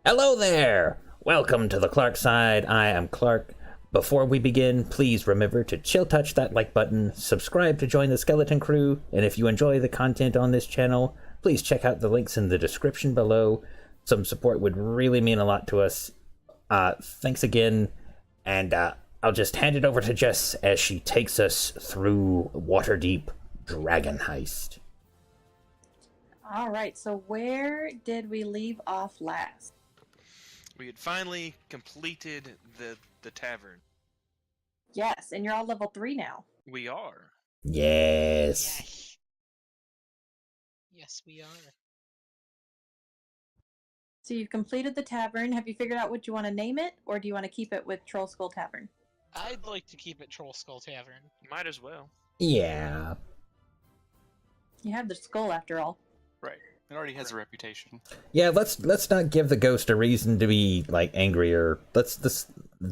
Hello there! Welcome to the Clark side. I am Clark. Before we begin, please remember to chill touch that like button, subscribe to join the Skeleton Crew, and if you enjoy the content on this channel, please check out the links in the description below. Some support would really mean a lot to us. Thanks again, and I'll just hand it over to Jess as she takes us through Waterdeep Dragon Heist. All right, so where did we leave off last? We had finally completed the tavern. Yes, and you're all level 3 now. We are. Yes. Yes, we are. So you've completed the tavern. Have you figured out what you want to name it, or do you want to keep it with Troll Skull Tavern? I'd like to keep it Troll Skull Tavern. Might as well. Yeah. You have the skull after all. Right. It already has a reputation. Yeah, let's not give the ghost a reason to be like angry, or let's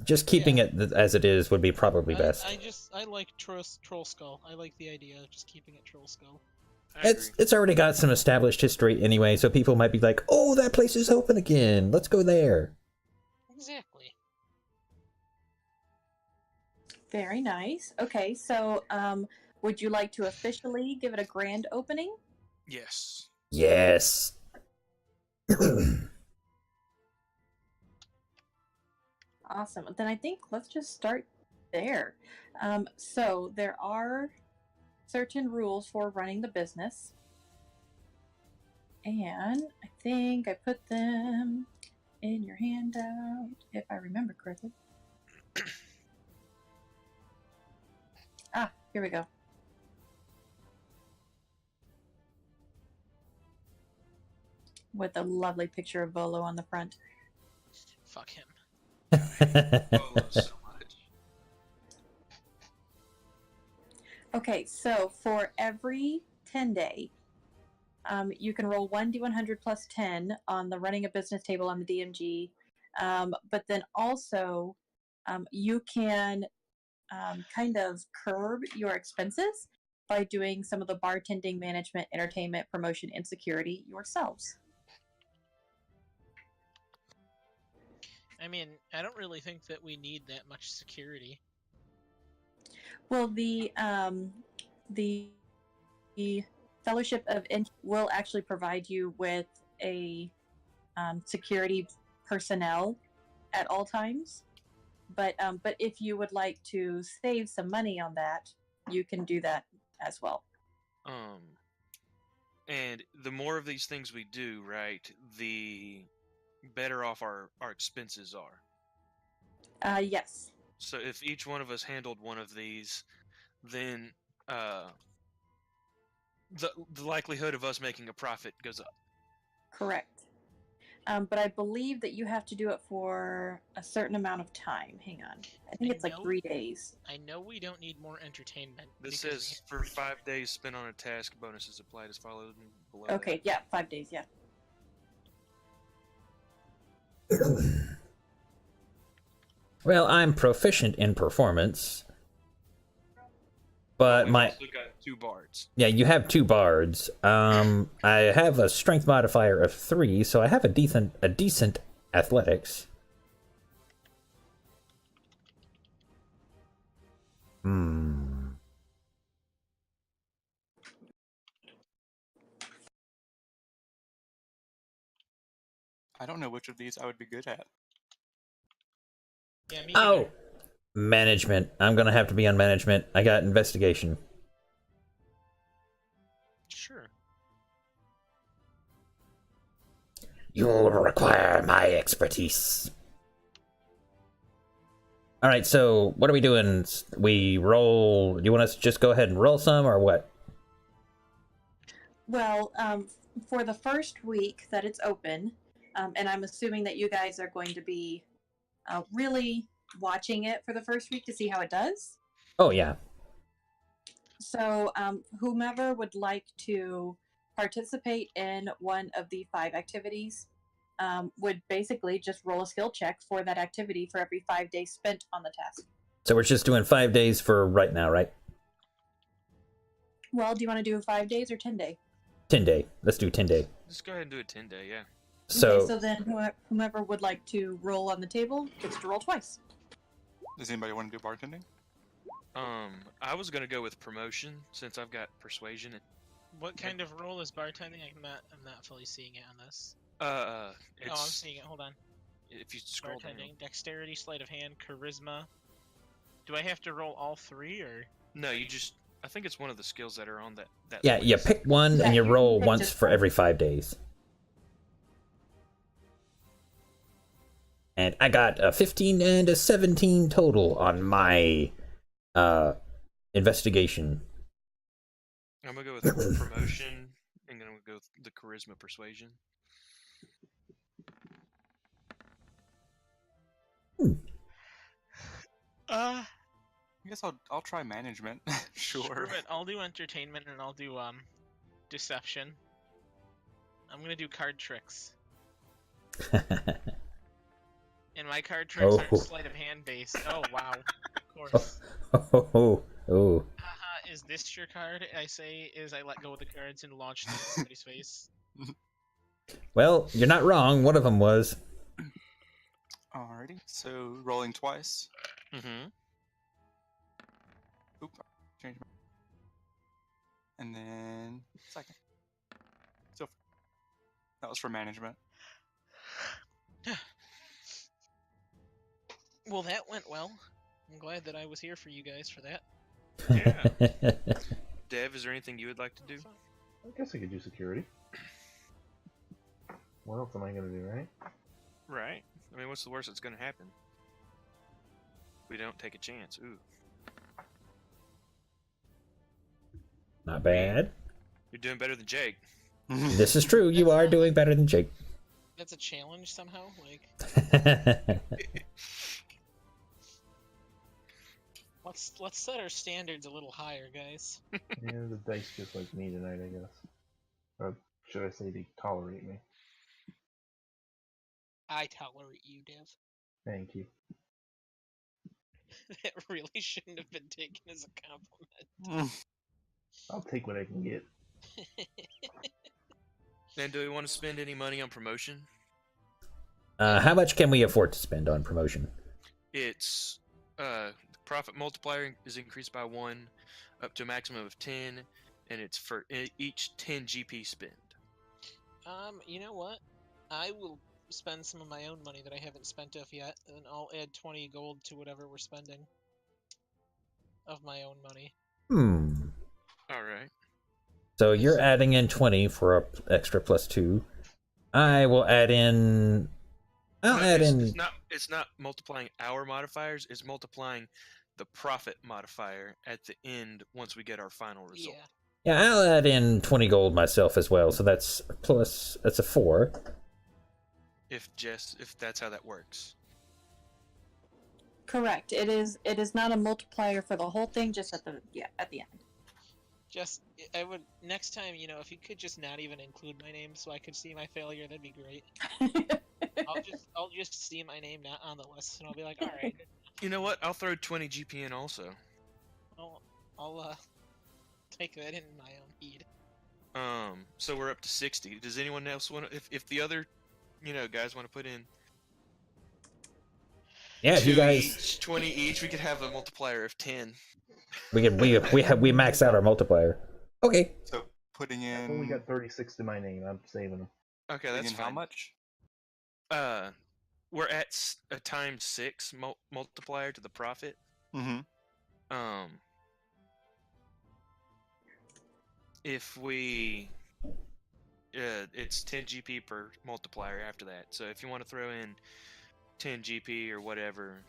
just keeping it as it is would be probably best. I like Troll Skull. I like the idea of just keeping it Troll Skull. It's already got some established history anyway, so people might be like, "Oh, that place is open again. Let's go there." Exactly. Very nice. Okay, so would you like to officially give it a grand opening? Yes. Yes. Awesome. Then I think let's just start there. So there are certain rules for running the business. And I think I put them in your handout, if I remember correctly. Here we go. With a lovely picture of Volo on the front. Fuck him. Oh, so much. Okay, so for every 10 day, you can roll 1d100 plus 10 on the running a business table on the DMG. But then also, you can kind of curb your expenses by doing some of the bartending, management, entertainment, promotion, and security yourselves. I mean, I don't really think that we need that much security. Well, the Fellowship of will actually provide you with a security personnel at all times. But if you would like to save some money on that, you can do that as well. And the more of these things we do, right, the better off our expenses are. Yes. So if each one of us handled one of these, then the likelihood of us making a profit goes up. Correct. But I believe that you have to do it for a certain amount of time. Hang on. I think it's like 3 days. I know we don't need more entertainment. This says for 5 days spent on a task, bonuses applied as followed and below. Okay, yeah, 5 days, yeah. Well, I'm proficient in performance, but We've also got 2 bards. Yeah, you have 2 bards. I have a strength modifier of 3, so I have a decent athletics. I don't know which of these I would be good at. Yeah, me Oh, neither. management. I'm gonna have to be on management. I got investigation. Sure. You'll require my expertise. All right, so what are we doing? We roll. You want us to just go ahead and roll some, or what? Well, for the first week that it's open, and I'm assuming that you guys are going to be really watching it for the first week to see how it does. Oh yeah. So, whomever would like to participate in one of the 5 activities would basically just roll a skill check for that activity for every 5 days spent on the task. So we're just doing 5 days for right now, right? Well, do you want to do 5 days or 10 day? 10 day. Let's do 10 day. Just go ahead and do a 10-day, yeah. So, Okay, so then whomever would like to roll on the table gets to roll twice. Does anybody want to do bartending? I was gonna go with promotion since I've got persuasion. What kind of role is bartending? I'm not fully seeing it on this. It's, Oh, I'm seeing it. Hold on. if you scroll down. Bartending, dexterity, sleight of hand, charisma. Do I have to roll all three, or? No, you just. I think it's one of the skills that are on that. yeah, you list. pick one Yeah, and you you roll pick once just for one. every 5 days. And I got a 15 and a 17 total on my investigation. I'm gonna go with promotion. I'm gonna go with the charisma persuasion. I guess I'll try management. Sure. Screw it. I'll do entertainment and I'll do deception. I'm gonna do card tricks. And my card tricks Oh. are sleight of hand based. Oh wow. Of course. Oh. Haha, is this your card? I say is I let go of the cards and launch them in somebody's face. Well, you're not wrong. One of them was. Alrighty. So rolling twice. Mm-hmm. Oop. Change my. And then second. So that was for management. Well, that went well. I'm glad that I was here for you guys for that. Dev, is there anything you would like to do? I guess I could do security. What else am I gonna do, right? Right. I mean, what's the worst that's gonna happen? We don't take a chance. Ooh. Not bad. You're doing better than Jake. This is true. You are doing better than Jake. That's a challenge somehow. Like, let's set our standards a little higher, guys. Yeah, the dice just like me tonight, I guess. Or should I say they tolerate me? I tolerate you, Dev. Thank you. That really shouldn't have been taken as a compliment. I'll take what I can get. And do we want to spend any money on promotion? How much can we afford to spend on promotion? It's profit multiplier is increased by 1 up to a maximum of 10, and it's for each 10 GP spend. You know what? I will spend some of my own money that I haven't spent of yet, and I'll add 20 gold to whatever we're spending of my own money. All right. So you're adding in 20 for an extra +2. I will add in. I'll add in. It's not multiplying our modifiers. It's multiplying the profit modifier at the end once we get our final result. Yeah. Yeah, I'll add in 20 gold myself as well. So that's a 4. If that's how that works. Correct. It is not a multiplier for the whole thing, just at the end. Just, I would, next time, if you could just not even include my name so I could see my failure, that'd be great. I'll just see my name not on the list, and I'll be like, alright. You know what? I'll throw 20 GP in also. I'll take that in my own heed. So we're up to 60. Does anyone else want to, if the other, guys want to put in Yeah, if you guys 20 each, we could have a multiplier of 10. we max out our multiplier. Okay. So putting I've in. only got 36 to my name. I'm saving them. Okay, putting that's in fine. how much? We're at a times 6 multiplier to the profit. Mm-hmm. If we, it's 10 GP per multiplier after that. So if you want to throw in 10 GP or whatever,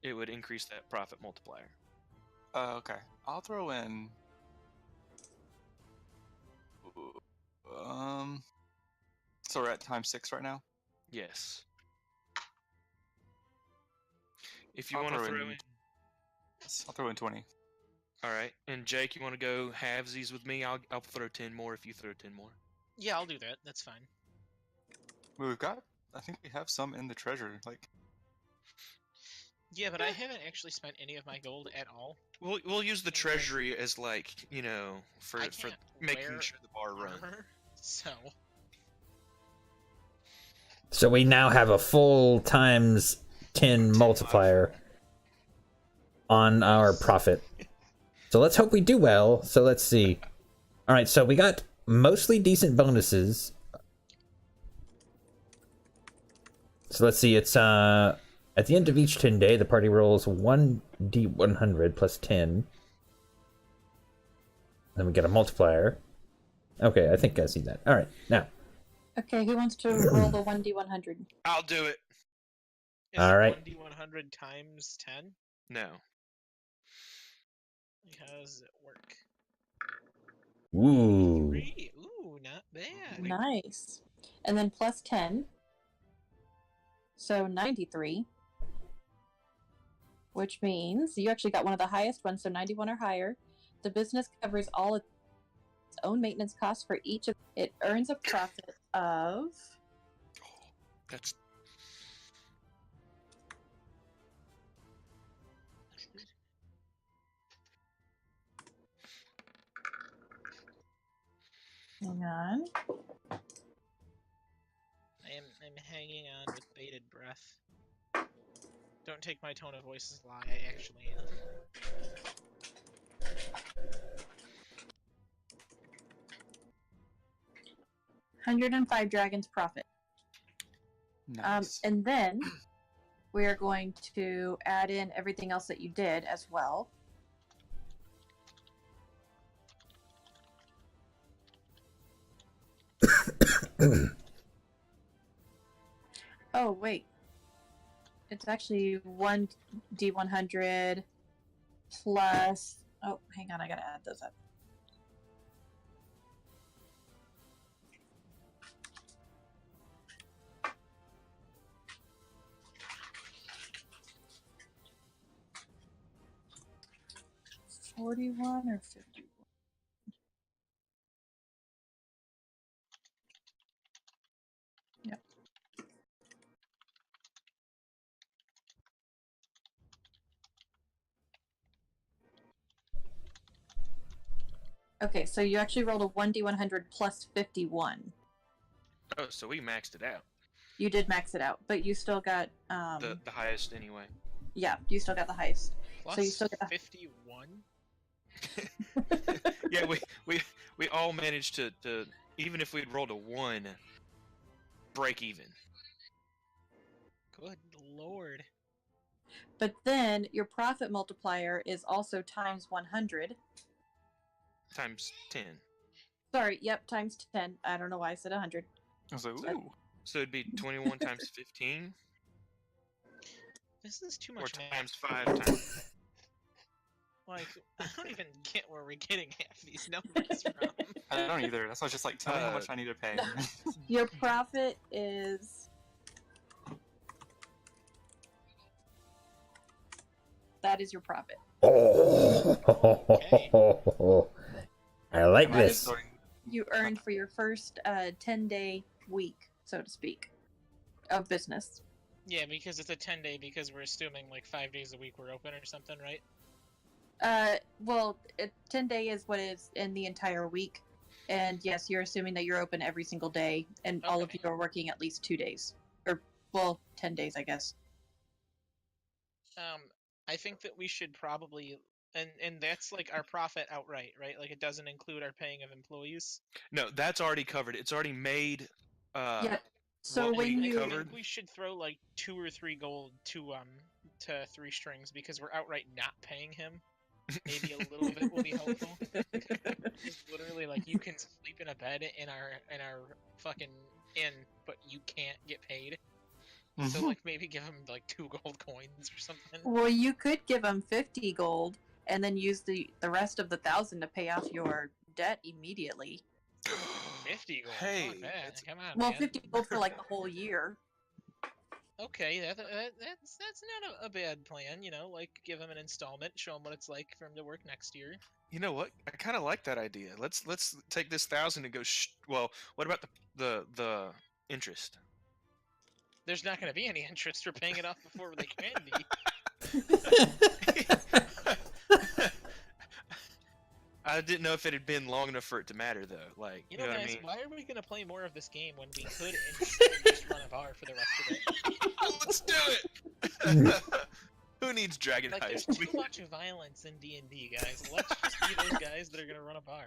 it would increase that profit multiplier. Okay. I'll throw in. So we're at times 6 right now. Yes. If you I'll want to throw throw in- in. Yes, I'll throw in 20. All right. And Jake, you want to go halvesies with me? I'll throw 10 more if you throw 10 more. Yeah, I'll do that. That's fine. We've got. I think we have some in the treasure. Like. Yeah, but I haven't actually spent any of my gold at all. We'll use the treasury as like, for I for can't making wear sure the bar runs. armor, so So we now have a full times 10 multiplier on our profit. So let's hope we do well. So let's see. All right, so we got mostly decent bonuses. So let's see. It's at the end of each 10 day, the party rolls 1d100 plus 10. Then we get a multiplier. Okay, I think I see that. All right, now. Okay, who wants to roll the 1d100? I'll do it. Is All it right. 1d100 times 10? No. How does it work? Ooh. 3. Ooh, not bad. Nice. And then plus 10. So 93. Which means you actually got one of the highest ones, so 91 or higher. The business covers all its own maintenance costs for each of it. Earns a profit of That's hang on. I'm hanging on with bated breath. Don't take my tone of voice as a lie, I actually am. $105 dragons profit. Nice. And then we are going to add in everything else that you did as well. Oh, wait. It's actually 1d100 plus... Oh, hang on, I gotta add those up. $41 or $51? Yep. Okay, so you actually rolled a 1d100 plus 51. oh, so we maxed it out. You did max it out, but you still got The highest anyway. yeah, you still got the highest. Plus So you still got 51? Yeah, we all managed to even if we'd rolled a 1, break even. Good lord. But then your profit multiplier is also times 100. Times 10. Sorry, yep, times 10. I don't know why I said 100. I was like, But- ooh. So it'd be 21 times 15 This is too or much math. times 5 times. Like, I don't even get where we're getting half these numbers from. I don't either. That's why I was just like, tell me how much I need to pay. Your profit is... That is your profit. Oh, I like Am I this. going- You earned for your first 10-day week, so to speak, of business. Yeah, because it's a 10-day, because we're assuming like 5 days a week we're open or something, right? Well, 10-day is what is in the entire week. And yes, you're assuming that you're open every single day, and all of Okay. you are working at least 2 days. Or, well, 10 days, I guess. I think that we should probably, and that's like our profit outright, right? Like it doesn't include our paying of employees. No, that's already covered. It's already made. Yeah. So what when we you... I covered- think we should throw like 2 or 3 gold to 3 strings, because we're outright not paying him. Maybe a little bit will be helpful. It's literally like you can sleep in a bed in our fucking inn, but you can't get paid. So like maybe give him like 2 gold coins or something. Well, you could give them 50 gold and then use the rest of the 1,000 to pay off your debt immediately. 50 gold. Hey, Fuck that. that's- Come on, Well, man. 50 gold for like the whole year. Okay, that's not a bad plan. You know, like give him an installment, show him what it's like for him to work next year. You know what? I kind of like that idea. Let's take this 1,000 and go. Well, what about the interest? There's not going to be any interest for paying it off before they can be. I didn't know if it had been long enough for it to matter, though. Like, You you know, know guys, what I mean? why are we gonna play more of this game when we could instead just run a bar for the rest of it? Let's do it. Who needs Dragon Like, there's Heist? too much violence in D&D, guys. Let's just be those guys that are gonna run a bar.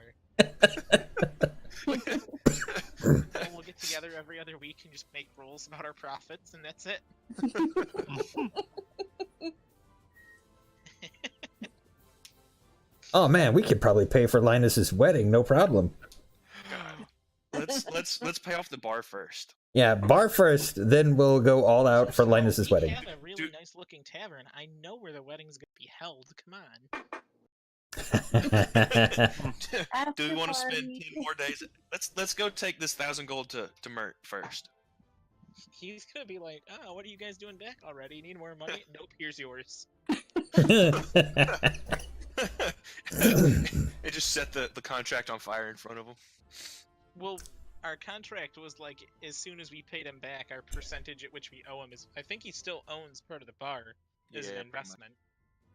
And we'll get together every other week and just make rules about our profits, and that's it. Oh man, we could probably pay for Linus's wedding, no problem. Let's pay off the bar first. Yeah, bar first, then we'll go all out for Linus's we wedding. have a really nice looking tavern. I know where the wedding's gonna be held. Come on. Do we want to spend party. 10 more days? Let's go take this 1,000 gold to Mert first. He's gonna be like, oh, what are you guys doing back already? You need more money? Nope, here's yours. It just set the contract on fire in front of him. Well, our contract was like, as soon as we paid him back, our percentage at which we owe him is, I think he still owns part of the bar as an Yeah, pretty much. investment.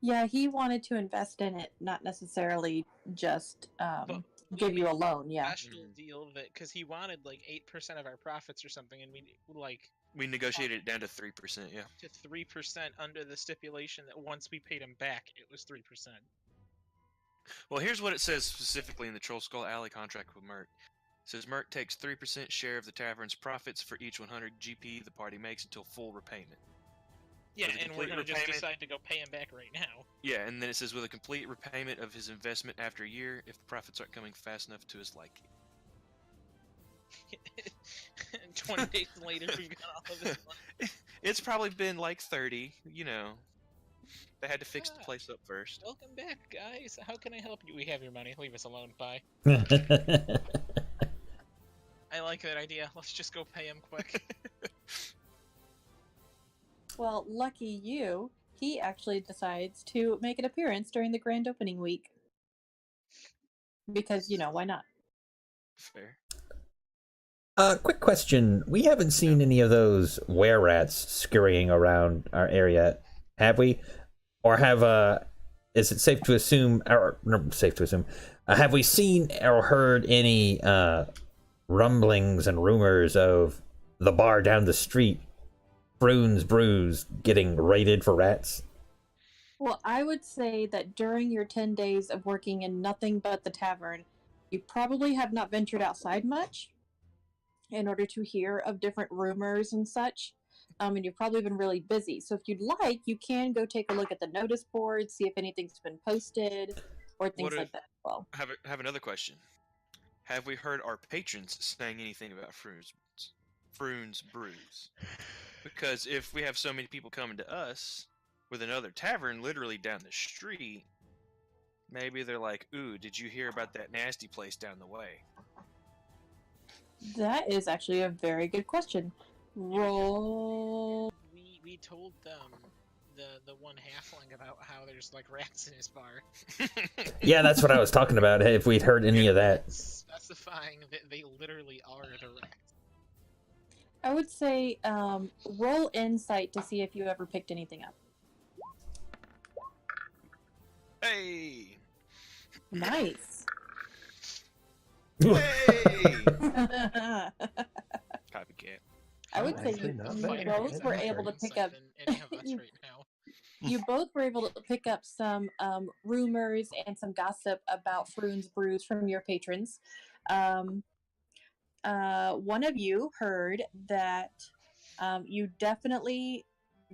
Yeah, he wanted to invest in it, not necessarily just But give we you a made loan. Yeah. Special deal that, because he wanted like 8% of our profits or something, and we like We negotiated it down to 3%, yeah. to 3% under the stipulation that once we paid him back, it was 3%. Well, here's what it says specifically in the Troll Skull Alley contract with Mert. It says Mert takes 3% share of the tavern's profits for each 100 GP the party makes until full repayment. Yeah, With a and we're complete gonna just repayment- decide to go pay him back right now. Yeah, and then it says with a complete repayment of his investment after a year if the profits aren't coming fast enough to his liking. 20 days later, we've got all of this money. It's probably been like 30, you know. They had to fix the Ah. place up first. Welcome back, guys. How can I help you? We have your money. Leave us alone. Bye. I like that idea. Let's just go pay him quick. Well, lucky you, he actually decides to make an appearance during the grand opening week. Because, you know, why not? Fair. Quick question. We haven't seen any of those were-rats scurrying around our area, have we? Or is it safe to assume, have we seen or heard any rumblings and rumors of the bar down the street, Brune's Brews, getting raided for rats? Well, I would say that during your 10 days of working in nothing but the tavern, you probably have not ventured outside much in order to hear of different rumors and such. And you've probably been really busy. So if you'd like, you can go take a look at the notice board, see if anything's been posted, or things What like if- that. Well, Have another question. Have we heard our patrons saying anything about Frune's Brews? Because if we have so many people coming to us with another tavern literally down the street, maybe they're like, ooh, did you hear about that nasty place down the way? that is actually a very good question. Roll. We told them the one halfling about how there's like rats in his bar, Yeah, that's what I was talking about. Hey, if we'd heard any of that. specifying that they literally are the rats. I would say roll insight to see if you ever picked anything up. Hey! Nice. Hey! I Copycat. would Oh, say actually, you, not you bad. both That's were not able to great. pick up. Than any of us right now. You both were able to pick up some rumors and some gossip about Frune's Brews from your patrons. One of you heard that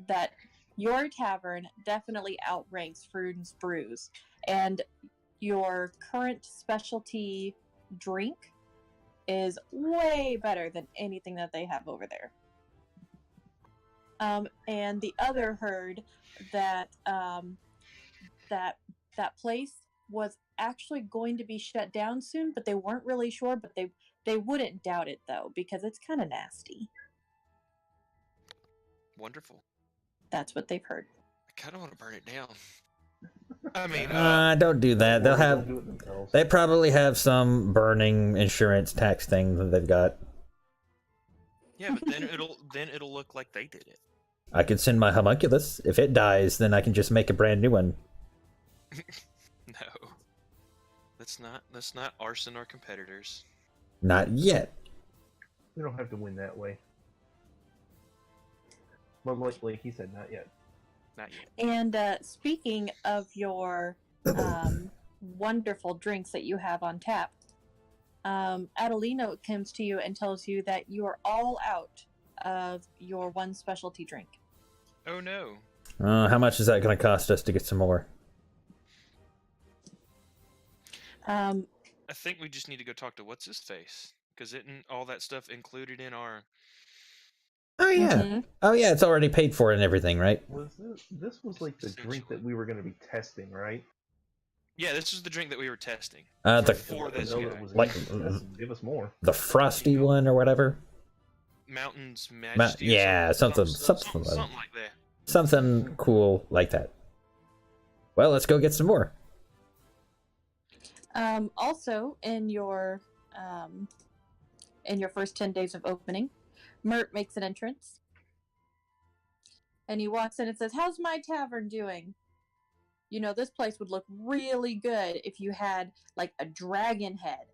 that your tavern definitely outranks Frune's Brews, and your current specialty drink is way better than anything that they have over there. And the other heard that that place was actually going to be shut down soon, but they weren't really sure. But they wouldn't doubt it though, because it's kind of nasty. Wonderful. That's what they've heard. I kind of want to burn it down. I mean, Don't do that. Or They'll don't have. do it themselves. They probably have some burning insurance tax thing that they've got. yeah, but then it'll look like they did it. I could send my homunculus. If it dies, then I can just make a brand new one. No. Let's not arson our competitors. Not yet. We don't have to win that way. But like he said, not yet. Not yet. And speaking of your wonderful drinks that you have on tap, Adelino comes to you and tells you that you are all out of your one specialty drink. Oh no. How much is that going to cost us to get some more? I think we just need to go talk to what's his face, because isn't all that stuff included in our? Oh yeah. Mm-hmm. Oh yeah, it's already paid for and everything, right? This was like the drink that we were going to be testing, right? Yeah, this was the drink that we were testing. The for this know guy. that was Like- testing. Give us more. the frosty one or whatever. Mountain's Majesty. Or Yeah, something something like that. something cool like that. Well, let's go get some more. Also, in your first 10 days of opening, Mert makes an entrance, and he walks in and says, "How's my tavern doing? You know, this place would look really good if you had like a dragon head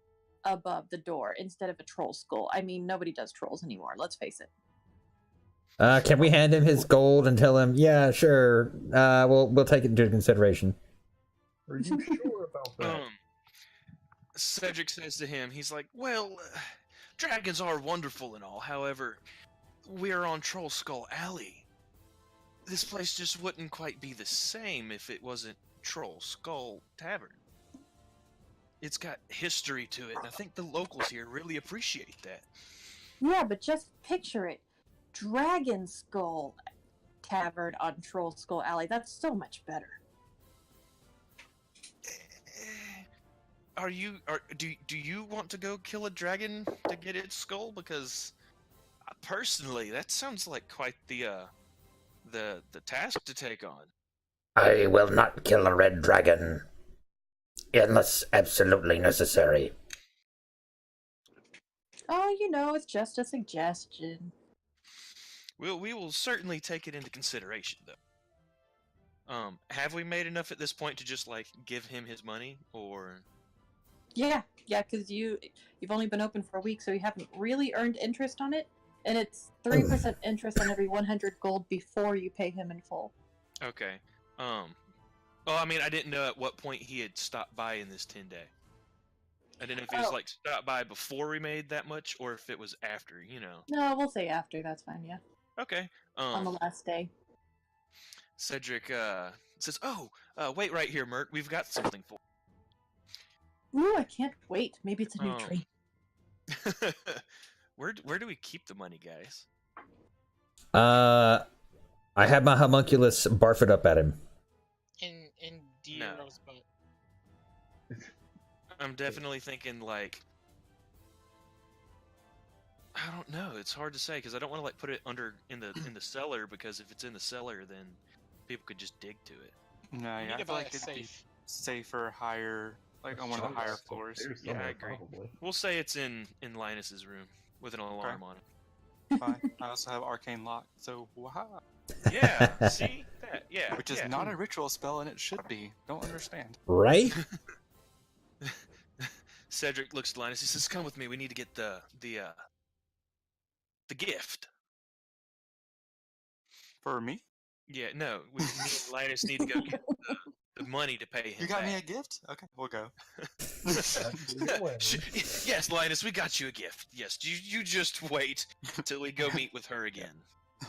above the door instead of a troll skull. I mean, nobody does trolls anymore. Let's face it." Can we hand him his gold and tell him, yeah, sure, we'll take it into consideration. Are you sure about that? Cedric says to him, he's like, well, dragons are wonderful and all, however, we're on Troll Skull Alley. This place just wouldn't quite be the same if it wasn't Troll Skull Tavern. It's got history to it, and I think the locals here really appreciate that. Yeah, but just picture it. Dragon Skull Tavern on Troll Skull Alley. That's so much better. Do you want to go kill a dragon to get its skull? Because personally, that sounds like quite the task to take on. I will not kill a red dragon unless absolutely necessary. Oh, you know, it's just a suggestion. We will certainly take it into consideration, though. Have we made enough at this point to just like give him his money, or? Yeah, because you've only been open for a week, so you haven't really earned interest on it, and it's 3% interest on every 100 gold before you pay him in full. Okay. Well, I mean, I didn't know at what point he had stopped by in this 10-day. I didn't know if he was like stopped by before we made that much, or if it was after. You know. No, we'll say after. That's fine. Yeah. Okay. On the last day. Cedric says, "Oh, wait right here, Mert. We've got something for." Ooh, I can't wait. Maybe it's a new tree. Where do we keep the money, guys? I had my homunculus barf it up at him. In Diero's butt. I'm definitely thinking like, I don't know. It's hard to say because I don't want to like put it in the cellar, because if it's in the cellar, then people could just dig to it. No, You yeah, need I to feel buy like a it'd be safe. safer, higher, like on one of the higher floors. There's Yeah, I somewhere, agree. probably. We'll say it's in Linus's room with an alarm on it. Fine. I also have arcane lock, so waha. Yeah. See that? Yeah. Which is not a ritual spell, and it should be. Don't understand. Right? Cedric looks at Linus. He says, "Come with me. We need to get the gift." For me? Yeah. No. Me and Linus need to go get the money to pay him. You got me a back. gift? Okay, we'll go. Yes, Linus, we got you a gift. Yes, you just wait till we go meet with her again.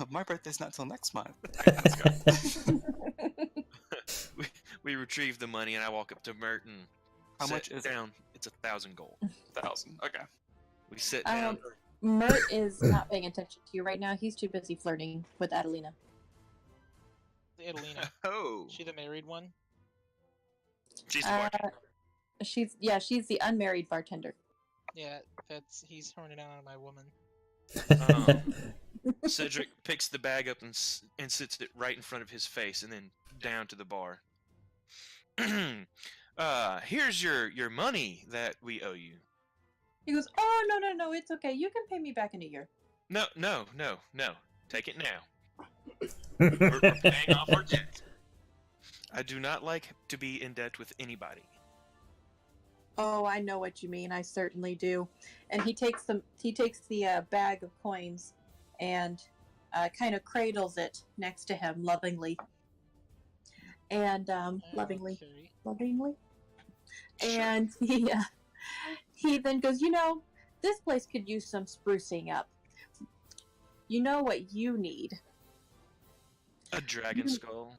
My birthday's not till next month. We retrieve the money, and I walk up to Merton. How much is it? down? It's 1,000 gold. 1,000. Okay. We sit down. Mert is not paying attention to you right now. He's too busy flirting with Adelina. Adelina. Oh, She the married one? she's the bartender. She's the unmarried bartender. Yeah, he's horning down on my woman. Cedric picks the bag up and sits it right in front of his face, and then down to the bar. Here's your money that we owe you. He goes, "Oh, no, it's okay. You can pay me back in a year." No. Take it now. We're paying off our debt. I do not like to be in debt with anybody. Oh, I know what you mean. I certainly do. And he takes the bag of coins and kind of cradles it next to him lovingly. And lovingly. Sure. And he then goes, this place could use some sprucing up. You know what you need? A dragon skull.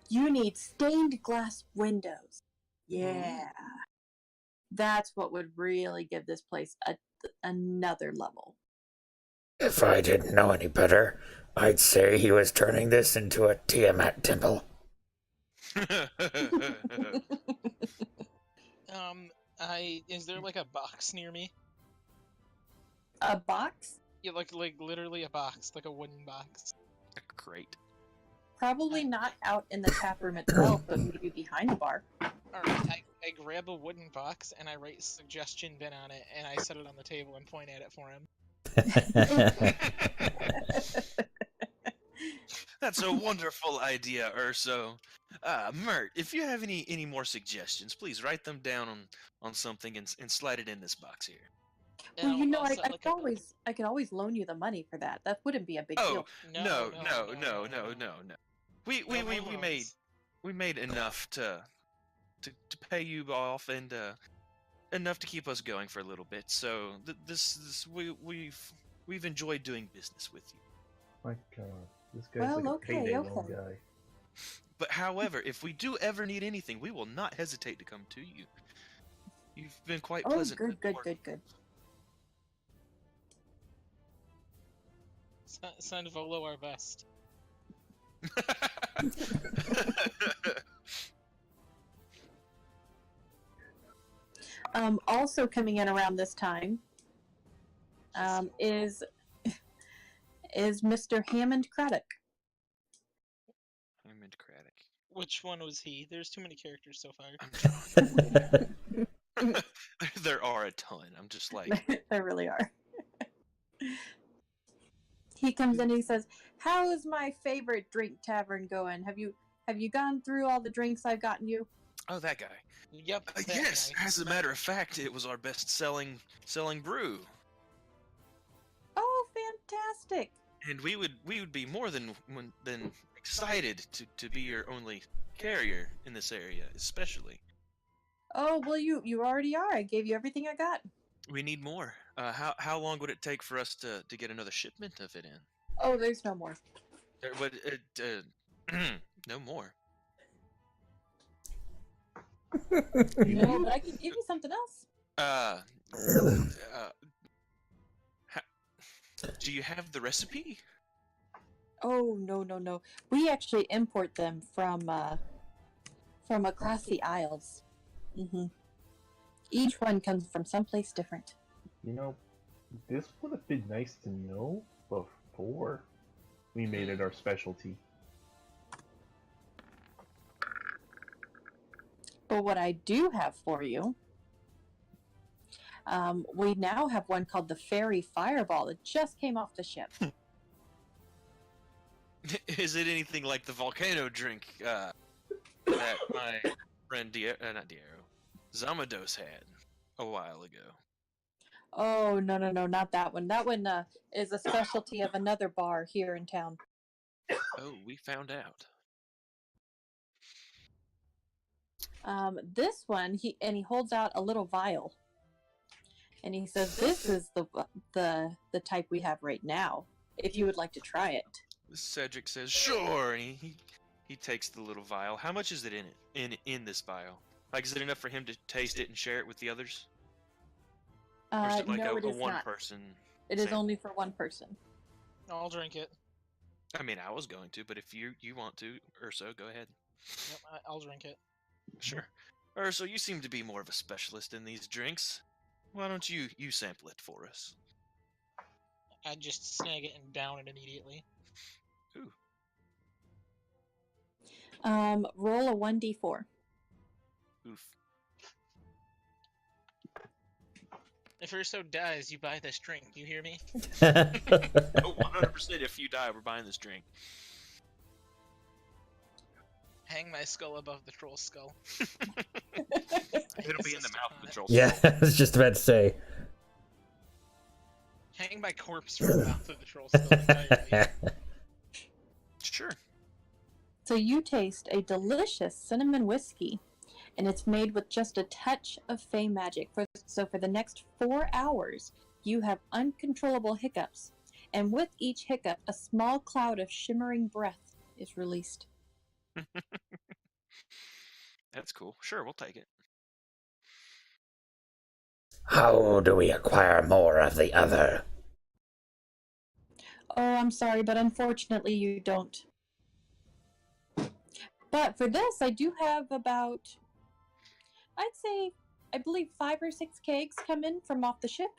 You need stained glass windows. Yeah. That's what would really give this place another level. If I didn't know any better, I'd say he was turning this into a Tiamat temple. Is there like a box near me? A box? Yeah, like literally a box, like a wooden box. A crate. Probably not out in the tap room itself, but maybe behind the bar. Alright, I grab a wooden box and I write suggestion bin on it and I set it on the table and point at it for him. That's a wonderful idea, Urso. Mert, if you have any more suggestions, please write them down on something and slide it in this box here. Well, And I also, I could always loan you the money for that. That wouldn't be a big Oh, deal. no. No. We made enough to pay you off and enough to keep us going for a little bit. So we've enjoyed doing business with you. My God, this guy's like a payday loan guy. But however, if we do ever need anything, we will not hesitate to come to you. You've been quite pleasant. Good. Send Volo our best. Also coming in around this time is Mr. Hammond Craddock. Hammond Craddock. Which one was he? There's too many characters so far. There are a ton. I'm just like... There really are. He comes in and he says, "How is my favorite drink tavern going? Have you gone through all the drinks I've gotten you?" Oh, that guy. Yep. that Yes, guy. as a matter of fact, it was our best-selling brew. Oh, fantastic! And we would be more than excited to be your only carrier in this area, especially. Oh, well, you already are. I gave you everything I got. We need more. How long would it take for us to get another shipment of it in? Oh, there's no more. No more. No, but I can give you something else. Do you have the recipe? Oh, no. We actually import them from across the Isles. Each one comes from someplace different. This would have been nice to know before we made it our specialty. But what I do have for you, we now have one called the Fairy Fireball. It just came off the ship. Is it anything like the volcano drink that my friend Zamados had a while ago? Oh, no, not that one. That one is a specialty of another bar here in town. Oh, we found out. This one, he holds out a little vial, and he says, "This is the type we have right now. If you would like to try it." Cedric says, "Sure," and he takes the little vial. How much is it in this vial? Like, is it enough for him to taste it and share it with the others? Or is it like no, a it is one not. person? It is only for one person. I'll drink it. I mean, I was going to, but if you want to, Urso, go ahead. Yep, I'll drink it. Sure. Urso, you seem to be more of a specialist in these drinks. Why don't you sample it for us? I just snag it and down it immediately. Ooh. Roll a 1d4. Oof. If Urso dies, you buy this drink. You hear me? 100% if you die, we're buying this drink. Hang my skull above the troll's skull. It'll be in the Insist mouth of upon the it. troll. Yeah, I was just about to say. Hang my corpse from the mouth of the troll's skull entirely. Sure. So you taste a delicious cinnamon whiskey, and it's made with just a touch of fey magic. So for the next 4 hours, you have uncontrollable hiccups, and with each hiccup, a small cloud of shimmering breath is released. That's cool. Sure, we'll take it. How do we acquire more of the other? Oh, I'm sorry, but unfortunately you don't. But for this, I do have about, I believe 5 or 6 kegs come in from off the ship.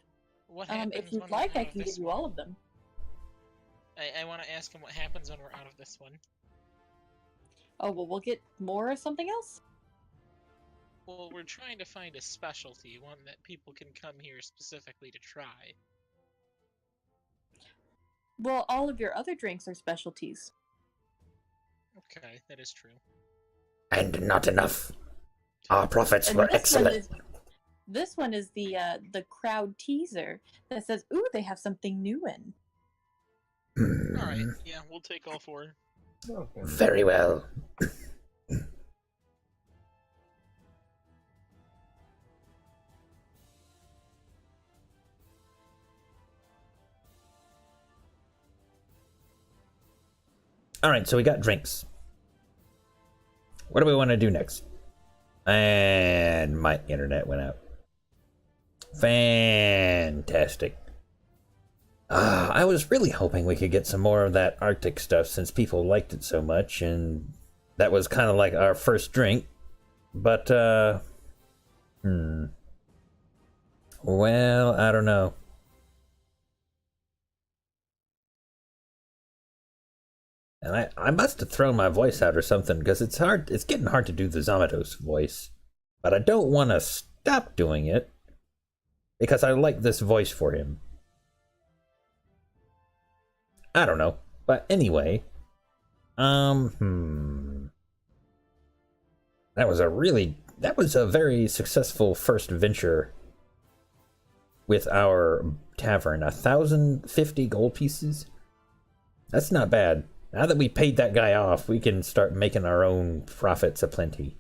What happens If you'd when we're like, I out of can this give you one? all of them. I want to ask him what happens when we're out of this one. Oh, well, we'll get more of something else? Well, we're trying to find a specialty, one that people can come here specifically to try. Well, all of your other drinks are specialties. Okay, that is true. And not enough. Our profits And were this one excellent. this one is the crowd teaser that says, "Ooh, they have something new in." Alright, yeah, we'll take all 4. Okay. Very well. All right, so we got drinks. What do we want to do next? And my internet went out. Fantastic. I was really hoping we could get some more of that Arctic stuff since people liked it so much, and that was kind of like our first drink. But, well, I don't know. And I must have thrown my voice out or something, because it's getting hard to do the Zamatos voice. But I don't want to stop doing it, because I like this voice for him. I don't know. But anyway, that was a very successful first venture with our tavern. 1,050 gold pieces. That's not bad. Now that we paid that guy off, we can start making our own profits aplenty.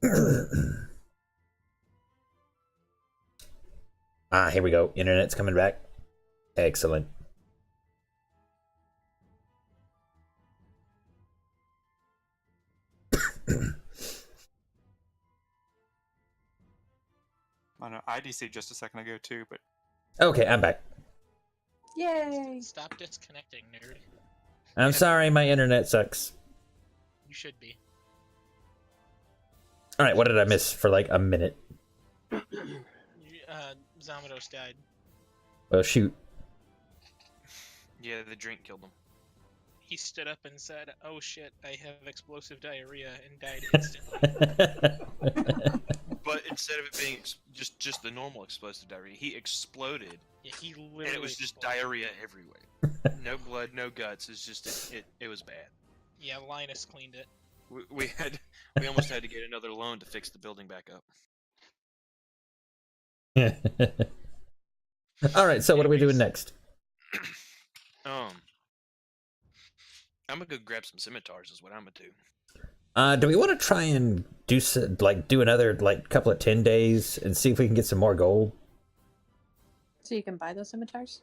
Here we go. Internet's coming back. Excellent. I know IDC just a second ago too, but Okay, I'm back. Yay! Stop disconnecting, nerd. I'm sorry, my internet sucks. You should be. Alright, what did I miss for like a minute? Zamatos died. Oh, shoot. Yeah, the drink killed him. He stood up and said, "Oh shit, I have explosive diarrhea," and died instantly. But instead of it being just the normal explosive diarrhea, he exploded, Yeah, he literally. and it was just exploded. diarrhea everywhere. No blood, no guts. It's just it was bad. Yeah, Linus cleaned it. We almost had to get another loan to fix the building back up. Alright, so what are we doing next? I'm gonna go grab some scimitars. Is what I'm gonna do. Do we want to try and do another couple of 10 days and see if we can get some more gold? So you can buy those scimitars?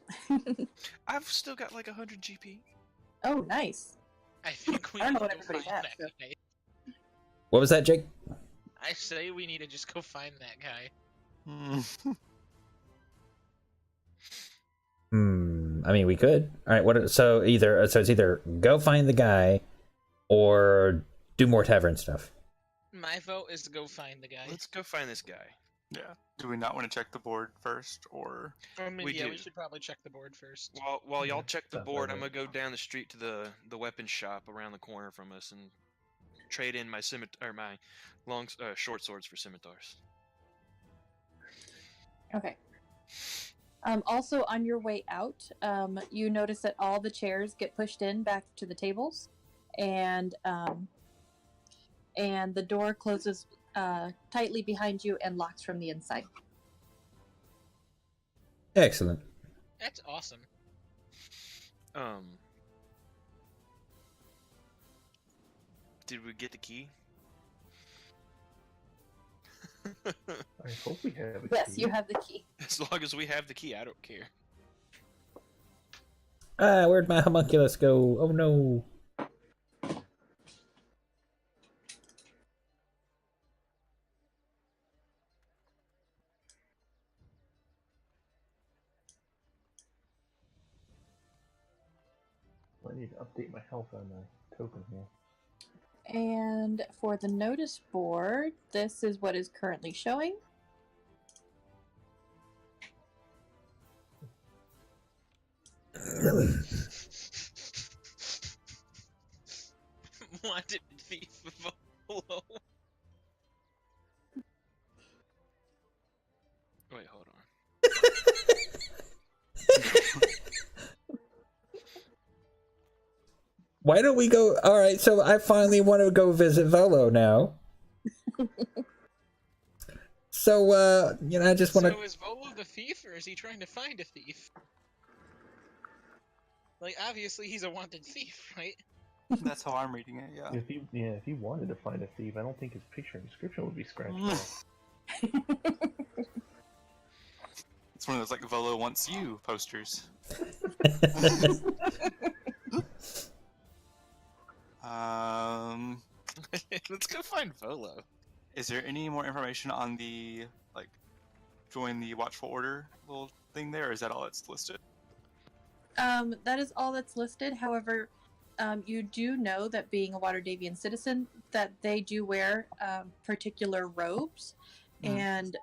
I've still got like 100 GP. Oh, nice. I think we I don't need know to what go everybody find has, that so- guy. What was that, Jake? I say we need to just go find that guy. I mean, we could. All right. So it's either go find the guy, or do more tavern stuff. My vote is to go find the guy. Let's go find this guy. yeah. Do we not want to check the board first, or I mean, We yeah, do. we should probably check the board first. While y'all Yeah, check the definitely. board, I'm gonna go down the street to the weapons shop around the corner from us and trade in my short swords for scimitars. Okay. Also, on your way out, you notice that all the chairs get pushed in back to the tables. and the door closes tightly behind you and locks from the inside. Excellent. That's awesome. Did we get the key? I hope we have a Yes, key. you have the key. As long as we have the key, I don't care. Ah, where'd my homunculus go? Oh no. I need to update my health on my token here. And for the notice board, this is what is currently showing. Wanted thief Volo. Wait, hold on. Why don't we go? All right, so I finally want to go visit Volo now. So, I just want to. So is Volo the thief, or is he trying to find a thief? Like, obviously he's a wanted thief, right? That's how I'm reading it. Yeah. If he wanted to find a thief, I don't think his picture and description would be scratched off. It's one of those like Volo wants you posters. Let's go find Volo. Is there any more information on the join the Watchful Order little thing there, or is that all that's listed? That is all that's listed. However, you do know that being a Waterdeepian citizen, that they do wear particular robes, and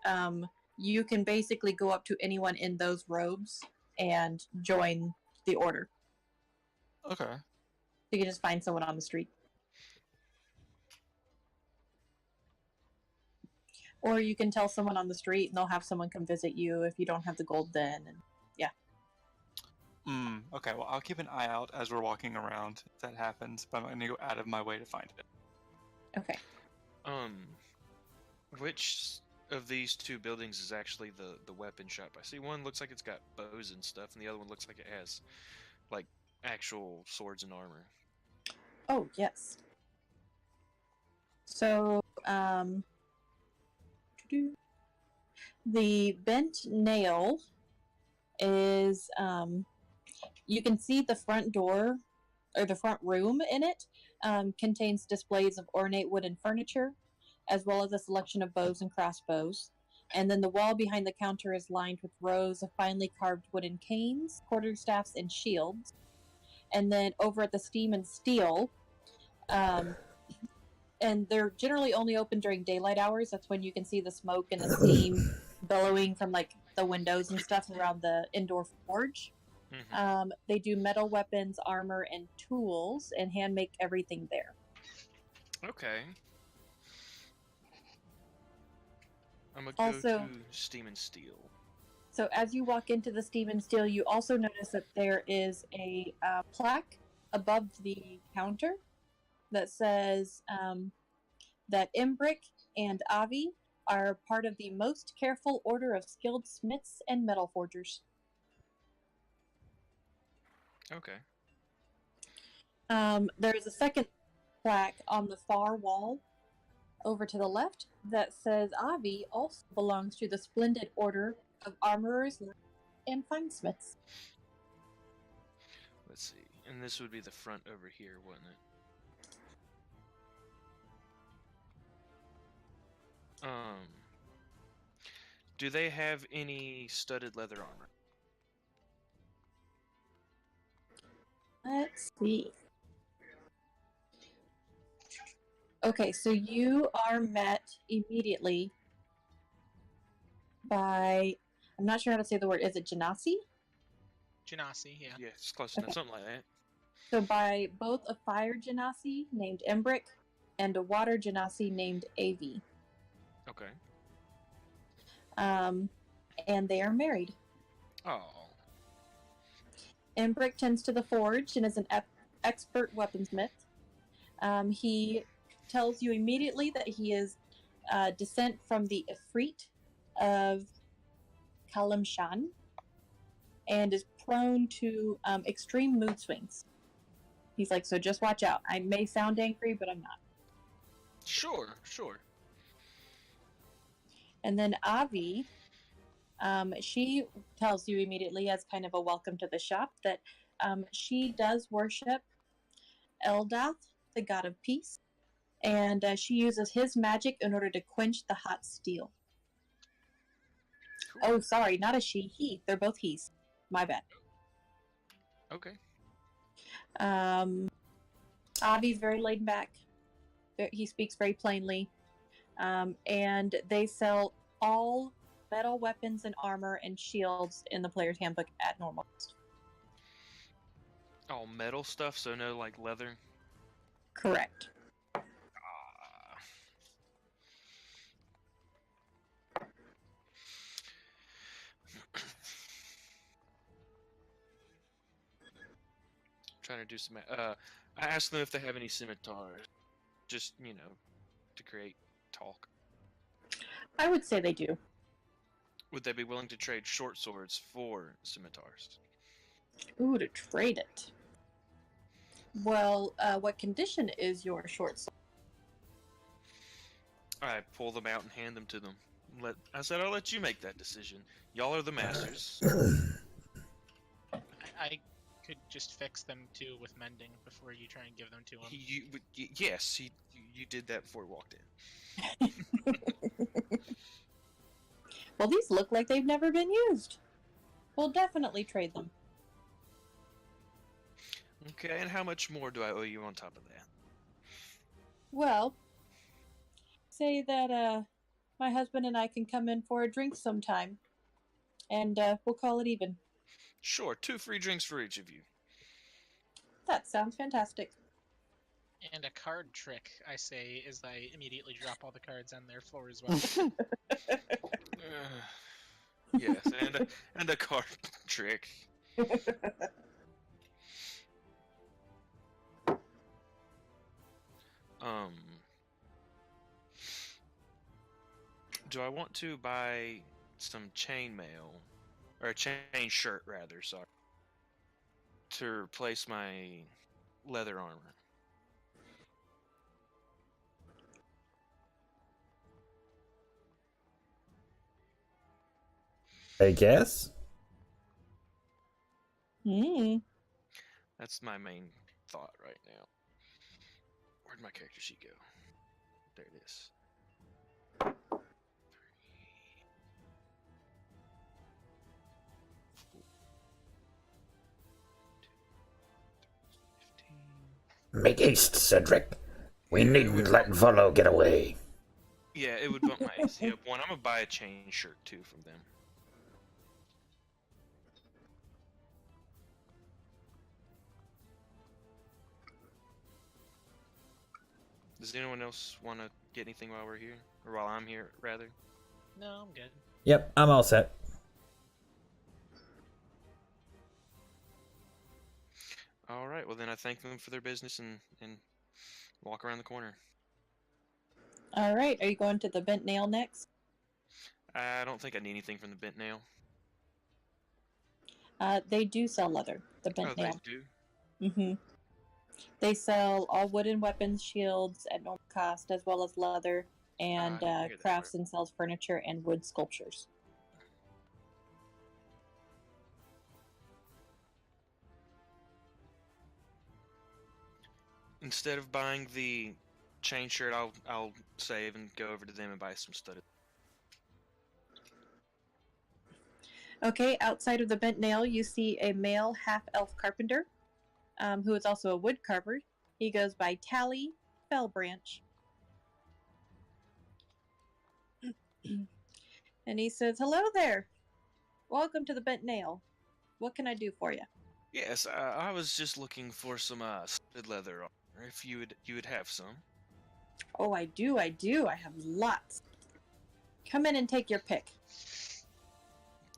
you can basically go up to anyone in those robes and join the order. Okay. You can just find someone on the street. Or you can tell someone on the street and they'll have someone come visit you if you don't have the gold then. And yeah. Okay, well, I'll keep an eye out as we're walking around if that happens, but I'm going to go out of my way to find it. Okay. Which of these two buildings is actually the weapon shop? I see one looks like it's got bows and stuff, and the other one looks like it has, like, actual swords and armor. Oh, yes. So, the bent nail is, you can see the front door, or the front room in it, contains displays of ornate wooden furniture, as well as a selection of bows and crossbows. And then the wall behind the counter is lined with rows of finely carved wooden canes, quarterstaffs, and shields. And then over at the Steam and Steel, and they're generally only open during daylight hours. That's when you can see the smoke and the steam billowing from like the windows and stuff around the indoor forge. Mm-hmm. They do metal weapons, armor, and tools, and hand make everything there. Okay. I'm gonna go to Steam and Steel. So as you walk into the Steam and Steel, you also notice that there is a plaque above the counter that says that Imbrick and Avi are part of the most careful order of skilled smiths and metal forgers. Okay. There's a second plaque on the far wall over to the left that says Avi also belongs to the splendid order of armorers and finesmiths. Let's see. And this would be the front over here, wouldn't it? Do they have any studded leather armor? Let's see. Okay, so you are met immediately by, I'm not sure how to say the word, is it Genasi? Genasi, yeah. Yeah, it's close enough, something like that. So by both a fire Genasi named Embrick and a water Genasi named Avi. Okay. And they are married. Oh. Embrick tends to the forge and is an expert weaponsmith, He tells you immediately that he is descent from the Ifrit of Kalimshan and is prone to extreme mood swings. He's like, so just watch out. I may sound angry, but I'm not. Sure. And then Avi, she tells you immediately, as kind of a welcome to the shop, that she does worship Eldath, the god of peace, and she uses his magic in order to quench the hot steel. Cool. Oh, sorry, not a she, he. They're both he's. My bad. Okay. Avi's very laid back. He speaks very plainly. And they sell all metal weapons and armor and shields in the player's handbook at normal cost. All metal stuff, so no like leather. Correct. Trying to do some. I asked them if they have any scimitars, just to create talk. I would say they do. Would they be willing to trade short swords for scimitars? Ooh, to trade it. Well, what condition is your short sword? I pull them out and hand them to them. I said I'll let you make that decision. Y'all are the masters. I could just fix them too with mending before you try and give them to him. Yes, you did that before we walked in. Well, these look like they've never been used. We'll definitely trade them. Okay, and how much more do I owe you on top of that? Well, say that my husband and I can come in for a drink sometime, and we'll call it even. Sure, 2 free drinks for each of you. That sounds fantastic. And a card trick, I say, as I immediately drop all the cards on their floor as well. Yes, and a card trick. Do I want to buy some chainmail, or a chain shirt rather, sorry, to replace my leather armor? I guess. That's my main thought right now. Where'd my character sheet go? There it is. 3, 4, 15. Make haste, Cedric. We needn't let Volo get away. Yeah, it would bump my AC up 1. I'm gonna buy a chain shirt too from them. Does anyone else want to get anything while we're here? Or while I'm here, rather? No, I'm good. Yep, I'm all set. Alright, well then I thank them for their business and walk around the corner. All right, are you going to the Bent Nail next? I don't think I need anything from the bent nail. They do sell leather, the Bent They Nail. do? They sell all wooden weapons, shields at normal cost, as well as leather, and I didn't hear that crafts part. and sells furniture and wood sculptures. Instead of buying the chain shirt, I'll save and go over to them and buy some studded. Okay, outside of the Bent Nail, you see a male half-elf carpenter, who is also a wood carver. He goes by Tally Fellbranch. And he says, "Hello there. Welcome to the Bent Nail. What can I do for you?" Yes, I was just looking for some studded leather armor. If you would have some. Oh, I do. I have lots. Come in and take your pick.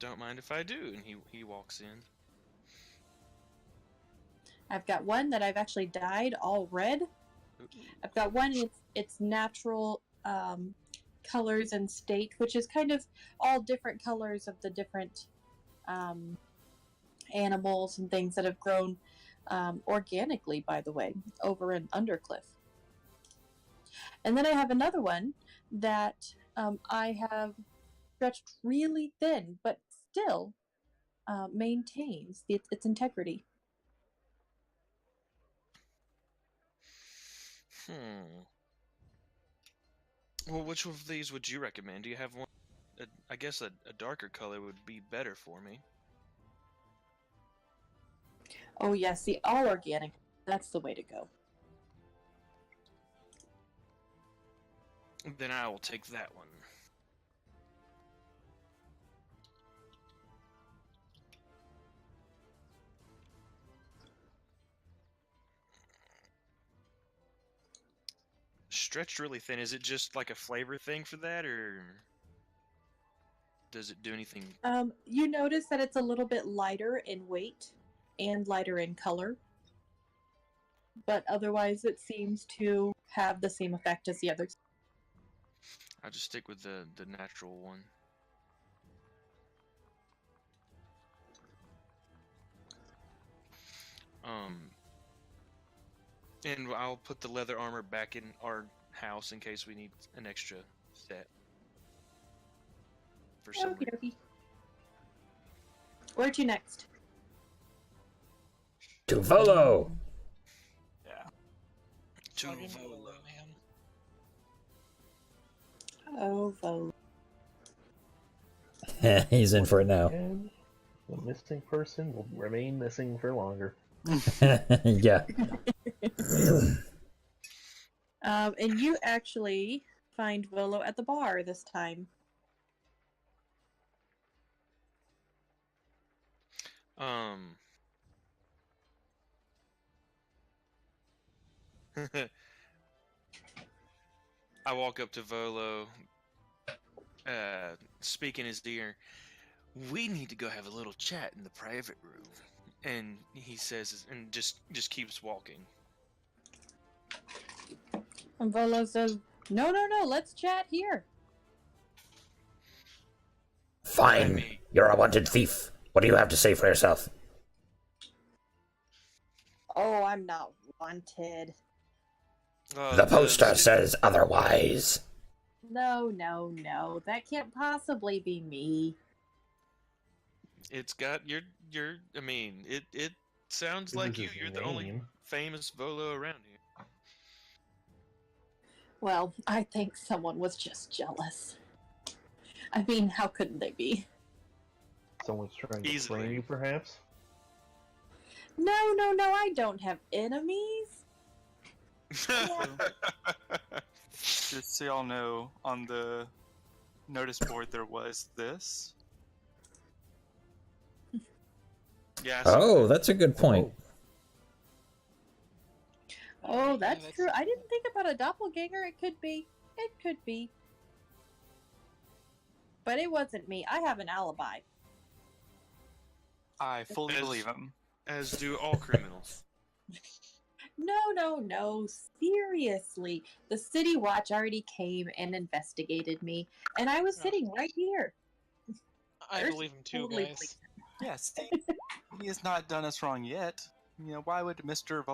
Don't mind if I do. And he walks in. I've got one that I've actually dyed all red, I've got one. It's natural colors and state, which is kind of all different colors of the different animals and things that have grown organically, by the way, over in Undercliff. And then I have another one that I have stretched really thin, but still maintains its integrity. Well, which of these would you recommend? Do you have one? I guess a darker color would be better for me. Oh yes, the all organic. That's the way to go. Then I will take that one. Stretched really thin. Is it just like a flavor thing for that, or does it do anything? You notice that it's a little bit lighter in weight and lighter in color, but otherwise it seems to have the same effect as the others. I'll just stick with the natural one. And I'll put the leather armor back in our house in case we need an extra set. For some reason. Okey-dokey. Where to next? To Volo! Yeah. To Fucking Volo. Volo, man. Oh, Volo. He's in for it now. And the missing person will remain missing for longer. Yeah. And you actually find Volo at the bar this time. I walk up to Volo, speak in his ear. We need to go have a little chat in the private room. And he says, and just keeps walking. And Volo says, no, let's chat here. Fine. You're a wanted thief. What do you have to say for yourself? Oh, I'm not wanted. The poster says otherwise. No, that can't possibly be me. It's got your. I mean, it sounds This like is you. his You're the only name. famous Volo around here. Well, I think someone was just jealous. I mean, how couldn't they be? Someone's trying to Easily. claim you, perhaps? No, I don't have enemies. Just so y'all know, on the notice board there was this. Yeah. Oh, that's a good point. Oh, Yeah, that's true. I didn't think about a doppelganger. It could be. But it wasn't me. I have an alibi. I fully As- believe him. As do all criminals. No. Seriously. The City Watch already came and investigated me, and I was sitting right here. I They're believe him too, totally guys. Yes, he has not done us wrong yet. You know, why would Mr.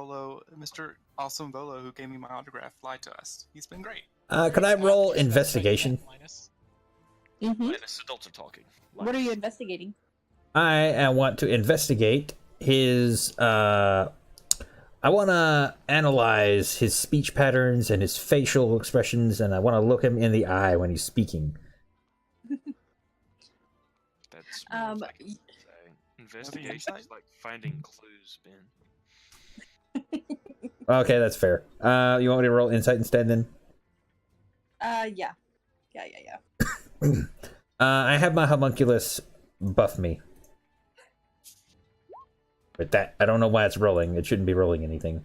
Awesome Volo, who gave me my autograph, lie to us? He's been great. Could I roll investigation? Mm-hmm. Linus, adults are talking. What are you investigating? I want to investigate his, I want to analyze his speech patterns and his facial expressions, and I want to look him in the eye when he's speaking. That's more Um, like it's investigation is like finding clues, Ben. Okay, that's fair. You want me to roll insight instead, then? Yeah. I have my homunculus buff me. With that, I don't know why it's rolling. It shouldn't be rolling anything.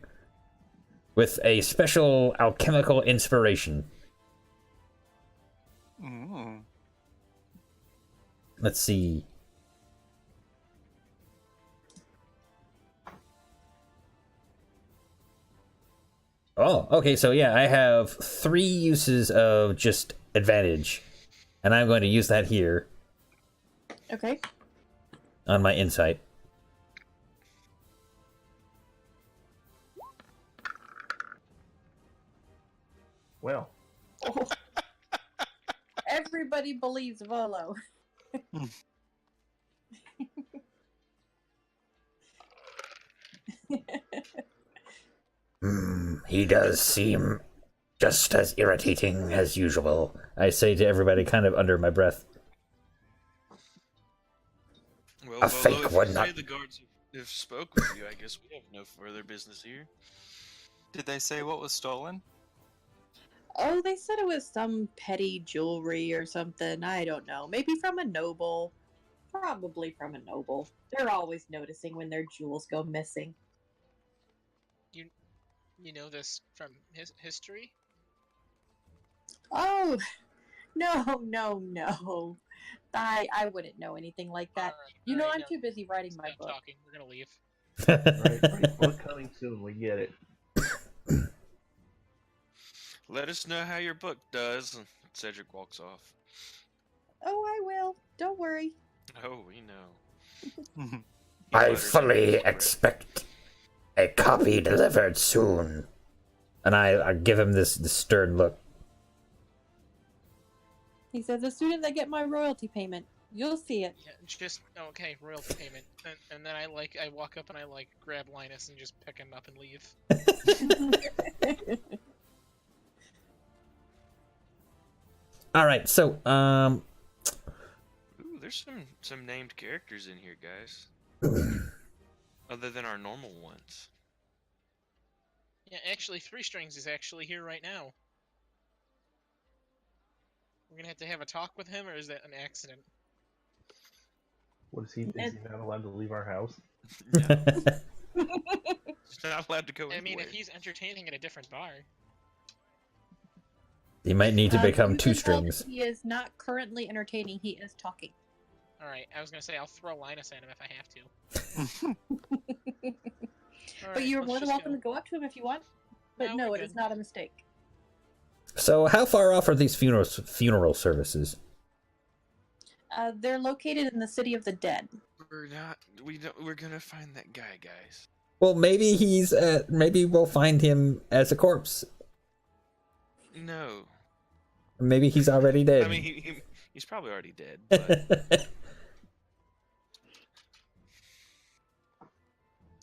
With a special alchemical inspiration. Mm. Let's see. Oh, okay, so yeah, I have 3 uses of just advantage. And I'm going to use that here Okay. on my insight. Well, Everybody believes Volo. He does seem just as irritating as usual, I say to everybody kind of under my breath. Well, A Volo, fake if would you not- say the guards have spoke with you, I guess we have no further business here. Did they say what was stolen? Oh, they said it was some petty jewelry or something. I don't know. Maybe from a noble. Probably from a noble. They're always noticing when their jewels go missing. You know this from his history? Oh, no. I wouldn't know anything like that. You know, I'm too busy writing my Stop book. talking. We're gonna leave. right, book coming soon. We get it. Let us know how your book does. And Cedric walks off. Oh, I will. Don't worry. Oh, we know. He I mutters fully under his breath. expect a copy delivered soon. And I give him this stern look. He says, as soon as I get my royalty payment, you'll see it. Yeah, just okay. Royalty payment, and then I walk up and I grab Linus and just pick him up and leave. All right, so Ooh, there's some named characters in here, guys. Other than our normal ones. Yeah, actually, 3 Strings is actually here right now. We're gonna have a talk with him, or is that an accident? What is he? Is he not allowed to leave our house? No, he's not allowed to go I mean, anywhere. if he's entertaining at a different bar. he might need to become you 2 can tell that strings. He is not currently entertaining. He is talking. All right, I was gonna say I'll throw Linus at him if I have to. But you're more than welcome to go up to him if you want. But No, no, we're it is good. not a mistake. So how far off are these funeral services? They're located in the City of the Dead. We're gonna find that guy, guys. Well, maybe maybe we'll find him as a corpse. No. Maybe he's already dead. I mean, he's probably already dead, but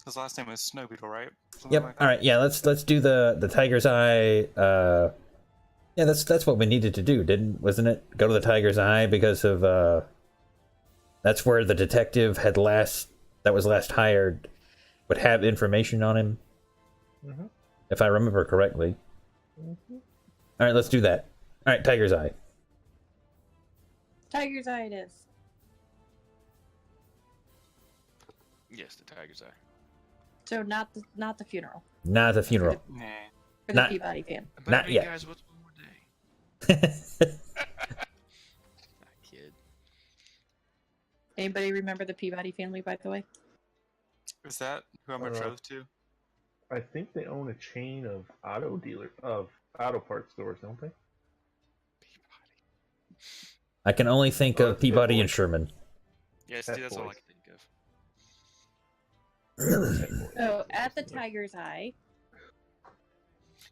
His last name was Snow Beetle, right? Something Yep. like that? All right. Yeah. Let's do the tiger's eye. Yeah. That's what we needed to do, wasn't it? Go to the tiger's eye because of that's where the detective that was last hired would have information on him, Mhm. if I remember correctly. Mhm. All right. Let's do that. All right. Tiger's eye. Tiger's Eye it is. yes, the tiger's eye. So not the funeral. Not the funeral. Nah. For the Not- Peabody fan. But Not I mean, yet. guys, what's one more day? Not kid. Anybody remember the Peabody family, by the way? Is that who I'm betrothed to? I think they own a chain of auto parts stores, don't they? I can only think Oh, of that's a good Peabody boy. and Sherman. Yeah, Pet see, that's all I boys. can think of. So at the Tiger's Eye,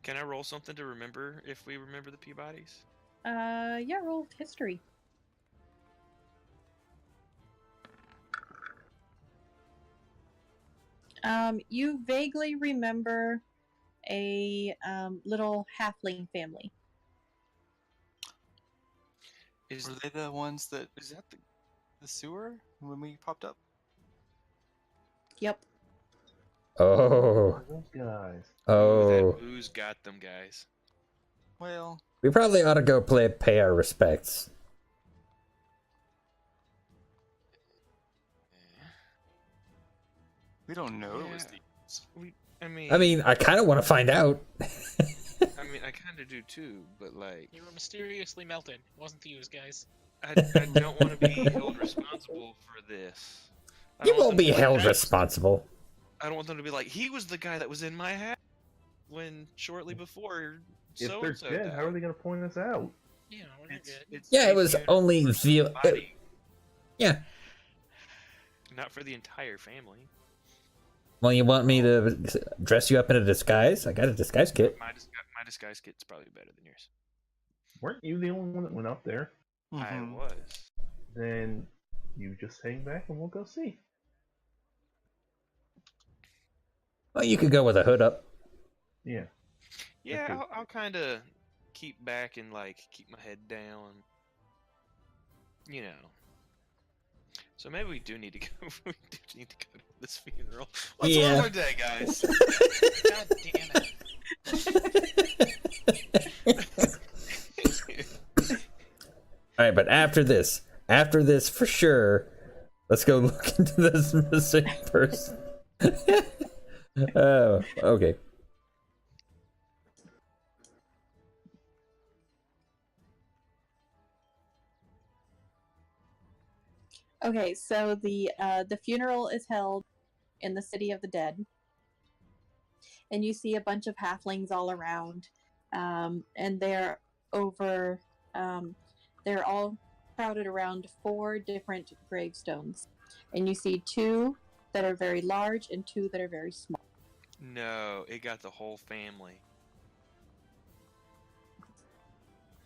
Can I roll something to remember if we remember the Peabodys? yeah, roll history. You vaguely remember a little halfling family. Is Were they the ones that is that the sewer when we popped up? Yep. Oh. Those guys. Oh. that booze got them, guys? Well, We probably ought to go pay our respects. we don't know it was Yeah. these. I I mean, I kind of want to find out. I kind of do too, but like, You were mysteriously melted. It wasn't the use, guys. I don't want to be held responsible for this. I You don't want won't them be to be like, held "Hey," responsible. I don't want them to be like, he was the guy that was in my house. when shortly before If so they're and so dead, died. how are they going to point us out? Yeah, we're good. It's Yeah, a it was funeral only for the. somebody, Yeah. not for the entire family. Well, you want me to dress you up in a disguise? I got a disguise kit. My disguise kit's probably better than yours. Weren't you the only one that went up there? I Mhm. was. Then you just hang back and we'll go see. Well, you could go with a hood up. Yeah. Yeah, Okay. I'll kind of keep back and like keep my head down. You know. So maybe we do need to go. We do need to go to this funeral. What's Yeah. wrong with that, guys? God damn it. All right, but after this for sure, let's go look into this missing person. Oh, okay. Okay, so the funeral is held in the city of the dead, and you see a bunch of halflings all around, and they're over. They're all crowded around 4 different gravestones, and you see 2 that are very large and 2 that are very small. No, it got the whole family.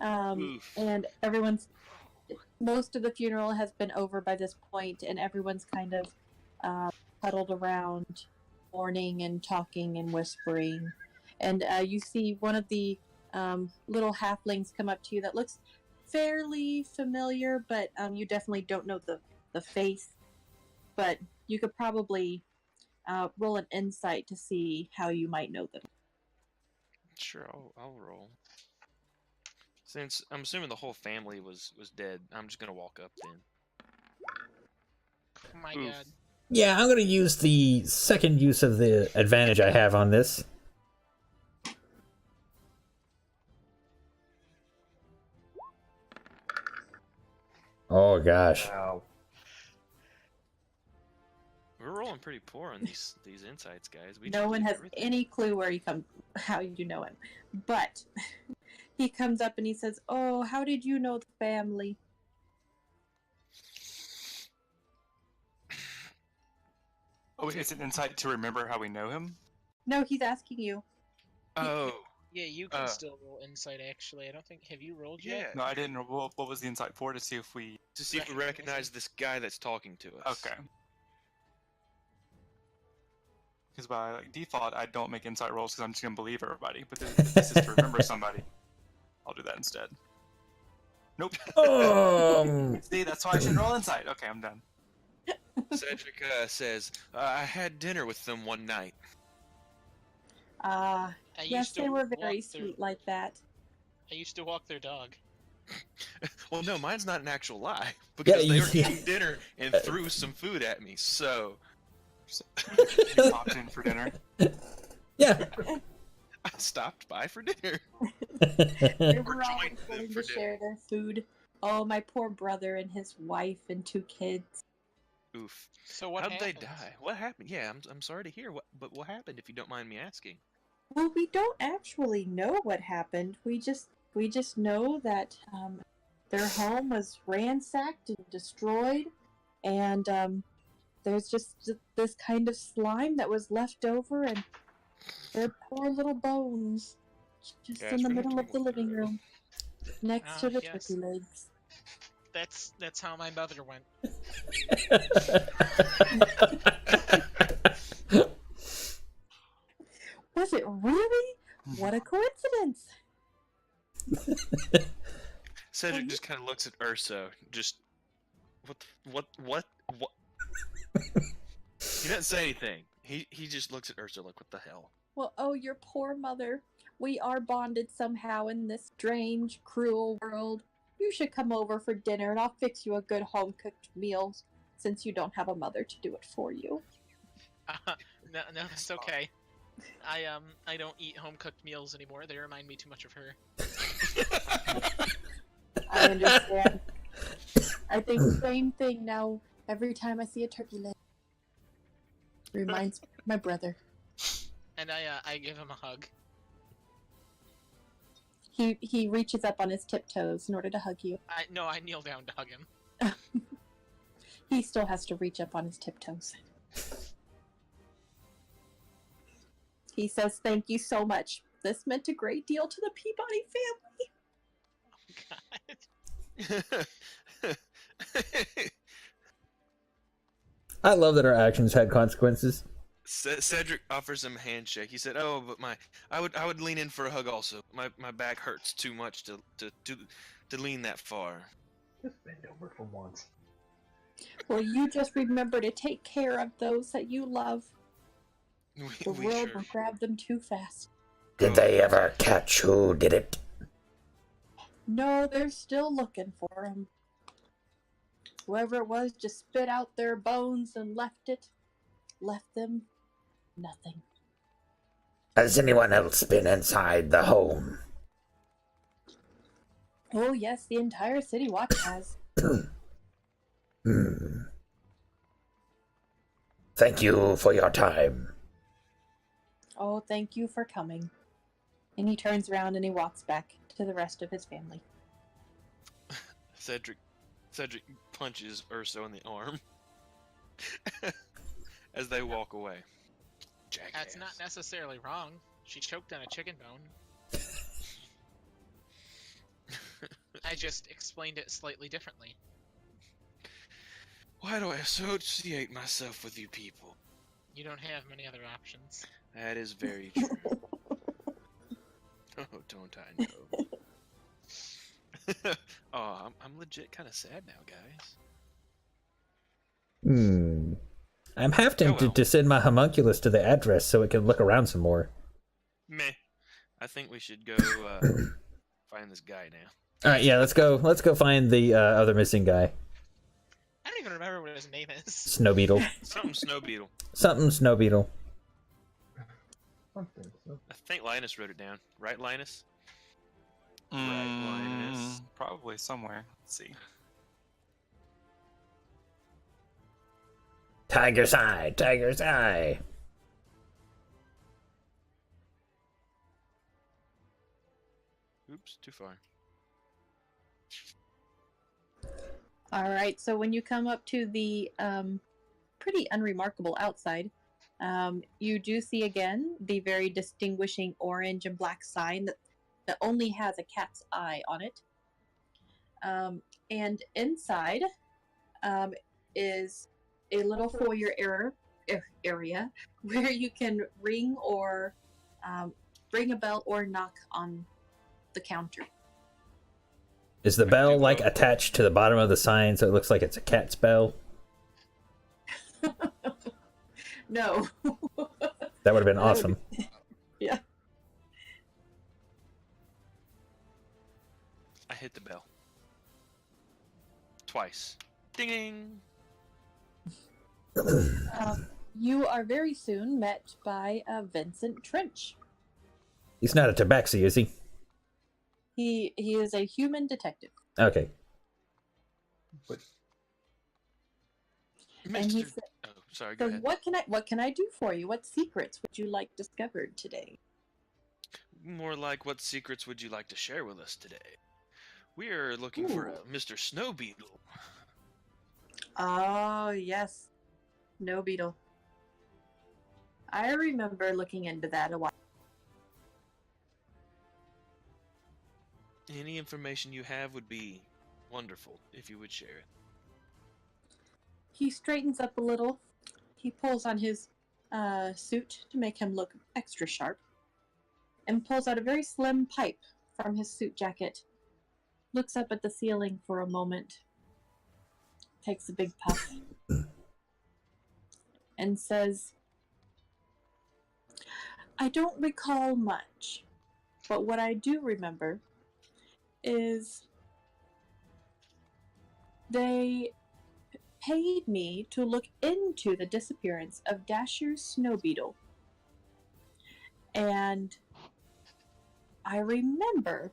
Oof. And most of the funeral has been over by this point, and everyone's kind of huddled around, mourning and talking and whispering. And you see one of the little halflings come up to you that looks fairly familiar, but you definitely don't know the face. But you could probably roll an insight to see how you might know them. Sure, I'll roll. Since I'm assuming the whole family was dead, I'm just gonna walk up then. Oh my Oof. god. Yeah, I'm gonna use the second use of the advantage I have on this. Oh gosh. Wow. We're rolling pretty poor on these insights, guys. We No just one did has everything. any clue where how you know him. But he comes up and he says, "Oh, how did you know the family?" Oh, it's an insight to remember how we know him? No, he's asking you. Oh, Yeah, you can still roll insight. Actually, I don't think. Have you rolled yeah. yet? No, I didn't. What was the insight for? To see if we... To see if we Recognize recognize him. this guy that's talking to us. Okay. Because by default, I don't make insight rolls because I'm just going to believe everybody. But if this is to remember somebody, I'll do that instead. Nope. See, that's why I shouldn't roll insight. Okay, I'm done. Cedric says, I had dinner with them one night. I Yes, used to they were walk very their- sweet like that. I used to walk their dog. Well, no, mine's not an actual lie because they were yeah. eating dinner and threw some food at me. So You popped in for dinner. Yeah. I stopped by for dinner. They Or were always joined them willing for to share their food. Oh, my poor brother and his wife and 2 kids. Oof. So what How'd happened? they die? What happened? Yeah, I'm sorry to hear. But what happened? If you don't mind me asking. Well, we don't actually know what happened. We just know that their home was ransacked and destroyed, and there's just this kind of slime that was left over, and their poor little bones just Guys, in the we're gonna middle have of to the go living through. room, next to Ah, the yes. turkey legs. That's how my mother went. Was it really? What a coincidence! Cedric just kind of looks at Urso. Just what? He doesn't say anything. He just looks at Urso like, what the hell? Well, oh, your poor mother. We are bonded somehow in this strange, cruel world. You should come over for dinner and I'll fix you a good home-cooked meal since you don't have a mother to do it for you. No, that's okay. I don't eat home cooked meals anymore. They remind me too much of her. I understand. I think the same thing now every time I see a turkey leg. Reminds me of my brother. And I give him a hug. He reaches up on his tiptoes in order to hug you. I kneel down to hug him. He still has to reach up on his tiptoes. He says, "Thank you so much. This meant a great deal to the Peabody family." Oh, God. I love that our actions had consequences. Cedric offers him a handshake. He said, "Oh, but I would lean in for a hug also. My back hurts too much to lean that far." Just bend over for once. Well, you just remember to take care of those that you love. The We world sure. will grab them too fast. Did they ever catch who did it? No, they're still looking for him. Whoever it was just spit out their bones and left them nothing. Has anyone else been inside the home? Oh yes, the entire city watch has. Thank you for your time. Oh, thank you for coming. And he turns around and he walks back to the rest of his family. Cedric punches Urso in the arm as they walk away. Jackass. That's not necessarily wrong. She choked on a chicken bone. I just explained it slightly differently. Why do I associate myself with you people? You don't have many other options. That is very true. Oh, don't I know? Oh, I'm legit kind of sad now, guys. I'm half tempted well. to send my homunculus to the address so it can look around some more. Meh. I think we should go find this guy now. All right, yeah, let's go find the other missing guy. I don't even remember what his name is. Snow Beetle. Something Snow Beetle. Something Snow Beetle. Something. So. I think Linus wrote it down. Right, Linus? Right, Linus. Probably somewhere. Let's see. Tiger's Eye, Tiger's Eye. Oops, too far. All right, so when you come up to the pretty unremarkable outside, you do see again the very distinguishing orange and black sign that only has a cat's eye on it. And inside is a little foyer area where you can ring a bell or knock on the counter. Is the bell like attached to the bottom of the sign so it looks like it's a cat's bell? No. That would have been awesome. Yeah. I hit the bell. Twice. Ding! You are very soon met by Vincent Trench. He's not a tabaxi, is he? He is a human detective. Okay. But And he Mr. said, Oh, sorry, go so ahead. what can I do for you? What secrets would you like discovered today? More like, what secrets would you like to share with us today? We are looking for a Mr. Snow Beetle. Oh, yes. No beetle. I remember looking into that a while. Any information you have would be wonderful if you would share it. He straightens up a little. He pulls on his suit to make him look extra sharp. And pulls out a very slim pipe from his suit jacket. Looks up at the ceiling for a moment. Takes a big puff. And says, I don't recall much, but what I do remember is they paid me to look into the disappearance of Dasher's snow beetle. And I remember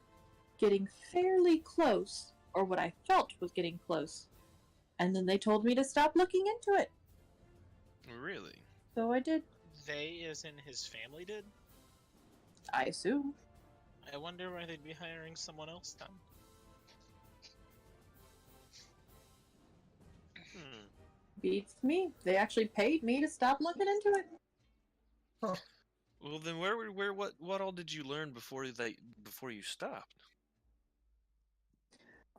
getting fairly close, or what I felt was getting close, and then they told me to stop looking into it. Really? So I did, They, as in his family, did? I assume. I wonder why they'd be hiring someone else then. Beats me. They actually paid me to stop looking into it. Well, then what all did you learn before you stopped?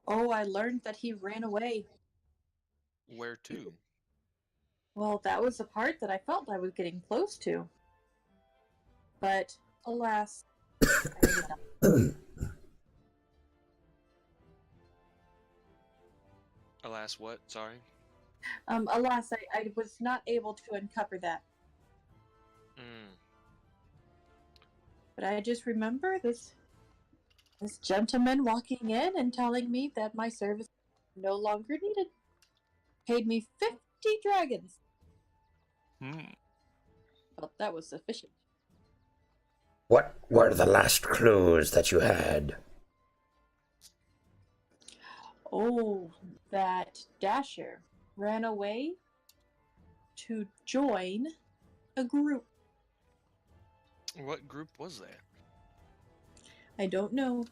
Oh, I learned that he ran away. Where to? Well, that was the part that I felt I was getting close to. But, alas, I did not. Alas, what? Sorry. Alas, I was not able to uncover that. Mm. But I just remember this gentleman walking in and telling me that my service was no longer needed. Paid me 50 dragons. Well, that was sufficient. What were the last clues that you had? Oh, that Dasher ran away to join a group. What group was that? I don't know.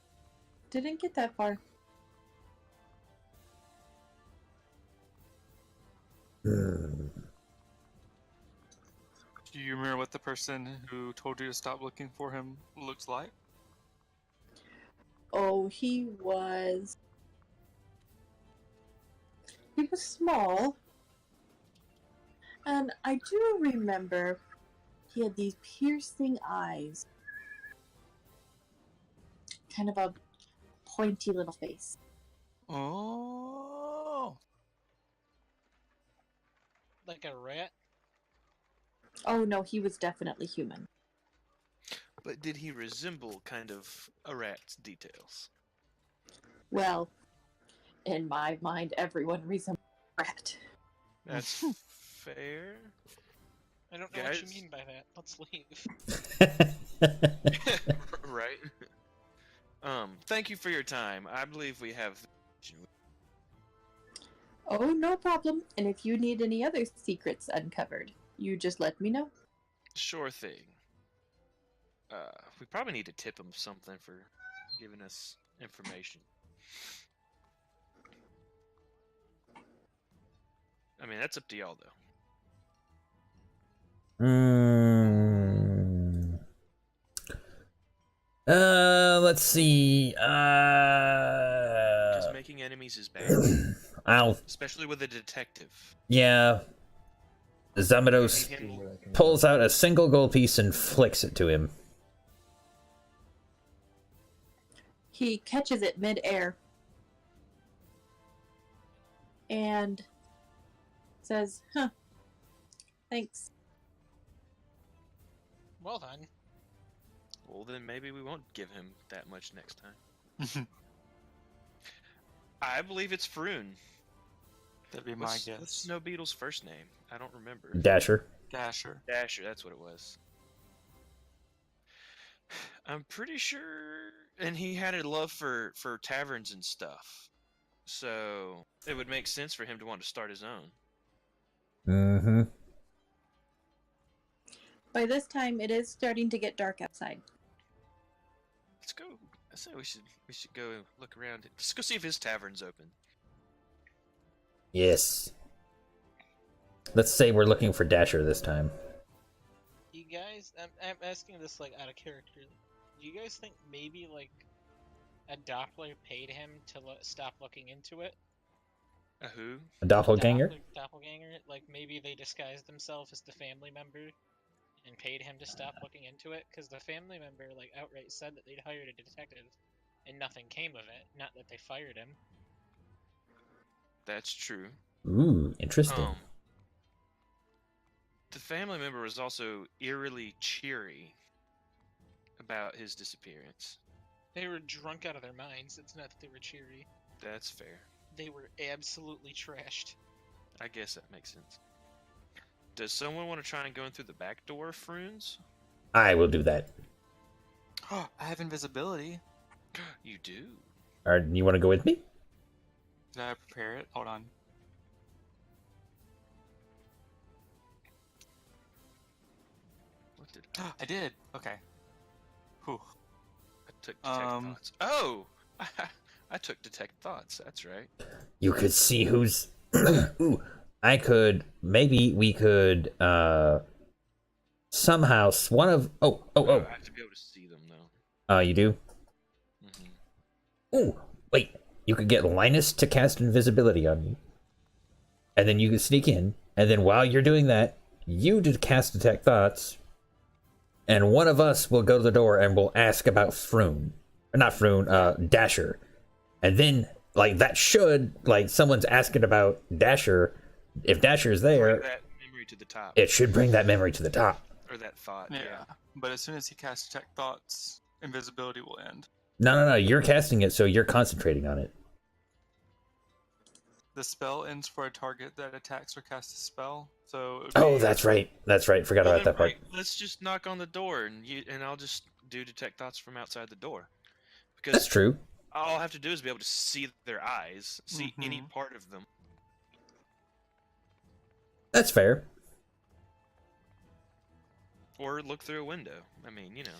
Didn't get that far. Hmm. Do you remember what the person who told you to stop looking for him looks like? Oh, he was small. And I do remember he had these piercing eyes. Kind of a pointy little face. Oh. Like a rat? Oh no, he was definitely human. But did he resemble kind of a rat's details? Well, in my mind, everyone resembles a rat. That's fair. I don't know what you Guys? mean by that. Let's leave. Right. Thank you for your time. I believe we have. Oh, no problem. And if you need any other secrets uncovered, you just let me know. Sure thing. We probably need to tip him something for giving us information. I mean, that's up to y'all, though. Let's see. Because making enemies is bad, especially with a detective. Yeah. Zamados Need him- pulls out a single gold piece and flicks it to him. He catches it mid-air and says, huh, thanks. Well then. Well, then maybe we won't give him that much next time. I believe it's Froon. That'd be my What's guess. Snow Beetle's first name? I don't remember. Dasher. Dasher. Dasher, that's what it was. I'm pretty sure, and he had a love for taverns and stuff, so it would make sense for him to want to start his own. Mm-hmm. By this time, it is starting to get dark outside. Let's go. I say we should go look around. Let's go see if his tavern's open. Yes. Let's say we're looking for Dasher this time. You guys, I'm asking this like out of character. Do you guys think maybe like a Doppler paid him to stop looking into it? A who? A doppelganger? Doppelganger? Like maybe they disguised themselves as the family member and paid him to stop looking into it? Because the family member like outright said that they'd hired a detective and nothing came of it. Not that they fired him. That's true. Ooh, interesting. The family member was also eerily cheery about his disappearance. They were drunk out of their minds. It's not that they were cheery. That's fair. They were absolutely trashed. I guess that makes sense. Does someone want to try and go in through the back door, Froons? I will do that. I have invisibility. You do? Or you want to go with me? Did I prepare it? Hold on. What did I did. Okay. Whew. a Took detect thoughts. Oh, I took detect thoughts. That's right. You could see who's. Ooh, maybe we could somehow one of. Oh. I have to be able to see them though. You do. Ooh, wait. You could get Linus to cast invisibility on you, and then you can sneak in, and then while you're doing that, you cast detect thoughts, and one of us will go to the door and we'll ask about Froon, or not Froon, Dasher, and then like that should like someone's asking about Dasher. If Dasher's there, Bring that memory to the top. it should bring that memory to the top. Or that thought. Yeah. Yeah. But as soon as he casts detect thoughts, invisibility will end. No. You're casting it, so you're concentrating on it. The spell ends for a target that attacks or casts a spell. So. It would Oh, be- that's right. Forgot Well, about that part. right, let's just knock on the door and I'll just do detect thoughts from outside the door. Because That's true. all I'll have to do is be able to see their eyes, see any part of them. That's fair. Or look through a window. I mean, you know.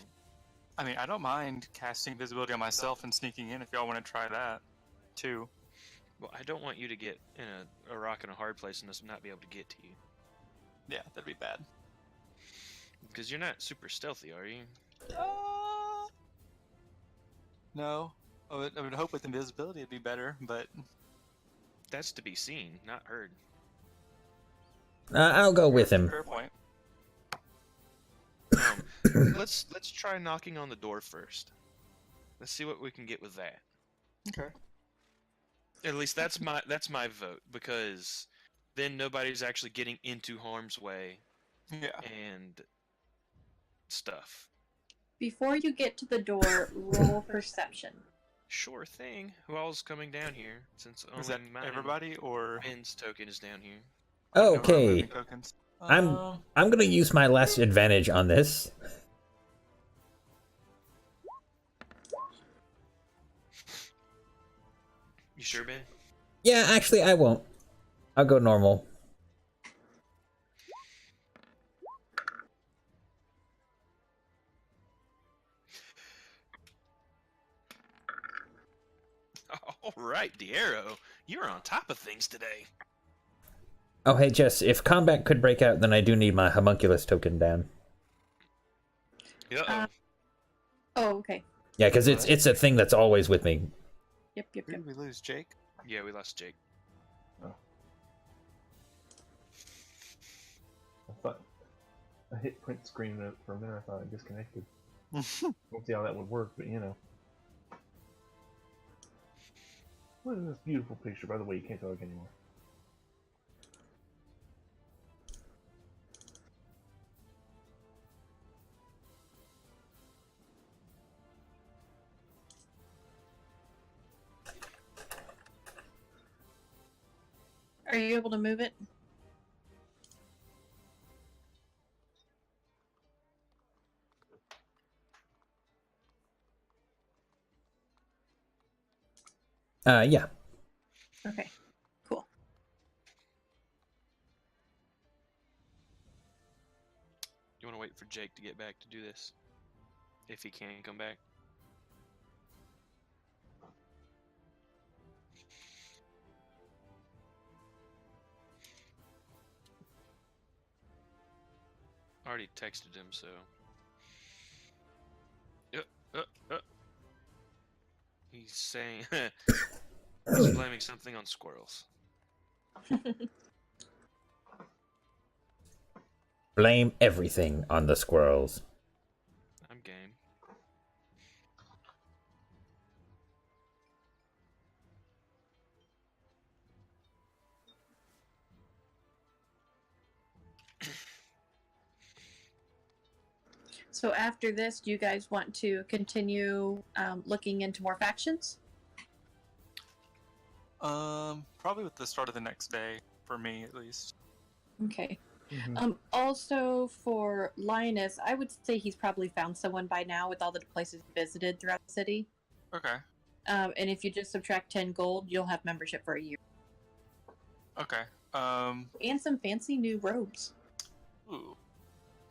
I mean, I don't mind casting visibility on myself and sneaking in if y'all want to try that, too. Well, I don't want you to get in a rock and a hard place and us not be able to get to you. Yeah, that'd be bad. Because you're not super stealthy, are you? No. I would hope with invisibility it'd be better, but That's to be seen, not heard. I'll go with him. fair point. Let's try knocking on the door first. Let's see what we can get with that. Okay. At least that's my vote, because then nobody's actually getting into harm's way Yeah. and stuff. Before you get to the door, roll perception. Sure thing. Who all's coming down here? Since Is that only everybody or Ben's token is down here. Okay, tokens? I'm gonna use my last advantage on this. You sure, Ben? Yeah, actually, I won't. I'll go normal. All right, Diero, you're on top of things today. Oh, hey, Jess, if combat could break out, then I do need my homunculus token down. Uh-oh. Oh, okay. Yeah, because it's a thing that's always with me. Yep. Who did we lose, Jake? Yeah, we lost Jake. I thought I hit print screen for a minute. I thought I disconnected. We'll see how that would work, but you know. Look at this beautiful picture. By the way, you can't talk anymore. Are you able to move it? Yeah. Okay, cool. You want to wait for Jake to get back to do this? If he can come back. I already texted him, so. He's saying he's blaming something on squirrels. Blame everything on the squirrels. I'm game. So after this, do you guys want to continue looking into more factions? Probably with the start of the next day, for me at least. Okay. Mm-hmm. Also for Linus, I would say he's probably found someone by now with all the places he visited throughout the city. Okay. And if you just subtract 10 gold, you'll have membership for a year. Okay. And some fancy new robes. Ooh.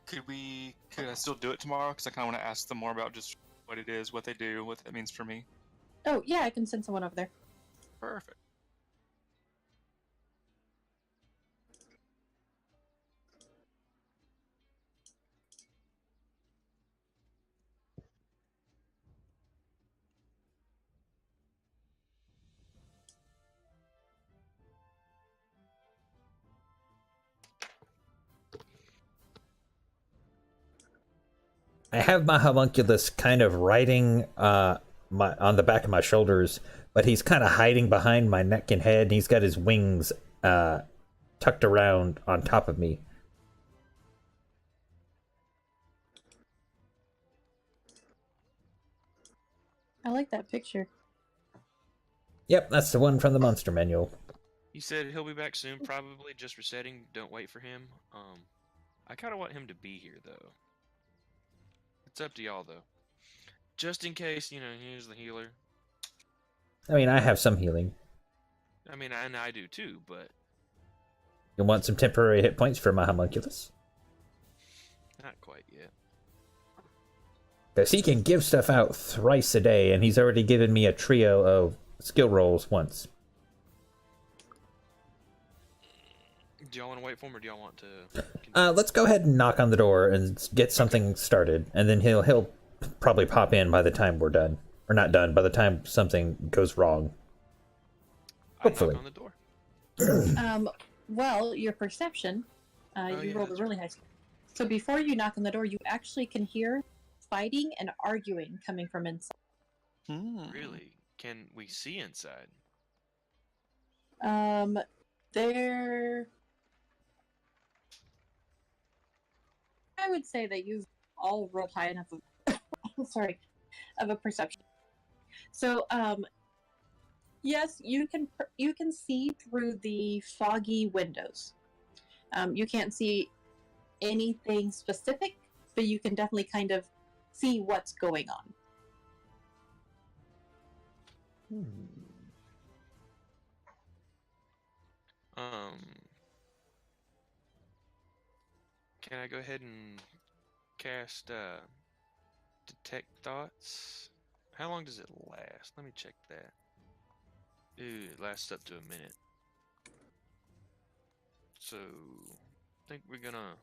Could I still do it tomorrow? Because I kind of want to ask them more about just what it is, what they do, what that means for me. Oh, yeah, I can send someone over there. Perfect. I have my homunculus kind of riding my on the back of my shoulders, but he's kind of hiding behind my neck and head, and he's got his wings tucked around on top of me. I like that picture. Yep, that's the one from the monster manual. He said he'll be back soon, probably just resetting. Don't wait for him. I kind of want him to be here though. It's up to y'all though. Just in case, he's the healer. I mean, I have some healing. I mean, and I do too, but You want some temporary hit points for my homunculus? not quite yet. Because he can give stuff out thrice a day, and he's already given me a trio of skill rolls once. Do y'all want to wait for him, or do y'all want to? Let's go ahead and knock on the door and get something started, and then he'll probably pop in by the time we're done. Or not done, by the time something goes wrong. Hopefully. I knock on the door. Well, your perception, Oh, you yeah, rolled a that's really high score. So before you knock on the door, you actually can hear fighting and arguing coming from inside. Really? Can we see inside? There. I would say that you've all rolled high enough of, sorry, of a perception. So, yes, you can see through the foggy windows. You can't see anything specific, but you can definitely kind of see what's going on. Can I go ahead and cast detect thoughts? How long does it last? Let me check that. Ooh, it lasts up to a minute. So, I think we're gonna.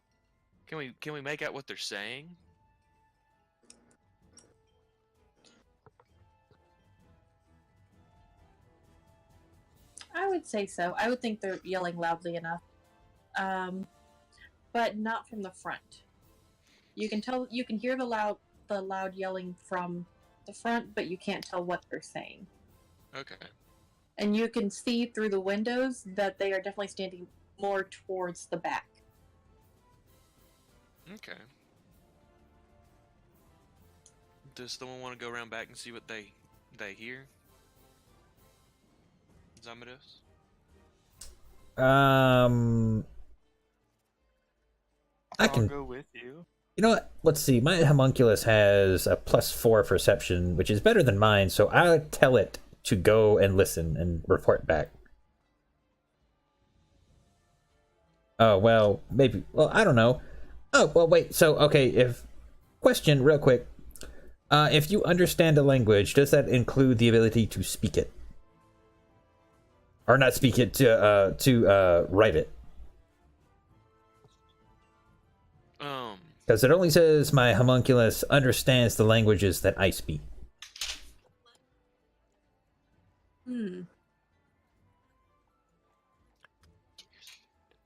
Can we make out what they're saying? I would say so. I would think they're yelling loudly enough, but not from the front. You can hear the loud yelling from the front, but you can't tell what they're saying. Okay. And you can see through the windows that they are definitely standing more towards the back. Okay. Does someone want to go around back and see what they hear? Zamados? I can I'll go with you. You know what? Let's see. My homunculus has a +4 perception, which is better than mine, so I'll tell it to go and listen and report back. Oh, well, maybe. Well, I don't know. Oh, well, wait. So, okay, question real quick. If you understand a language, does that include the ability to speak it? Or not speak it, to write it? Because it only says my homunculus understands the languages that I speak.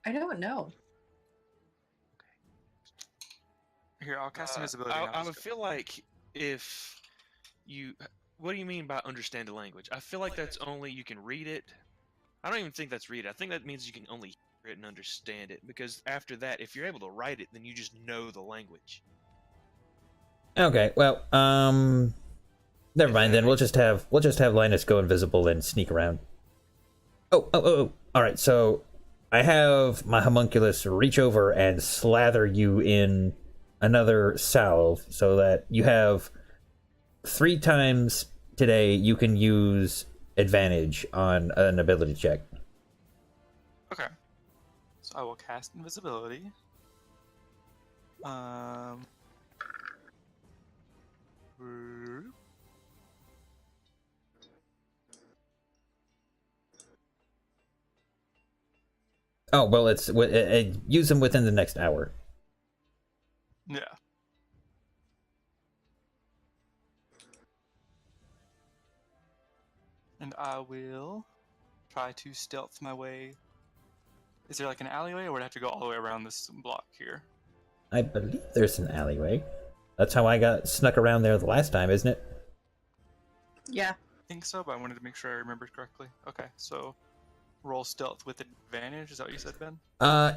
I don't know. Here, I'll cast invisibility. I would feel like if you. What do you mean by understand the language? I feel like that's only you can read it. I don't even think that's read it. I think that means you can only hear it and understand it. Because after that, if you're able to write it, then you just know the language. Okay, well, never mind then. We'll just have Linus go invisible and sneak around. Oh. All right, so I have my homunculus reach over and slather you in another salve so that you have 3 times today you can use advantage on an ability check. Okay. So I will cast invisibility. Oh well, it's use them within the next hour. Yeah. And I will try to stealth my way. Is there like an alleyway, or would I have to go all the way around this block here? I believe there's an alleyway. That's how I got snuck around there the last time, isn't it? Yeah. I think so, but I wanted to make sure I remembered correctly. Okay, so roll stealth with advantage. Is that what you said, Ben?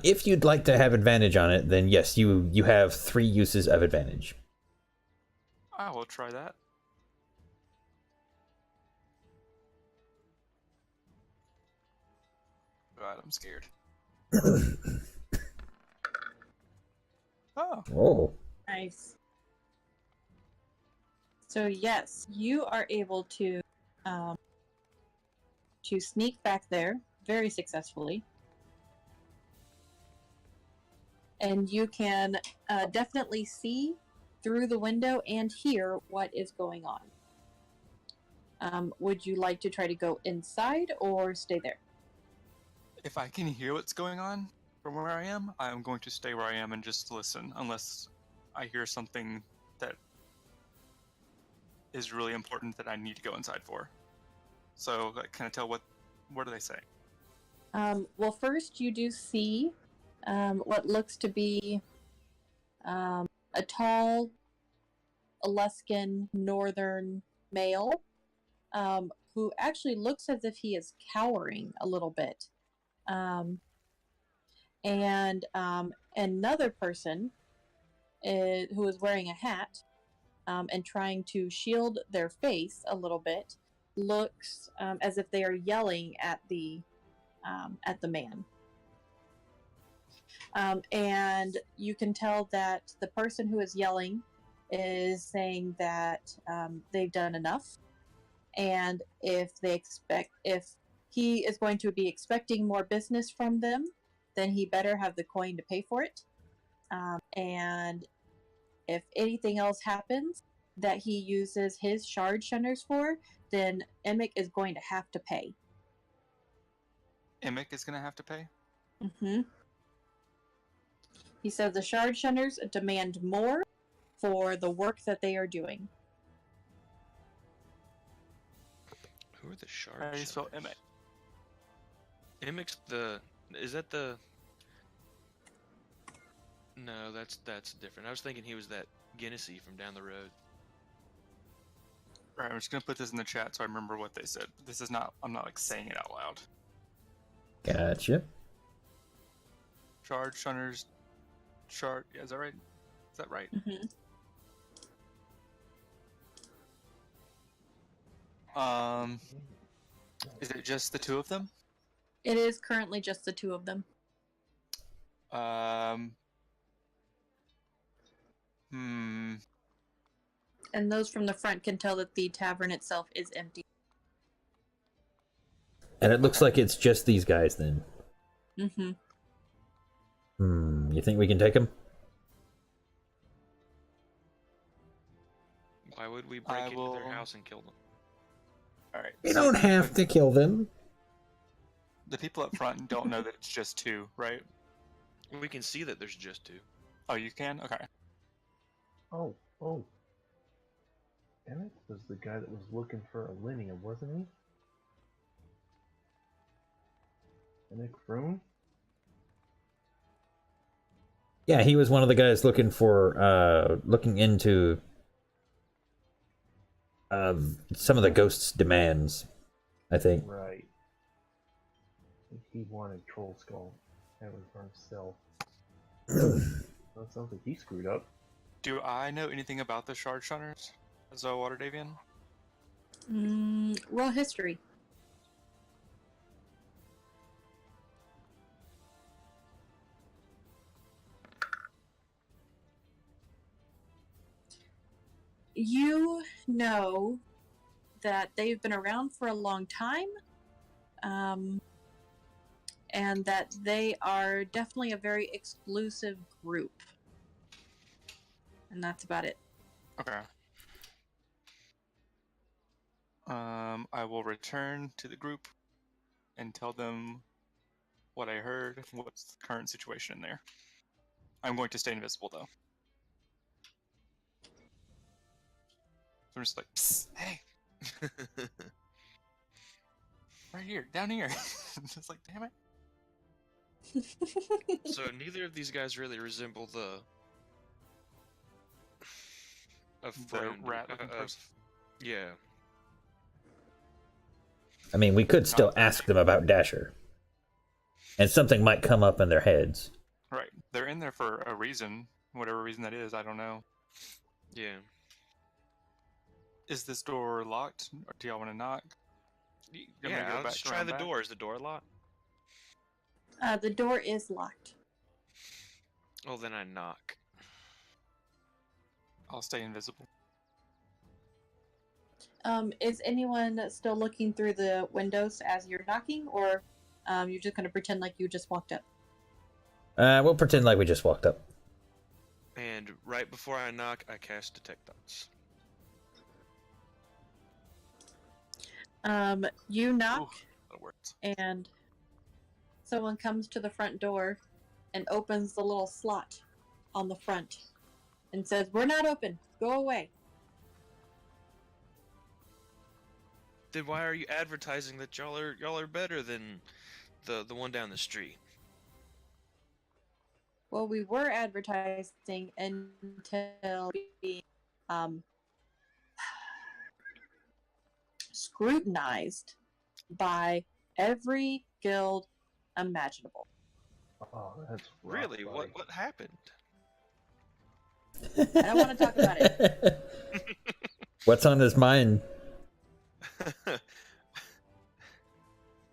If you'd like to have advantage on it, then yes, you have 3 uses of advantage. I will try that. God, I'm scared. Oh, Oh. Nice. So yes, you are able to sneak back there very successfully, and you can definitely see through the window and hear what is going on. Would you like to try to go inside or stay there? if I can hear what's going on from where I am going to stay where I am and just listen, unless I hear something that is really important that I need to go inside for. So, like, can I tell what do they say? Well, first you do see what looks to be a tall Alaskan northern male who actually looks as if he is cowering a little bit. And another person who is wearing a hat and trying to shield their face a little bit looks as if they are yelling at the man. And you can tell that the person who is yelling is saying that they've done enough, and if he is going to be expecting more business from them, then he better have the coin to pay for it. And if anything else happens that he uses his shard shunners for, then Emic is going to have to pay. Emic is gonna have to pay? Mm-hmm. He says the shard shunners demand more for the work that they are doing. Who are the shards? How do you spell Emic? Emic's the. Is that the. No, that's different. I was thinking he was that Guinnessy from down the road. Alright, I'm just gonna put this in the chat so I remember what they said. This is not. I'm not like saying it out loud. Gotcha. Shard shunners. Shard. Yeah, is that right? Is that right? Mm-hmm. Is it just the 2 of them? It is currently just the 2 of them. And those from the front can tell that the tavern itself is empty. And it looks like it's just these guys then. Mm-hmm. You think we can take them? Why would we break into their house and kill them? Alright. We don't have to kill them. The people up front don't know that it's just 2, right? We can see that there's just 2. Oh, you can? Okay. Oh. Emmett was the guy that was looking for a Linnea, wasn't he? Emmett Froon? Yeah, he was one of the guys looking into some of the ghosts' demands, I think. Right. I think he wanted Troll Skull. That was for himself. Well, it sounds like he screwed up. Do I know anything about the shard shunners as a Waterdeepian? Roll history. You know that they've been around for a long time, and that they are definitely a very exclusive group. And that's about it. Okay. I will return to the group and tell them what I heard, what's the current situation in there. I'm going to stay invisible, though. So I'm just like, psst, hey, right here, down here. Just like, damn it. So neither of these guys really resemble the a friend. rat-looking person. Yeah. I mean, we could still Not- ask them about Dasher. And something might come up in their heads. Right. They're in there for a reason. Whatever reason that is, I don't know. Yeah. Is this door locked? Or do y'all want to knock? I'm gonna go Let's back try around the back. door. Is the door locked? The door is locked. Oh, then I knock. I'll stay invisible. Is anyone still looking through the windows as you're knocking, or you're just gonna pretend like you just walked up? We'll pretend like we just walked up. And right before I knock, I cast Detect Thoughts. You knock, Ooh, that worked. and someone comes to the front door and opens the little slot on the front and says, "We're not open. Go away." Then why are you advertising that y'all are better than the one down the street? Well, we were advertising until being scrutinized by every guild imaginable. Oh, that's rough, Really? buddy. What happened? I don't want to talk about it. What's on his mind?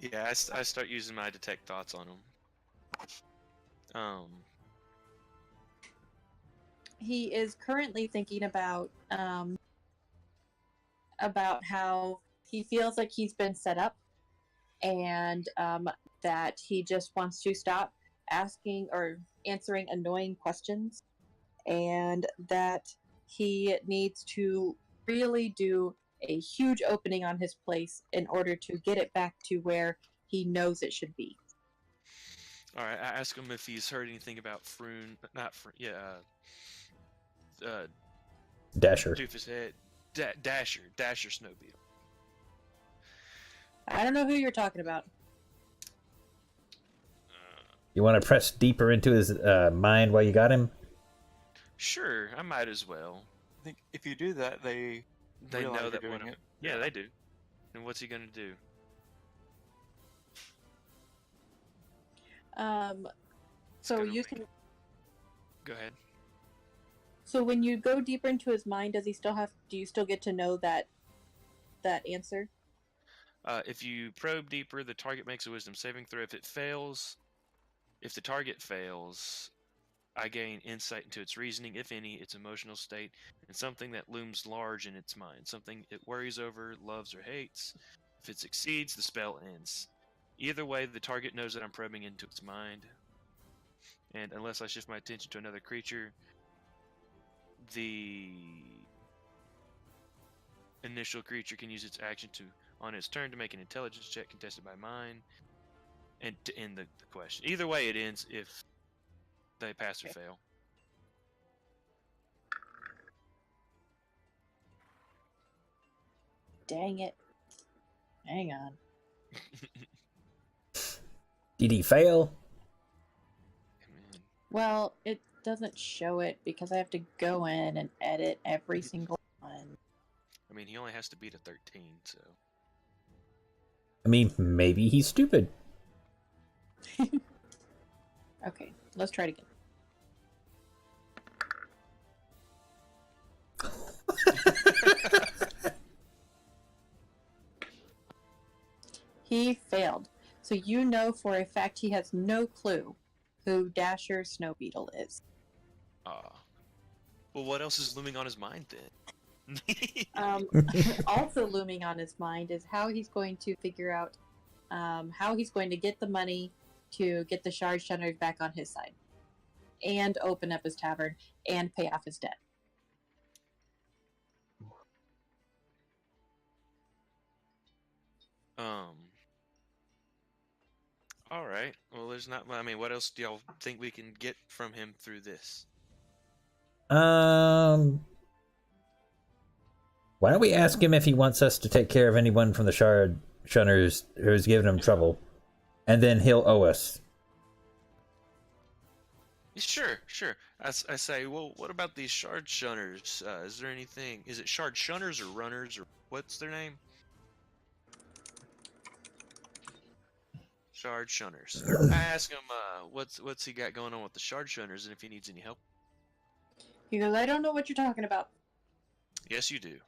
Yeah, I start using my Detect Thoughts on him. He is currently thinking about how he feels like he's been set up, and that he just wants to stop asking or answering annoying questions, and that he needs to really do a huge opening on his place in order to get it back to where he knows it should be. All right, I ask him if he's heard anything about Dasher. Doofus Head, Dasher Snowbeetle. I don't know who you're talking about. You want to press deeper into his mind while you got him? Sure, I might as well. I think if you do that, they realize know you're that doing one. it. Yeah, they do. And what's he gonna do? So gonna you make- can. Go ahead. So when you go deeper into his mind, do you still get to know that answer? If you probe deeper, the target makes a wisdom saving throw. If the target fails, I gain insight into its reasoning, if any, its emotional state, and something that looms large in its mind, something it worries over, loves, or hates. If it succeeds, the spell ends. Either way, the target knows that I'm probing into its mind, and unless I shift my attention to another creature, the initial creature can use its action on its turn to make an intelligence check contested by mine, and to end the question. Either way, it ends if they pass or fail. Dang it. Hang on. Did he fail? Man. Well, it doesn't show it because I have to go in and edit every single one. I mean, he only has to beat a 13, so. I mean, maybe he's stupid. Okay, let's try it again. He failed. So you know for a fact he has no clue who Dasher Snowbeetle is. Well, what else is looming on his mind then? Also looming on his mind is how he's going to figure out how he's going to get the money to get the shard shutters back on his side, and open up his tavern and pay off his debt. All right. Well, there's not. I mean, what else do y'all think we can get from him through this? Why don't we ask him if he wants us to take care of anyone from the Shard Shunners who's given him trouble, and then he'll owe us. Sure, sure. I say, well, what about these shard shunners? Is there anything? Is it shard shunners or runners or what's their name? Shard shunners. I ask him, what's he got going on with the shard shunners, and if he needs any help. He goes, I don't know what you're talking about. Yes, you do.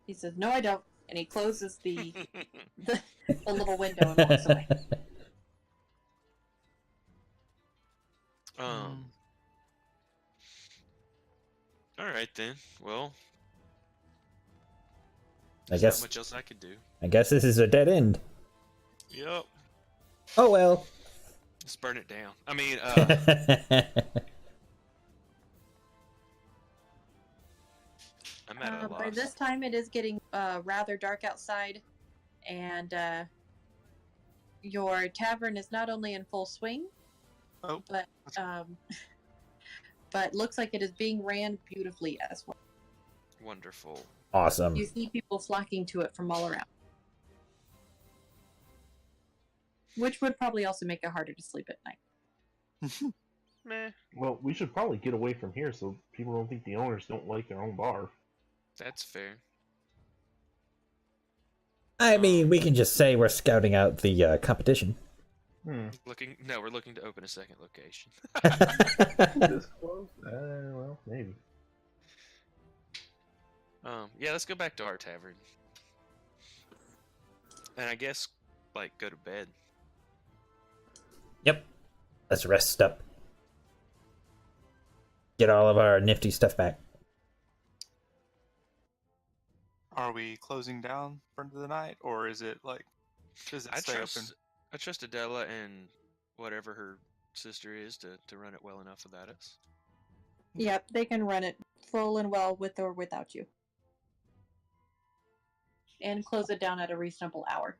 He says, no, I don't. And he closes the little window and walks away. All right then. Well, I there's guess. not much else I could do. I guess this is a dead end. Yep. Oh well. Let's burn it down. I mean, I'm at a loss. By this time, it is getting rather dark outside, and your tavern is not only in full swing, but looks like it is being ran beautifully as well. Wonderful. Awesome. You see people flocking to it from all around, which would probably also make it harder to sleep at night. Meh. Well, we should probably get away from here so people don't think the owners don't like their own bar. That's fair. I mean, we can just say we're scouting out the competition. Hmm. We're looking to open a second location. This close? Well, maybe. Yeah, let's go back to our tavern. And I guess, go to bed. Yep. Let's rest up. Get all of our nifty stuff back. Are we closing down for the night, or is it does it stay open? I trust Adela and whatever her sister is to run it well enough without us. Yep, they can run it full and well with or without you. And close it down at a reasonable hour.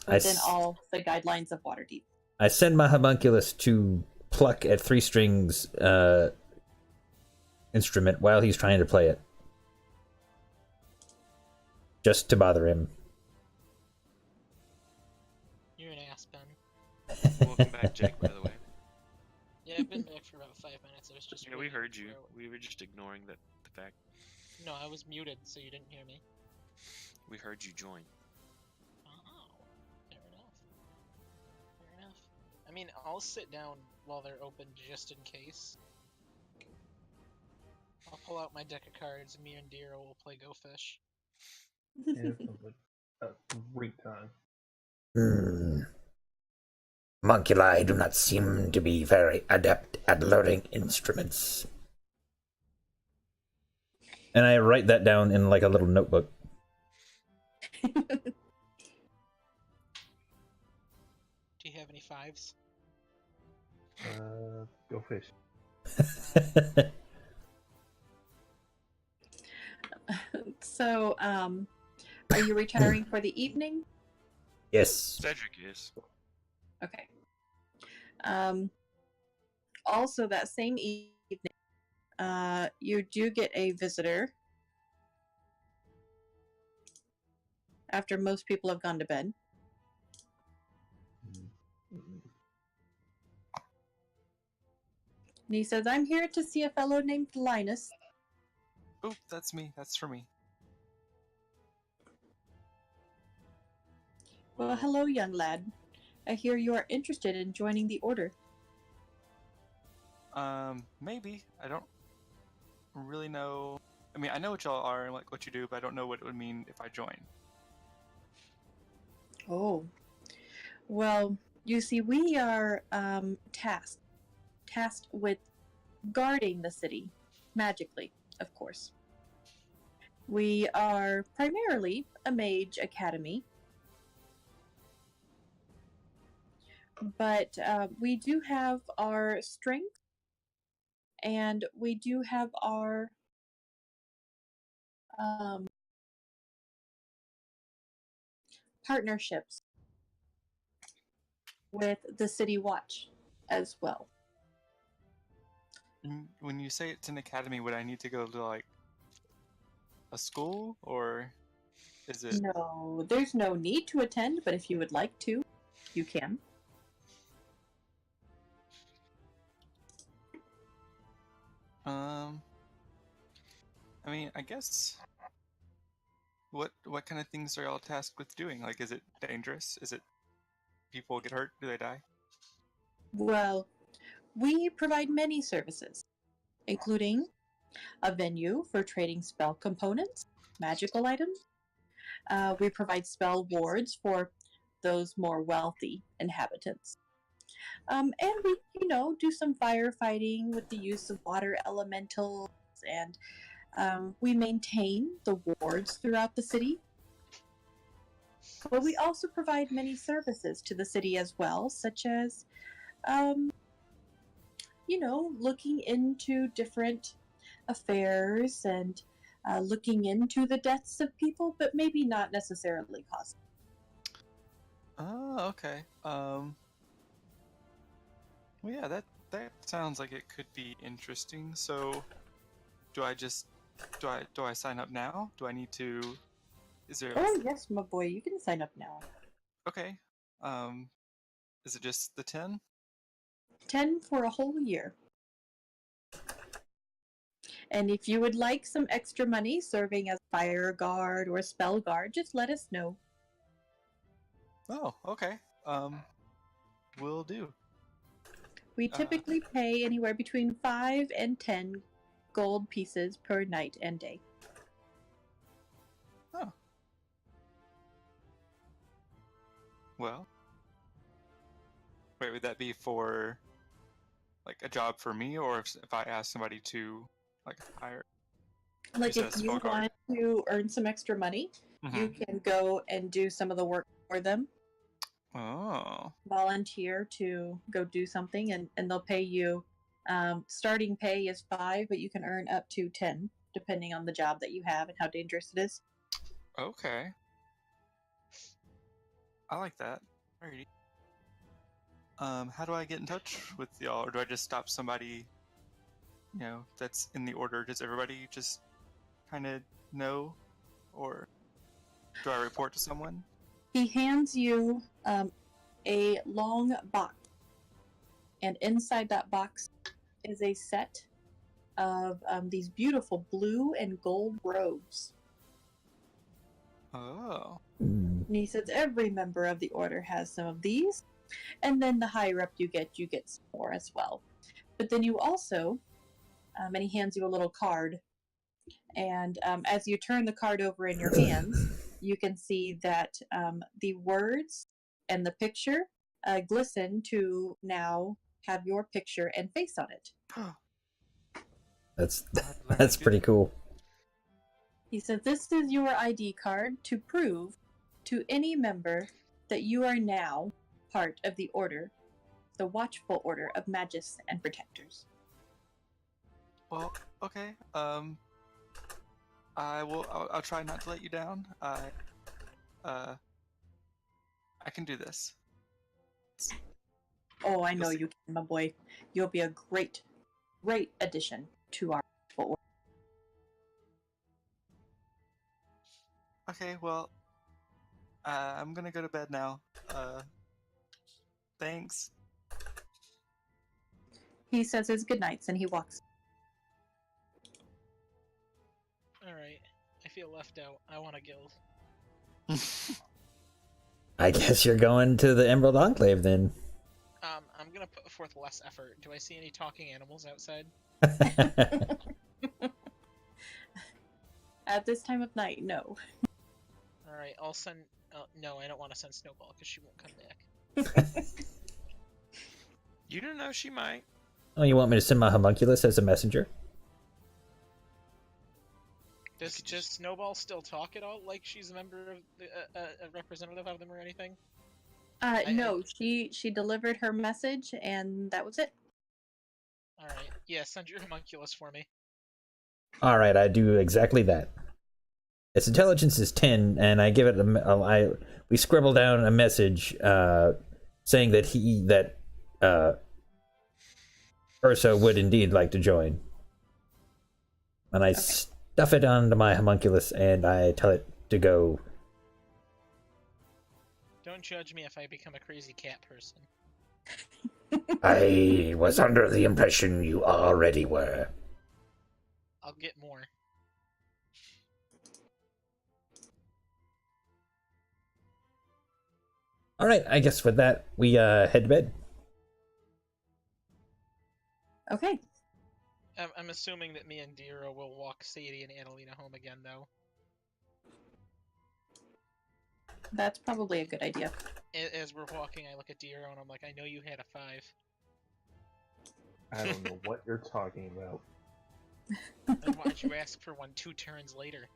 Within all the guidelines of Waterdeep. I send my homunculus to pluck at 3 strings instrument while he's trying to play it. Just to bother him. You're an ass, Ben. Welcome back, Jake, by the way. Yeah, I've been back for about 5 minutes. I was just. Yeah, we heard you. We were just ignoring the fact. No, I was muted, so you didn't hear me. We heard you join. Oh, fair enough. Fair enough. I mean, I'll sit down while they're open just in case. I'll pull out my deck of cards, and me and Dero will play Go Fish. Yeah, it sounds like a great time. Homunculi do not seem to be very adept at learning instruments. And I write that down in a little notebook. Do you have any 5s? Go fish. So, are you retiring for the evening? Yes. Cedric is. Okay. Also, that same evening, you do get a visitor after most people have gone to bed. And he says, I'm here to see a fellow named Linus. Oh, that's me. That's for me. Well, hello, young lad. I hear you are interested in joining the order. Maybe. I don't really know. I mean, I know what y'all are and what you do, but I don't know what it would mean if I join. Oh. Well, you see, we are tasked with guarding the city, magically, of course. We are primarily a mage academy, but we do have our strengths, and we do have our partnerships. with the city watch as well. When you say it's an academy, would I need to go to like a school, or is it? No, there's no need to attend, but if you would like to, you can. I mean, I guess. What kind of things are y'all tasked with doing? Like, is it dangerous? Is it people get hurt? Do they die? Well, we provide many services, including a venue for trading spell components, magical items. We provide spell wards for those more wealthy inhabitants. And we, do some firefighting with the use of water elementals, and we maintain the wards throughout the city. But we also provide many services to the city as well, such as, looking into different affairs and looking into the deaths of people, but maybe not necessarily causing. Oh, okay. Well, yeah, that sounds like it could be interesting. So, do I sign up now? Do I need to? Is there? Oh yes, my boy, you can sign up now. Okay. Is it just the 10? 10 for a whole year. And if you would like some extra money serving as fire guard or spell guard, just let us know. Oh, okay. Will do. We typically pay anywhere between 5 and 10 gold pieces per night and day. Oh. Well. Wait, would that be for like a job for me, or if I ask somebody to like hire? Like Just if as you spell guard. want to earn some extra money, you can go and do some of the work for them. Oh. Volunteer to go do something, and they'll pay you. Starting pay is 5, but you can earn up to 10, depending on the job that you have and how dangerous it is. Okay. I like that. Alrighty. How do I get in touch with y'all, or do I just stop somebody, that's in the order? Does everybody just kind of know, or do I report to someone? He hands you a long box, and inside that box is a set of these beautiful blue and gold robes. Oh. And he says every member of the order has some of these, and then the higher up you get some more as well. But then you also, and he hands you a little card, and as you turn the card over in your hands, you can see that the words and the picture glisten to now have your picture and face on it. That's pretty cool. He says this is your ID card to prove to any member that you are now part of the order, the watchful order of magists and protectors. Well, okay. I'll try not to let you down. I can do this. Oh, I know you can, my boy. You'll be a great addition to our watchful order. Okay, well, I'm gonna go to bed now. Thanks. He says his goodnights and he walks. Alright, I feel left out. I want a guild. I guess you're going to the Emerald Enclave then. I'm gonna put forth less effort. Do I see any talking animals outside? At this time of night, no. Alright, I'll send... no, I don't want to send Snowball, because she won't come back. You don't know, she might. Oh, you want me to send my homunculus as a messenger? Does Snowball still talk at all? Like she's a member of a representative of them or anything? No, she delivered her message and that was it. Alright, yeah, send your homunculus for me. Alright, I do exactly that. Its intelligence is 10, and I give it we scribble down a message saying that Ursa would indeed like to join. And I stuff it onto my homunculus and I tell it to go. Don't judge me if I become a crazy cat person. I was under the impression you already were. I'll get more. Alright, I guess with that, we head to bed. Okay. I'm assuming that me and Diro will walk Sadie and Annalena home again, though. That's probably a good idea. As we're walking, I look at Diro and I'm like, I know you had a 5. I don't know what you're talking about. Then why'd you ask for one 2 turns later?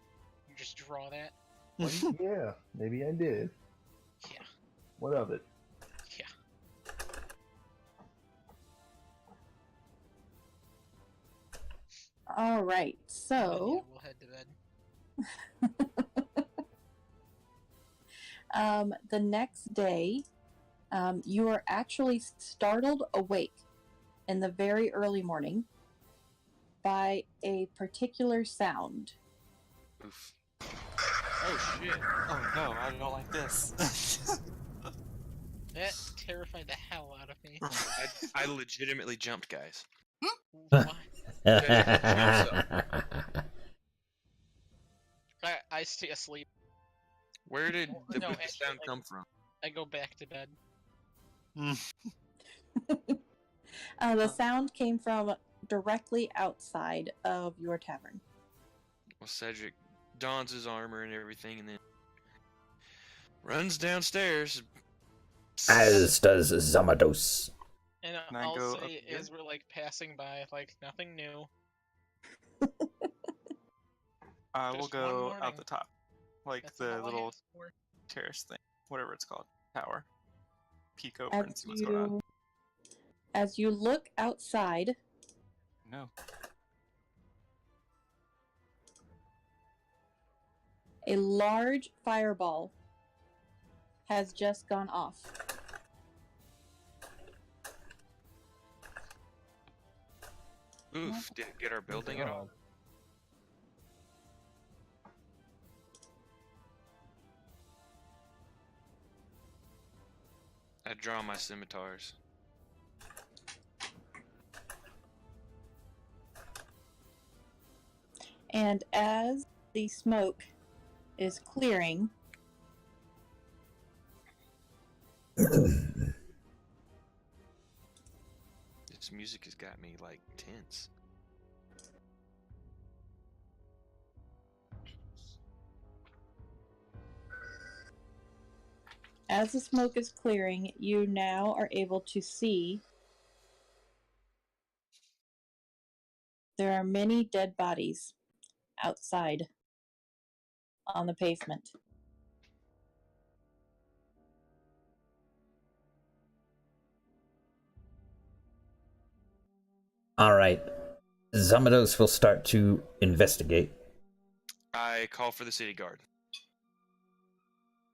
You just draw that? Well, yeah, maybe I did. Yeah. What of it? Yeah. All right. Yeah, So, we'll head to bed. the next day, you are actually startled awake in the very early morning by a particular sound. Oof. Oh shit. Oh no, I don't like this. That terrified the hell out of me. I legitimately jumped, guys. Why? I I stay asleep. Where did the No, the actually, sound come from? I go back to bed. The sound came from directly outside of your tavern. Well, Cedric dons his armor and everything, and then runs downstairs. As does Zamados. And Can I I'll go say, up here? as we're like passing by, like nothing new. We'll Just go one out morning. the top, like That's the all I little asked for. terrace thing, whatever it's called, tower. Peek over and As see what's going on. as you look outside, No. a large fireball has just gone off. Oof! Did it get our building at all? I draw my scimitars. And as the smoke is clearing, This music has got me like tense. as the smoke is clearing, you now are able to see there are many dead bodies outside on the pavement. Alright. Zamados will start to investigate. I call for the city guard.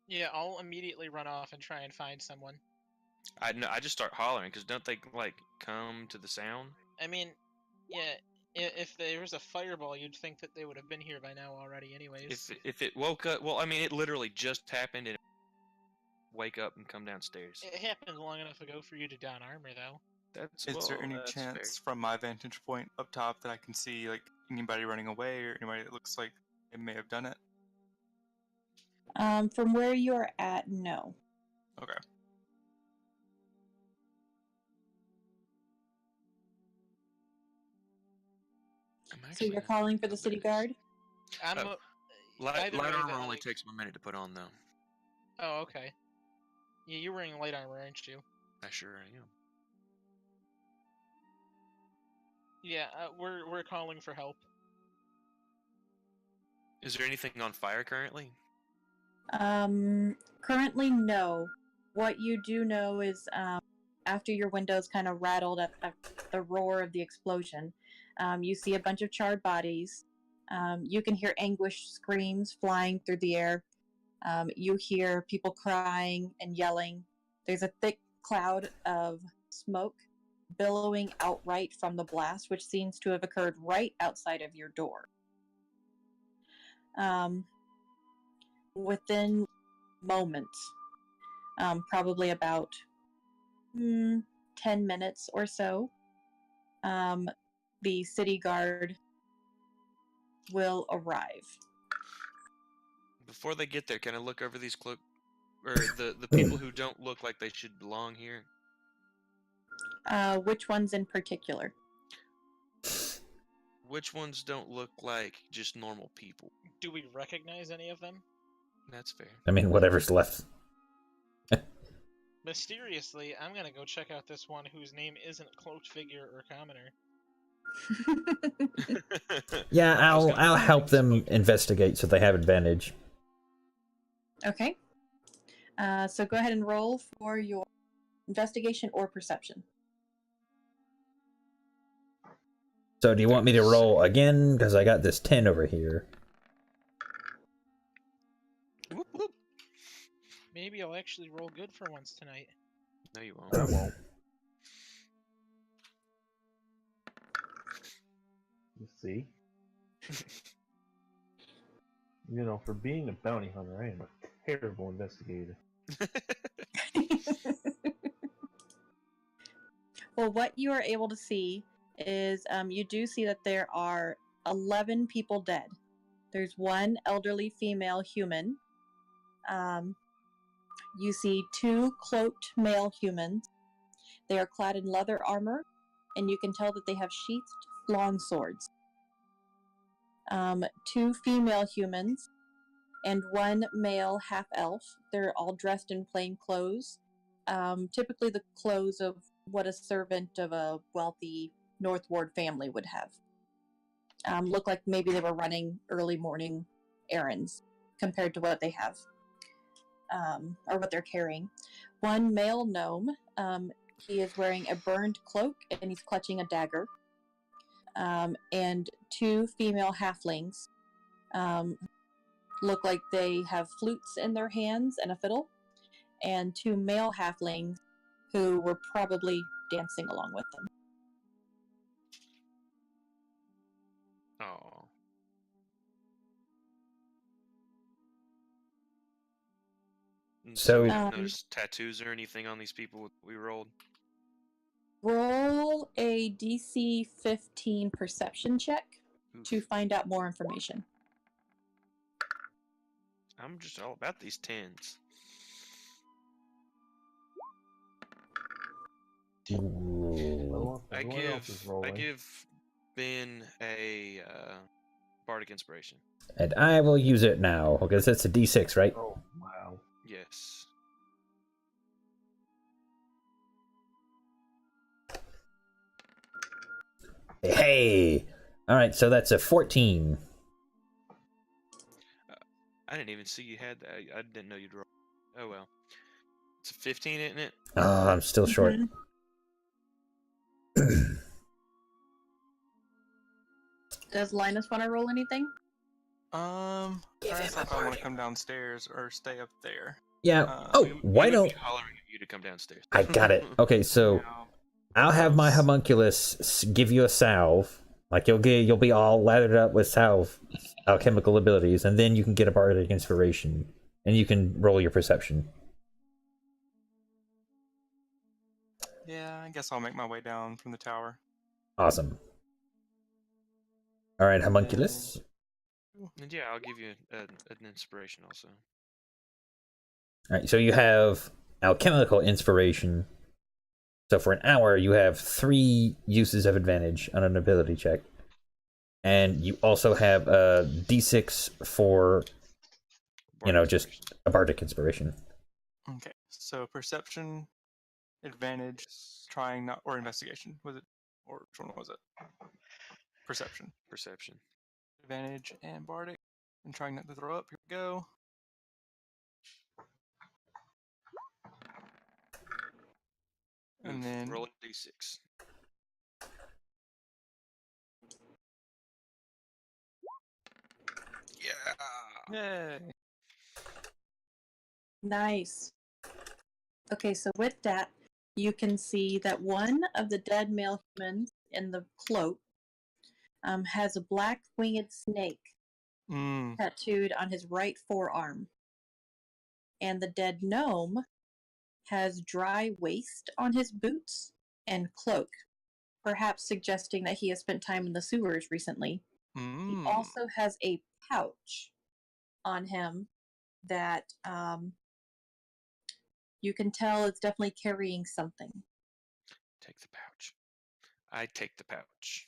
Yeah, I'll immediately run off and try and find someone. I just start hollering because don't they like come to the sound? I mean, yeah, if there was a fireball, you'd think that they would have been here by now already, anyways. If it woke up, well, I mean, it literally just happened, and it wake up and come downstairs. It happened long enough ago for you to don armor, though. Is there any chance from my vantage point up top that I can see like anybody running away or anybody that looks like it may have done it? From where you are at, no. Okay. So you're calling for the city guard? I'm Light either way, armor that, only like- takes 1 minute to put on, though. Oh, okay. Yeah, you're wearing light armor, aren't you? I sure am. Yeah, we're calling for help. Is there anything on fire currently? Currently, no. What you do know is, after your windows kind of rattled at the roar of the explosion, you see a bunch of charred bodies. You can hear anguished screams flying through the air. You hear people crying and yelling. There's a thick cloud of smoke billowing outright from the blast, which seems to have occurred right outside of your door. Within moments, probably about 10 minutes or so, the city guard will arrive. Before they get there, can I look over these the people who don't look like they should belong here? Which ones in particular? Which ones don't look like just normal people? Do we recognize any of them? That's fair. I mean, whatever's left. Mysteriously, I'm gonna go check out this one whose name isn't Cloaked Figure or Commoner. Yeah, I'll help them investigate so they have advantage. Okay. So go ahead and roll for your investigation or perception. So do you want me to roll again? Because I got this 10 over here. Whoop, whoop. Maybe I'll actually roll good for once tonight. No, you I won't. won't. You see? You know, for being a bounty hunter, I am a terrible investigator. Well, what you are able to see is you do see that there are 11 people dead. There's one elderly female human. You see 2 cloaked male humans. They are clad in leather armor, and you can tell that they have sheathed long swords. 2 female humans and 1 male half-elf. They're all dressed in plain clothes, typically the clothes of what a servant of a wealthy North Ward family would have. Look like maybe they were running early morning errands compared to what they have, or what they're carrying. 1 male gnome, he is wearing a burned cloak and he's clutching a dagger. And 2 female halflings, look like they have flutes in their hands and a fiddle, and 2 male halflings who were probably dancing along with them. Oh. So- we didn't notice tattoos or anything on these people we rolled. Roll a DC 15 perception check Oof. to find out more information. I'm just all about these 10s. Ooh. I Everyone else is rolling. give Ben a bardic inspiration. And I will use it now, because it's a D6, right? Oh, wow. Yes. Hey! Alright, so that's a 14. I didn't even see you had that. I didn't know you'd roll. Oh well. It's a 15, isn't it? Oh, I'm still short. Does Linus want to roll anything? Trying Give to him decide a if I want party. to come downstairs or stay up there. Yeah. Oh, We why would don't... be hollering at you to come downstairs. I got it. Okay, so Now, I'll have my homunculus give you a salve. Like you'll be all lathered up with salve alchemical abilities, and then you can get a bardic inspiration, and you can roll your perception. yeah, I guess I'll make my way down from the tower. Awesome. All right, homunculus. And yeah, I'll give you an inspiration also. All right, so you have alchemical inspiration. So for an hour, you have 3 uses of advantage on an ability check. And you also have a D6 for, Bardic just inspiration. a bardic inspiration. Okay, so perception, advantage, trying not, or investigation, was it? Or which one was it? Perception. Perception. Advantage and bardic. And trying not to throw up. Here we go. And then Roll a d6. Yeah. yay. Nice. Okay, so with that, you can see that one of the dead male humans in the cloak has a black winged snake tattooed on his right forearm. And the dead gnome has dry waste on his boots and cloak, perhaps suggesting that he has spent time in the sewers recently. He also has a pouch on him that you can tell it's definitely carrying something. Take the pouch. I take the pouch.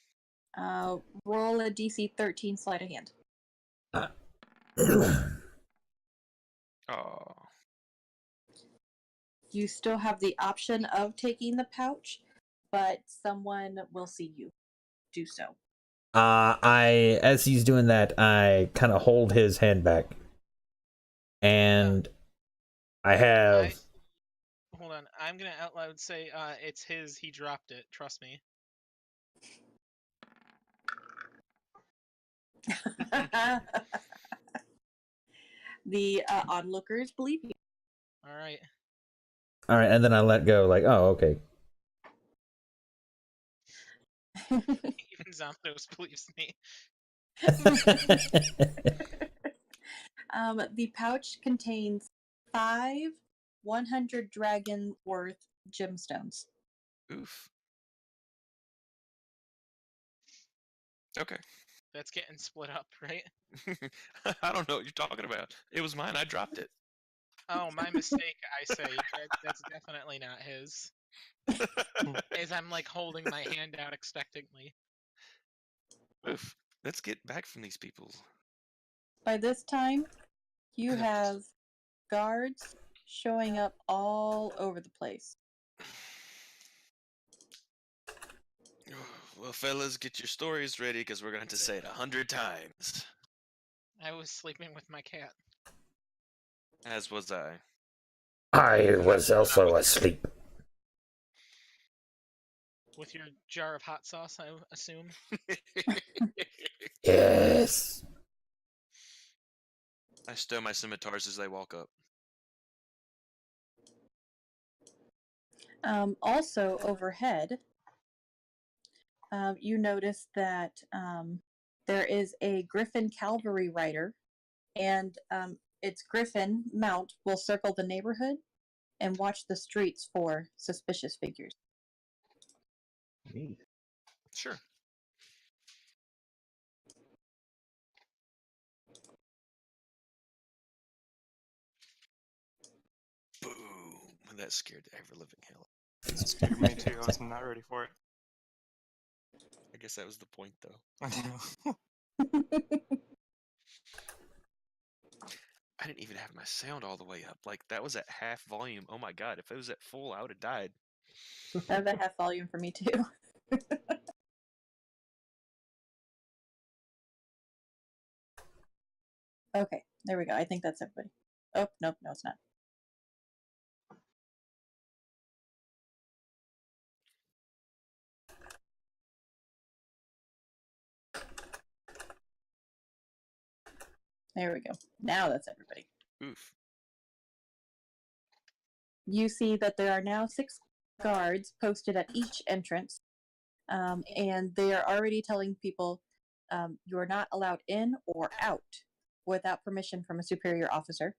Roll a DC 13 sleight of hand. Oh. You still have the option of taking the pouch, but someone will see you do so. As he's doing that, I kind of hold his hand back, and I have. Hold on, I'm gonna out loud say, it's his. He dropped it. Trust me. The onlookers believe you. All right. All right, and then I let go. Like, oh, okay. Even Zamdos believes me. The pouch contains 5 100 dragon worth gemstones. Oof. Okay. That's getting split up, right? I don't know what you're talking about. It was mine. I dropped it. Oh, my mistake. I say that's definitely not his. As I'm like holding my hand out expectantly. Oof. Let's get back from these people. By this time, you have guards showing up all over the place. Well, fellas, get your stories ready because we're going to say it 100 times. I was sleeping with my cat. As was I. I was also asleep. With your jar of hot sauce, I assume. Yes. I stow my scimitars as they walk up. Also, overhead, you notice that there is a Griffin cavalry rider, and its Griffin mount will circle the neighborhood and watch the streets for suspicious figures. Neat. Sure. Boom. That scared the ever-living hell. It scared me too. I was not ready for it. I guess that was the point, though. I know. I didn't even have my sound all the way up. Like, that was at half volume. Oh my god, if it was at full, I would have died. I have that half volume for me too. Okay, there we go. I think that's everybody. Oh, nope, no, it's not. There we go. Now that's everybody. Oof. You see that there are now 6 guards posted at each entrance, and they are already telling people you are not allowed in or out without permission from a superior officer.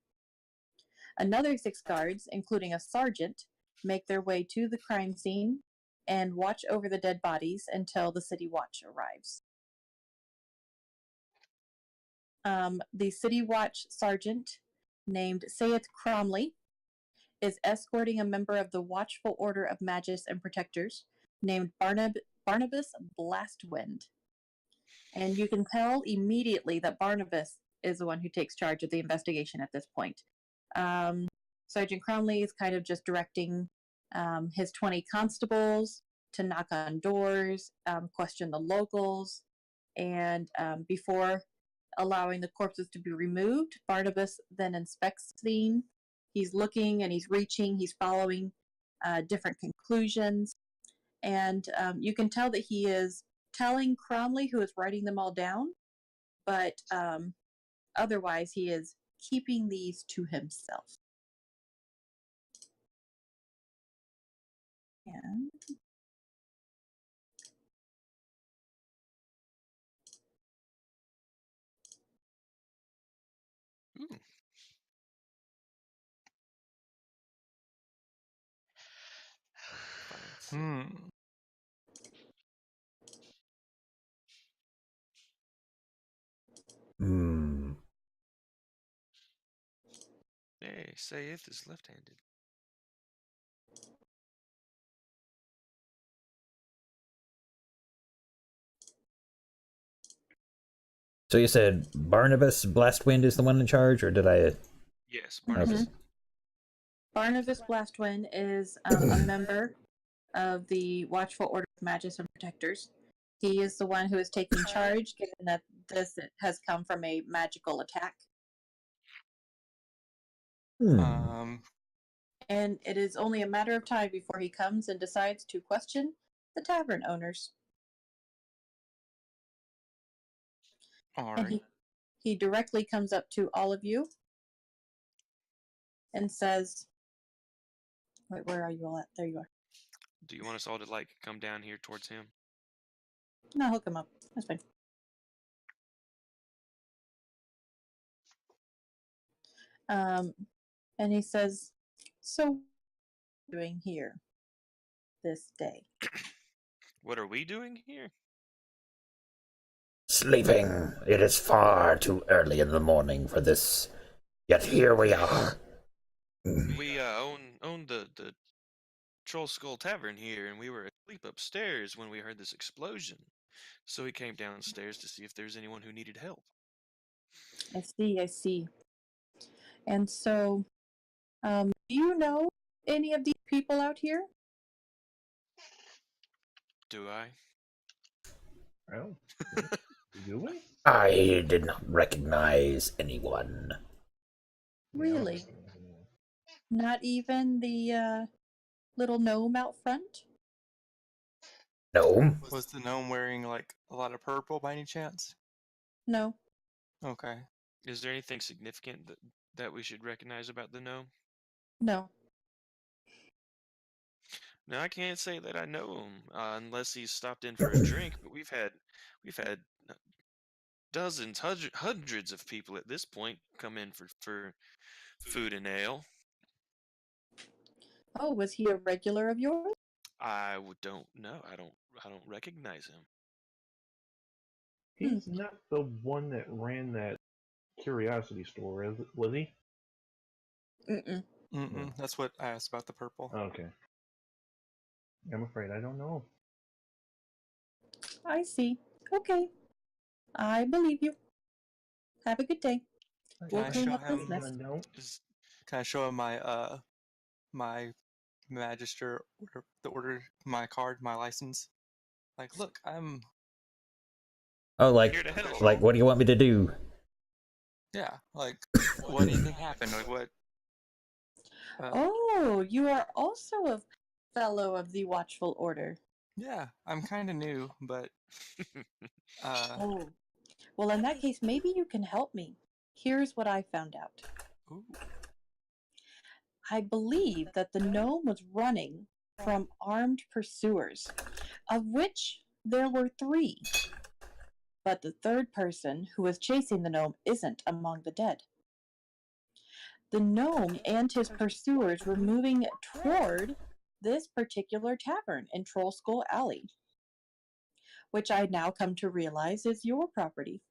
Another 6 guards, including a sergeant, make their way to the crime scene and watch over the dead bodies until the city watch arrives. The city watch sergeant, named Sayeth Cromley, is escorting a member of the Watchful Order of Magists and Protectors named Barnabas Blastwind. And you can tell immediately that Barnabas is the one who takes charge of the investigation at this point. Sergeant Cromley is kind of just directing his 20 constables to knock on doors, question the locals, and before allowing the corpses to be removed, Barnabas then inspects the scene. He's looking and he's reaching, he's following different conclusions. And you can tell that he is telling Cromley, who is writing them all down, but otherwise he is keeping these to himself. And Ooh. Hmm. Hmm. Hey, Sayith is left-handed. So you said Barnabas Blastwind is the one in charge, or did I? Yes, Okay. Barnabas. Barnabas Blastwind is a member of the Watchful Order of Magus and Protectors. He is the one who is taking charge, given that this has come from a magical attack. Um. And it is only a matter of time before he comes and decides to question the tavern owners. All And right. he directly comes up to all of you and says, wait, where are you all at? There you are. Do you want us all to like come down here towards him? No, hook him up. That's fine. And he says, so what are you doing here this day? What are we doing here? Sleeping. It is far too early in the morning for this. Yet here we are. We own the Troll Skull Tavern here, and we were asleep upstairs when we heard this explosion. So we came downstairs to see if there's anyone who needed help. I see. And so, do you know any of these people out here? Do I? Well, do we? I did not recognize anyone. Really? Not even the little gnome out front? No. Was the gnome wearing like a lot of purple by any chance? No. Okay. Is there anything significant that we should recognize about the gnome? No. Now I can't say that I know him unless he's stopped in for a drink. But we've had dozens, hundreds of people at this point come in for food and ale. Oh, was he a regular of yours? Don't know. I don't recognize him. He's not the one that ran that curiosity store, was he? Mm-mm. Mm-mm. That's what I asked about the purple. Okay. I'm afraid I don't know. I see. Okay. I believe you. Have a good day. We'll I clean show up this him- mess. Is Can I show him my magister my card, my license? Like, look, I'm Oh, here to help. like, what do you want me to do? yeah. Like, what do you think happened? Like, what? Oh, you are also a fellow of the Watchful Order. Yeah, I'm kind of new, but Oh. Well, in that case, maybe you can help me. Here's what I found out. ooh, I believe that the gnome was running from armed pursuers, of which there were 3. But the third person who was chasing the gnome isn't among the dead. The gnome and his pursuers were moving toward this particular tavern in Troll Skull Alley, which I now come to realize is your property.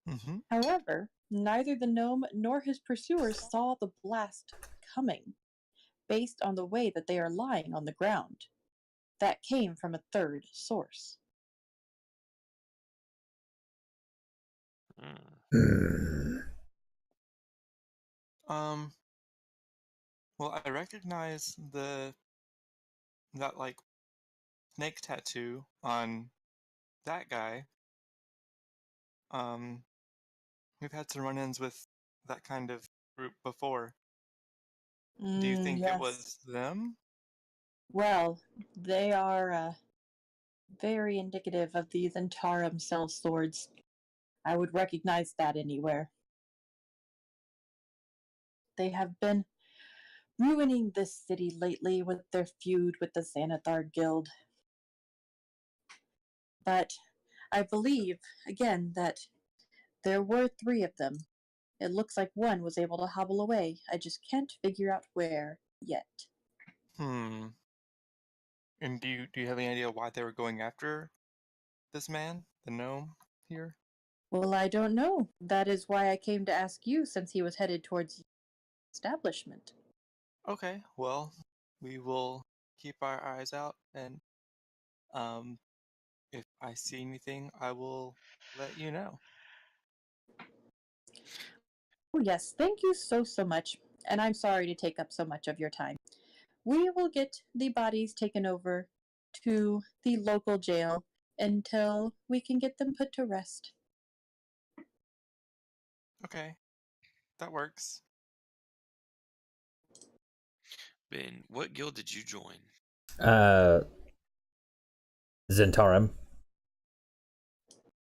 mm-hmm. However, neither the gnome nor his pursuers saw the blast coming, based on the way that they are lying on the ground. That came from a third source. Well, I recognize that like snake tattoo on that guy. We've had some run-ins with that kind of group before. Do you think it Yes. was them? Well, they are very indicative of these Antarum cell swords. I would recognize that anywhere. They have been ruining this city lately with their feud with the Xanathar Guild. But I believe, again, that there were 3 of them. It looks like one was able to hobble away. I just can't figure out where yet. Hmm. And do you have any idea why they were going after this man, the gnome here? Well, I don't know. That is why I came to ask you, since he was headed towards the establishment. Okay, well, we will keep our eyes out, and um, if I see anything, I will let you know. Oh, yes, thank you so much. And I'm sorry to take up so much of your time. We will get the bodies taken over to the local jail until we can get them put to rest. Okay, that works. Ben, what guild did you join? Zentarum.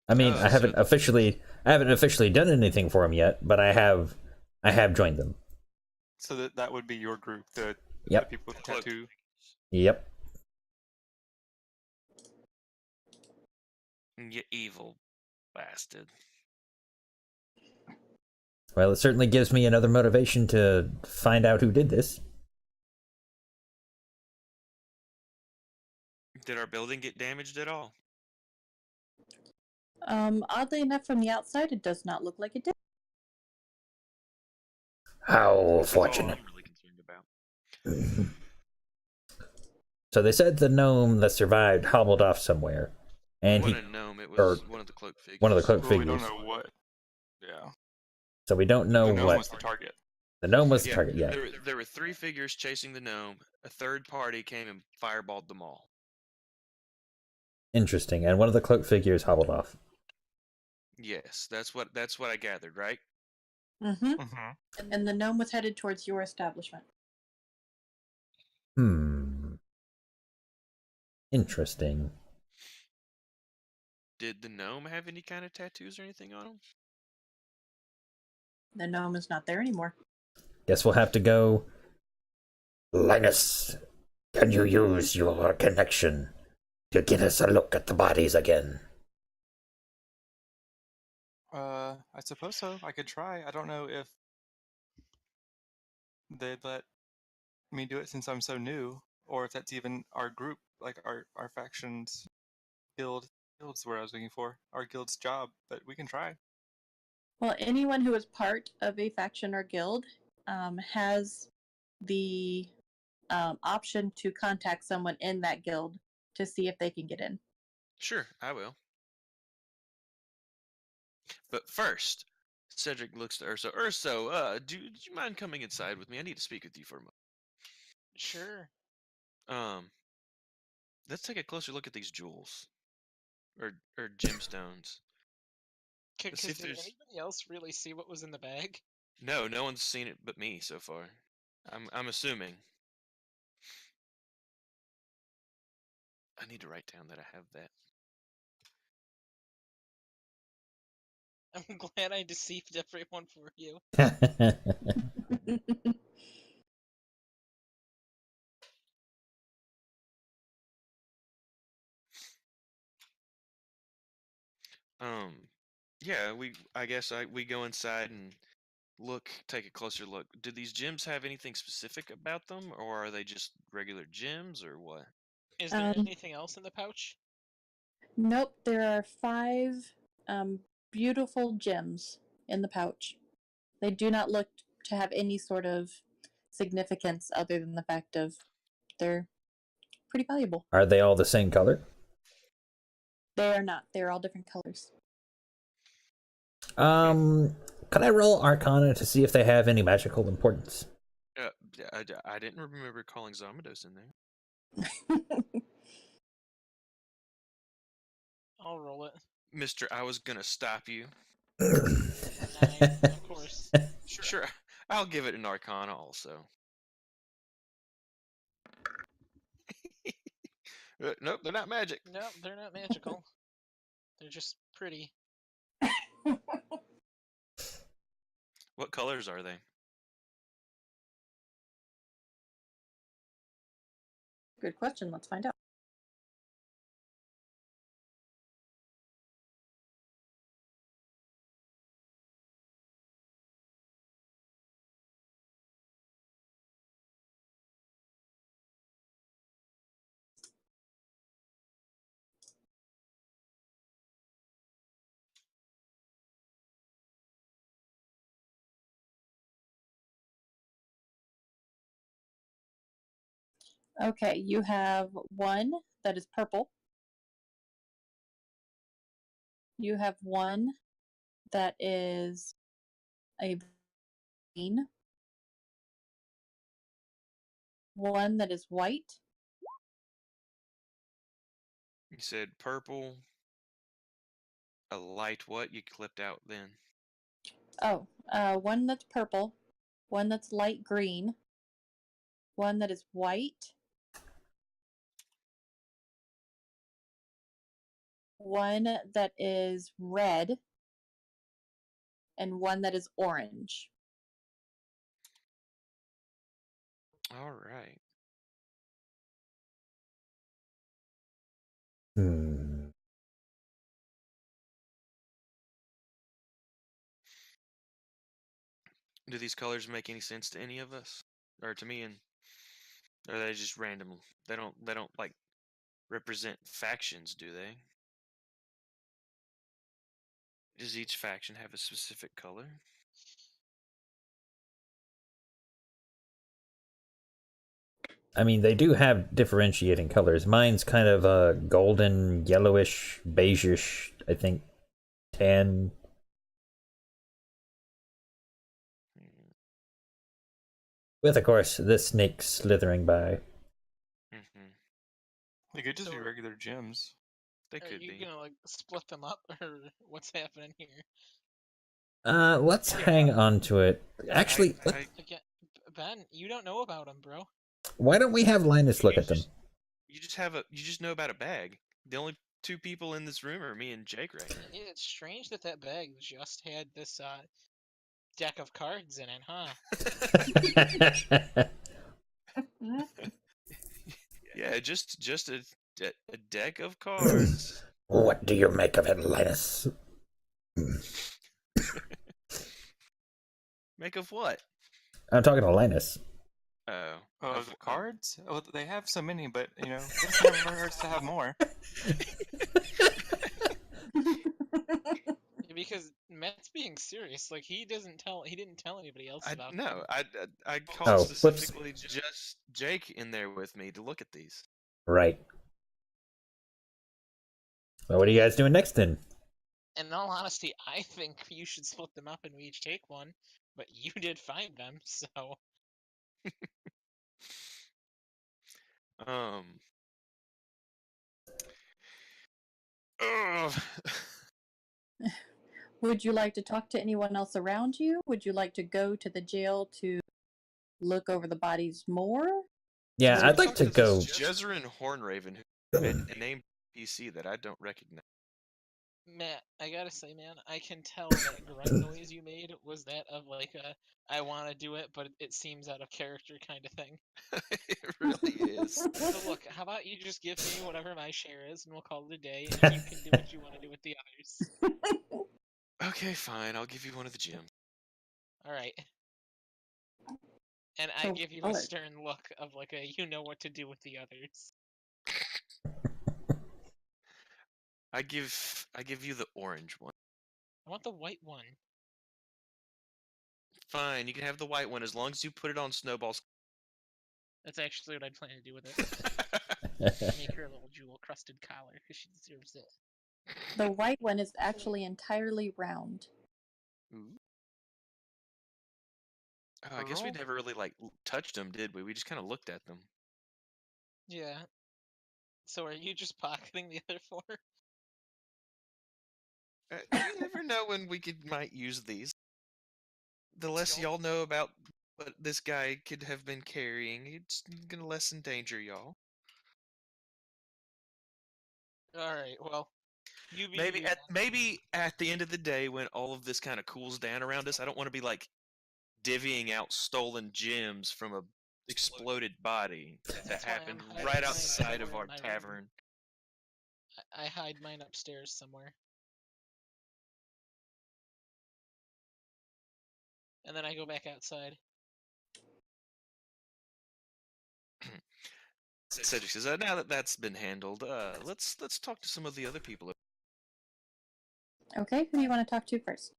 I mean, Oh, I haven't so- officially done anything for them yet, but I have joined them. So that would be your group, the Yep. people with the Cloak. tattoo. Yep. You evil bastard. Well, it certainly gives me another motivation to find out who did this. Did our building get damaged at all? Oddly enough, from the outside, it does not look like it did. How That's all fortunate. I'm really concerned about. So they said the gnome that survived hobbled off somewhere, and It wasn't a gnome, it or was one of the cloak figures. one of the cloak Well, we figures. don't know what. Yeah. So we don't know The gnome what was the target. the gnome was the Yeah, target. Yeah, there were 3 figures chasing the gnome. A third party came and fireballed them all. interesting. And one of the cloak figures hobbled off. Yes, that's what I gathered, right? Mm-hmm. Mm-hmm. And the gnome was headed towards your establishment. Interesting. Did the gnome have any kind of tattoos or anything on him? The gnome is not there anymore. Guess we'll have to go. Linus, can you use your connection to get us a look at the bodies again? I suppose so. I could try. I don't know if they'd let me do it since I'm so new, or if that's even our group, like our faction's guild's where I was looking for. Our guild's job, but we can try. Well, anyone who is part of a faction or guild has the option to contact someone in that guild to see if they can get in. Sure, I will. But first, Cedric looks to Urso. Urso, do you mind coming inside with me? I need to speak with you for a moment. Sure. Let's take a closer look at these jewels, or gemstones. Let's see Because if did there's. anybody else really see what was in the bag? No, no one's seen it but me so far. I'm assuming. I need to write down that I have that. I'm glad I deceived everyone for you. Yeah, we go inside and take a closer look. Do these gems have anything specific about them, or are they just regular gems, or what? Is there anything else in the pouch? Nope, there are 5 beautiful gems in the pouch. They do not look to have any sort of significance other than the fact of they're pretty valuable. Are they all the same color? They are not. They're all different colors. Can I roll Arcana to see if they have any magical importance? I didn't remember calling Zamados in there. I'll roll it. Mister, I was gonna stop you. 9, of course. Sure, I'll give it an Arcana also. Nope, they're not magic. No, they're not magical. They're just pretty. What colors are they? Good question. Let's find out. Okay, you have one that is purple. You have one that is a green. One that is white. You said purple, a light what? You clipped out then. Oh, one that's purple. One that's light green. One that is white. One that is red. And one that is orange. All right. Hmm. Do these colors make any sense to any of us, or to me? And or are they just random? They don't like represent factions, do they? Does each faction have a specific color? I mean, they do have differentiating colors. Mine's kind of a golden, yellowish, beigeish, I think, tan. With, of course, this snake slithering by. Mm-hmm. They could just So be regular gems. They Are could you be. gonna like split them up, or what's happening here? Let's hang on to it. Actually, Again, Ben, you don't know about them, bro. why don't we have Linus look at them? You just know about a bag. The only two people in this room are me and Jake right now. It's strange that that bag just had this deck of cards in it, huh? Yeah, just a deck of cards. What do you make of it, Linus? Make of what? I'm talking to Linus. Oh. Oh, the cards? Oh, they have so many, but it never hurts to have more. Because Matt's being serious. Like he didn't tell anybody else about them. No, I called whoops. specifically just Jake in there with me to look at these. Right. Well, what are you guys doing next then? In all honesty, I think you should split them up and we each take one. But you did find them, so. Ugh. Would you like to talk to anyone else around you? Would you like to go to the jail to look over the bodies more? Yeah, I'd like to go. Jezerin Hornraven, who a named PC that I don't recognize. Matt, I gotta say, man, I can tell that grunt noise you made was that of like a I want to do it, but it seems out of character kind of thing. It really is. So look, how about you just give me whatever my share is, and we'll call it a day, and you can do what you want to do with the others. Okay, fine. I'll give you one of the gems. All right. And I So give you a color. stern look of like a you know what to do with the others. I give you the orange one. I want the white one. Fine, you can have the white one as long as you put it on Snowball's. That's actually what I'd plan to do with it. Make her a little jewel-crusted collar because she deserves it. The white one is actually entirely round. Ooh. Oh, I guess we never really like touched them, did we? We just kind of looked at them. Yeah. So are you just pocketing the other four? You never know when we might use these. The less y'all know about what this guy could have been carrying, it's gonna lessen danger, y'all. Alright, well, Maybe at the end of the day, when all of this kind of cools down around us, I don't want to be like divvying out stolen gems from a exploded body that That's why I'm happened hiding right mine outside of somewhere our in my room. tavern. I hide mine upstairs somewhere. And then I go back outside. Cedric says, now that that's been handled, let's talk to some of the other people. Okay, who do you want to talk to first?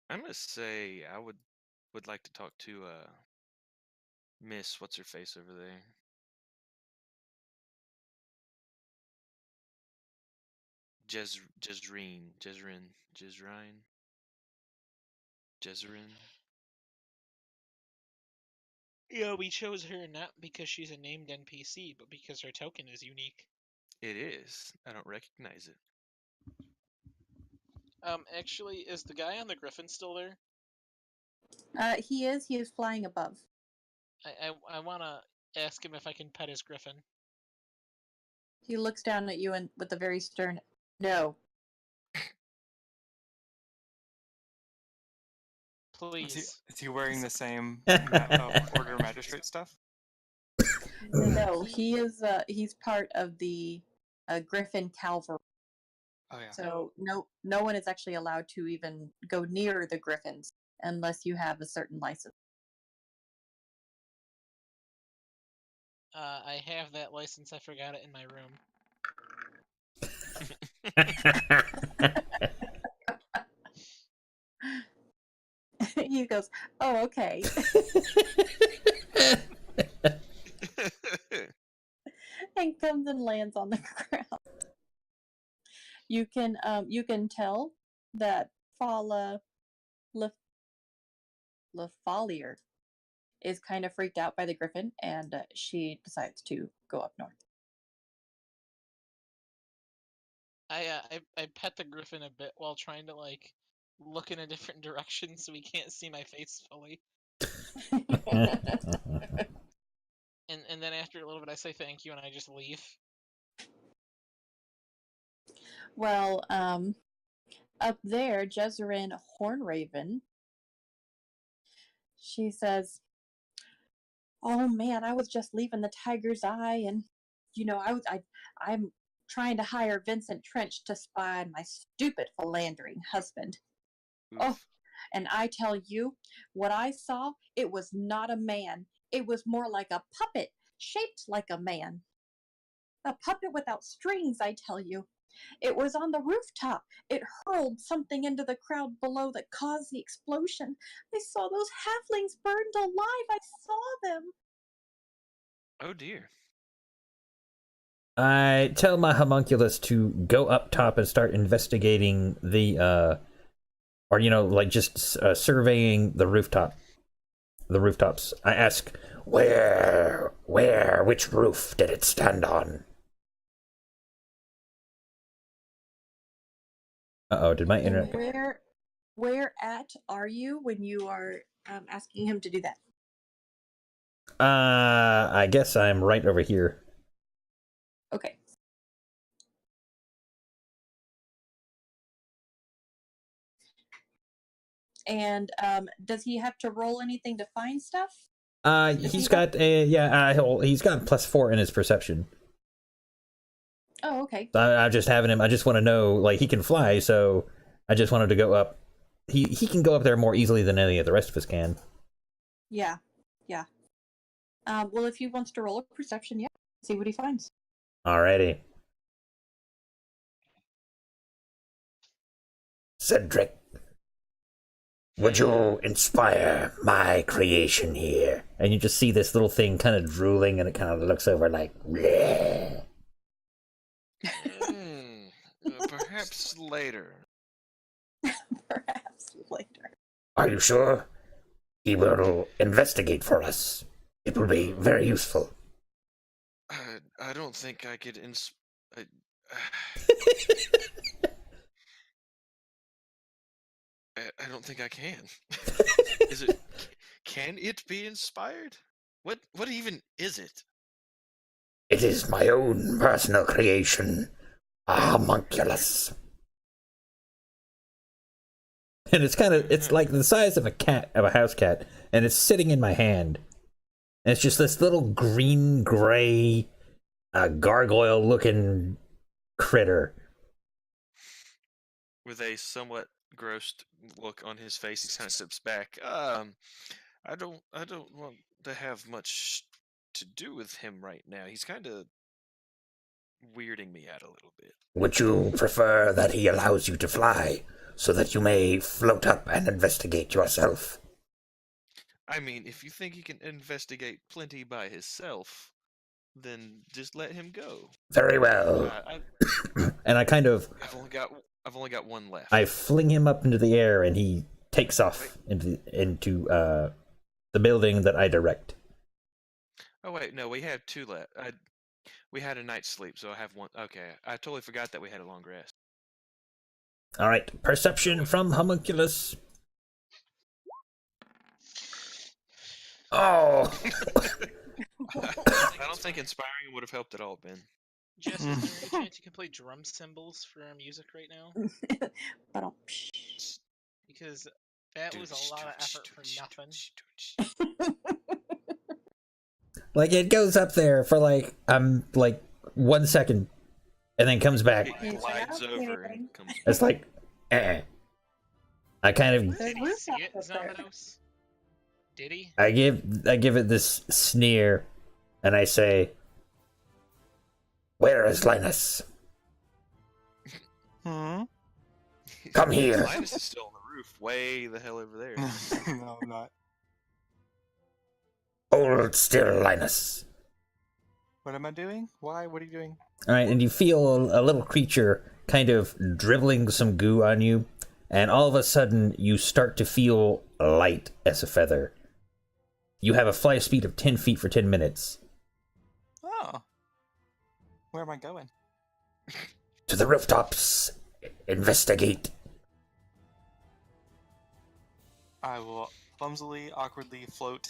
I'm gonna say I would like to talk to Miss what's her face over there. Jezreen. Yeah, we chose her not because she's a named NPC, but because her token is unique. It is. I don't recognize it. Actually, is the guy on the griffin still there? He is. He is flying above. I wanna ask him if I can pet his griffin. He looks down at you and with a very stern no. Please. Is he wearing the same order magistrate stuff? No, he is. He's part of the Griffin Cavalry. Oh yeah. So no one is actually allowed to even go near the Griffins unless you have a certain license. I have that license. I forgot it in my room. He goes, "Oh, okay," and comes and lands on the ground. You can tell that Fala Lefalier is kind of freaked out by the Griffin, and she decides to go up north. I pet the griffin a bit while trying to like look in a different direction so he can't see my face fully. And then after a little bit I say thank you and I just leave. Well, up there, Jezreen Hornraven, she says, "Oh man, I was just leaving the Tiger's Eye, and I'm trying to hire Vincent Trench to spy on my stupid philandering husband. Oh, and I tell you, what I saw, it was not a man. It was more like a puppet, shaped like a man. A puppet without strings, I tell you. It was on the rooftop. It hurled something into the crowd below that caused the explosion. I saw those halflings burned alive. I saw them." Oh dear. I tell my homunculus to go up top and start investigating the, or just surveying the rooftops. I ask, which roof did it stand on? Uh-oh, did my internet... Where at are you when you are asking him to do that? I guess I'm right over here. Okay. And does he have to roll anything to find stuff? He's got +4 in his perception. Oh, okay. I'm just having him. I just want to know, like, he can fly, so I just wanted to go up. He can go up there more easily than any of the rest of us can. Yeah. Well, if he wants to roll a perception, yeah, see what he finds. Alrighty. Cedric, would you inspire my creation here? And you just see this little thing kind of drooling, and it kind of looks over like, bleh. Perhaps later. Perhaps later. Are you sure? He will investigate for us. It will be very useful. I don't think I could I don't think I can. Can it be inspired? What even is it? It is my own personal creation, a homunculus. And it's like the size of a house cat, and it's sitting in my hand. And it's just this little green gray gargoyle looking critter. With a somewhat grossed look on his face, he kind of steps back. I don't want to have much to do with him right now. He's kind of weirding me out a little bit. Would you prefer that he allows you to fly, so that you may float up and investigate yourself? I mean, if you think he can investigate plenty by himself, then just let him go. Very well. And I've only got one left. I fling him up into the air, and he takes off into the building that I direct. Oh wait, no, we have two left. We had a night's sleep, so I have one. Okay, I totally forgot that we had a long rest. All right, perception from Homunculus. Oh. I don't think inspiring would have helped at all, Ben. Jess, is there any chance you can play drum cymbals for our music right now? Because that was a lot of effort for nothing. Like, it goes up there for like 1 second, and then comes back. It glides over and comes back. It's like, I kind of Did he see it, Zamados? Did he? I give it this sneer, and I say, "Where is Linus? Come here." Linus is still on the roof, way the hell over there. No, I'm not. Hold still, Linus. What am I doing? Why? What are you doing? All right, and you feel a little creature kind of dribbling some goo on you, and all of a sudden you start to feel light as a feather. You have a fly speed of 10 feet for 10 minutes. Oh. Where am I going? To the rooftops. Investigate. I will clumsily, awkwardly float,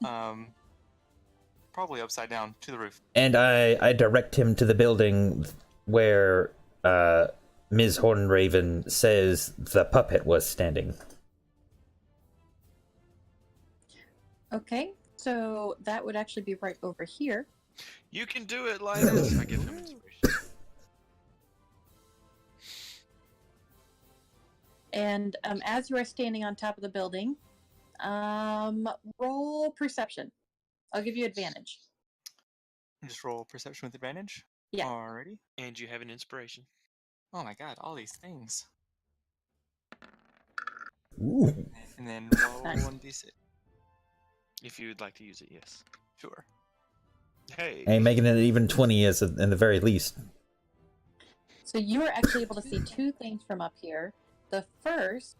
probably upside down to the roof. And I direct him to the building where Ms. Hornraven says the puppet was standing. Okay, so that would actually be right over here. You can do it, Linus. I give him inspiration. And as you are standing on top of the building, roll perception. I'll give you advantage. Just roll perception with advantage? Yeah. Alrighty. And you have an inspiration. Oh my god, all these things. Ooh. And then roll Nice. 1d6. If you would like to use it, yes. Sure. Hey. And making it even 20 is in the very least. So you are actually able to see two things from up here. The first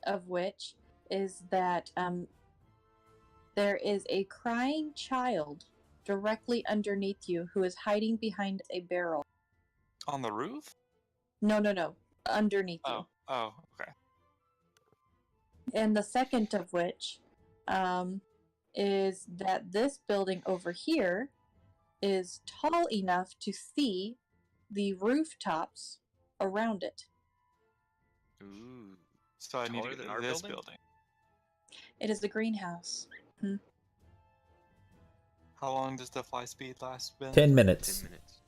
of which is that there is a crying child directly underneath you who is hiding behind a barrel. On the roof? No. Underneath you. Oh, okay. And the second of which is that this building over here is tall enough to see the rooftops around it. Ooh. So I need Taller to than go our to this building? building. It is the greenhouse. How long does the fly speed last, Ben? 10 minutes. 10 minutes.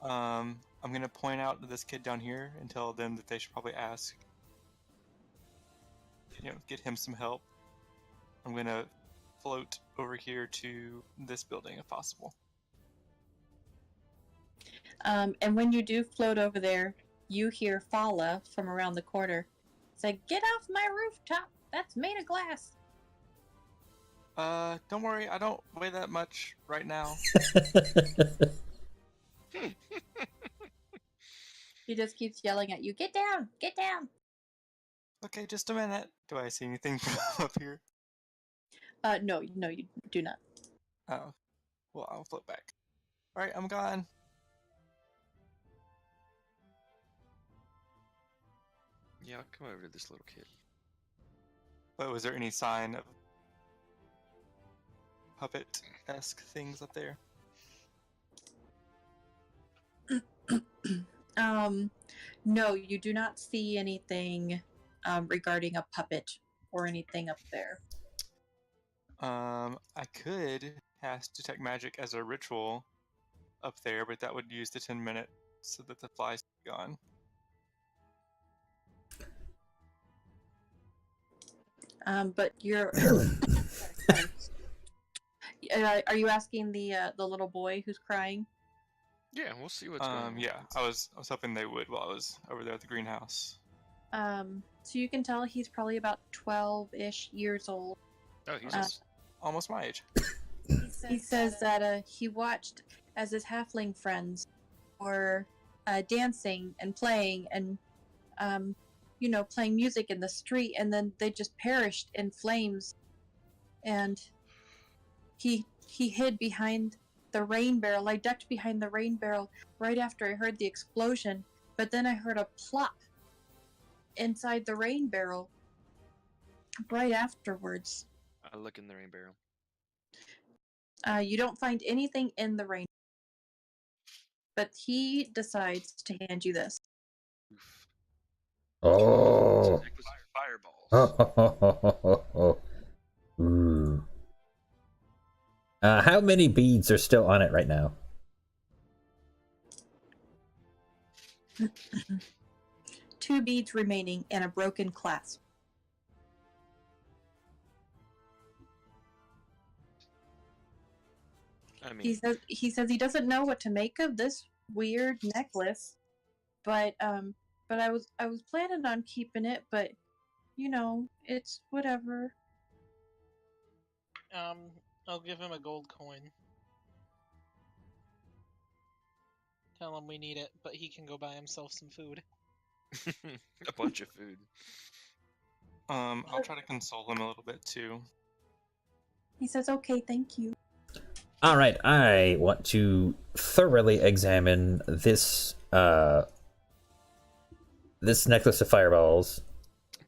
I'm gonna point out to this kid down here and tell them that they should probably ask, get him some help. I'm gonna float over here to this building if possible. And when you do float over there, you hear Fala from around the corner say, "Get off my rooftop! That's made of glass!" Don't worry, I don't weigh that much right now. He just keeps yelling at you, "Get down! Get down!" Okay, just a minute. Do I see anything from up here? No, you do not. Oh, well, I'll float back. Alright, I'm gone. Yeah, I'll come over to this little kid. But was there any sign of puppet-esque things up there? No, you do not see anything regarding a puppet or anything up there. I could cast detect magic as a ritual up there, but that would use the 10 minutes so that the flies be gone. But you're. Are you asking the little boy who's crying? Yeah, we'll see what's going on. Yeah, I was hoping they would while I was over there at the greenhouse. So you can tell he's probably about 12-ish years old. Oh, he's Almost my age. He says that he watched as his halfling friends were dancing and playing and playing music in the street, and then they just perished in flames. And he hid behind the rain barrel. I ducked behind the rain barrel right after I heard the explosion, but then I heard a plop inside the rain barrel right afterwards. I look in the rain barrel. You don't find anything in the rain, but he decides to hand you this. Oof. Oh. Necklace of fireballs. Ooh. How many beads are still on it right now? 2 beads remaining and a broken clasp. I mean, He says he doesn't know what to make of this weird necklace, but I was planning on keeping it, but it's whatever. I'll give him a gold coin. Tell him we need it, but he can go buy himself some food. a bunch of food. I'll try to console him a little bit too. He says, "Okay, thank you." All right, I want to thoroughly examine this this necklace of fireballs.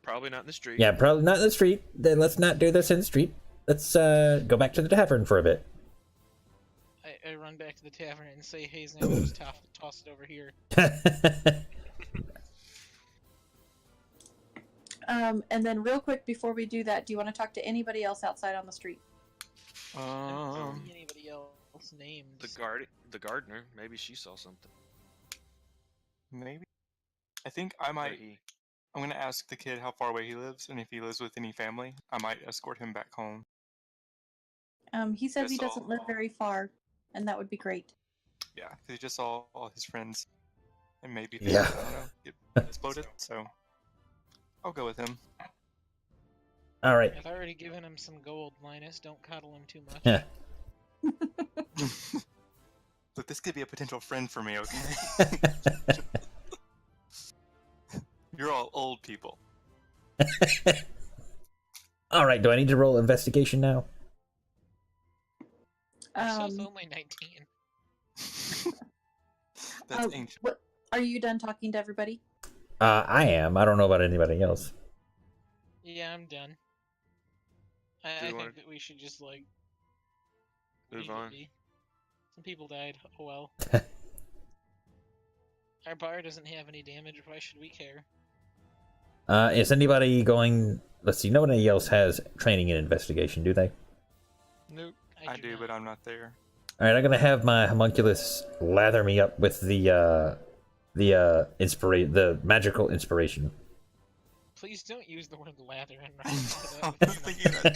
Probably not in the street. Yeah, probably not in the street. Then let's not do this in the street. Let's go back to the tavern for a bit. I run back to the tavern and say, "Hey, Zan, just toss it over here." And then real quick before we do that, do you want to talk to anybody else outside on the street? I don't see anybody else named. The gardener. Maybe she saw something. Maybe. I think I might. I'm gonna ask the kid how far away he lives, and if he lives with any family, I might escort him back home. He says he doesn't live very far, and that would be great. Yeah, because he just saw all his friends, and maybe Yeah. I don't know, get exploded. So I'll go with him. All right. I've already given him some gold, Linus. Don't coddle him too much. Yeah. Look, this could be a potential friend for me. Okay. You're all old people. All right. Do I need to roll investigation now? It's only 19. That's ancient. What, are you done talking to everybody? I am. I don't know about anybody else. Yeah, I'm done. I think that we should just move leave on? it be. Some people died. Oh well. Our bar doesn't have any damage. Why should we care? Is anybody going? Let's see. Nobody else has training in investigation, do they? Nope. I do, but I'm not there. All right. I'm gonna have my homunculus lather me up with the magical inspiration. Please don't use the word lather in I reference was to thinking that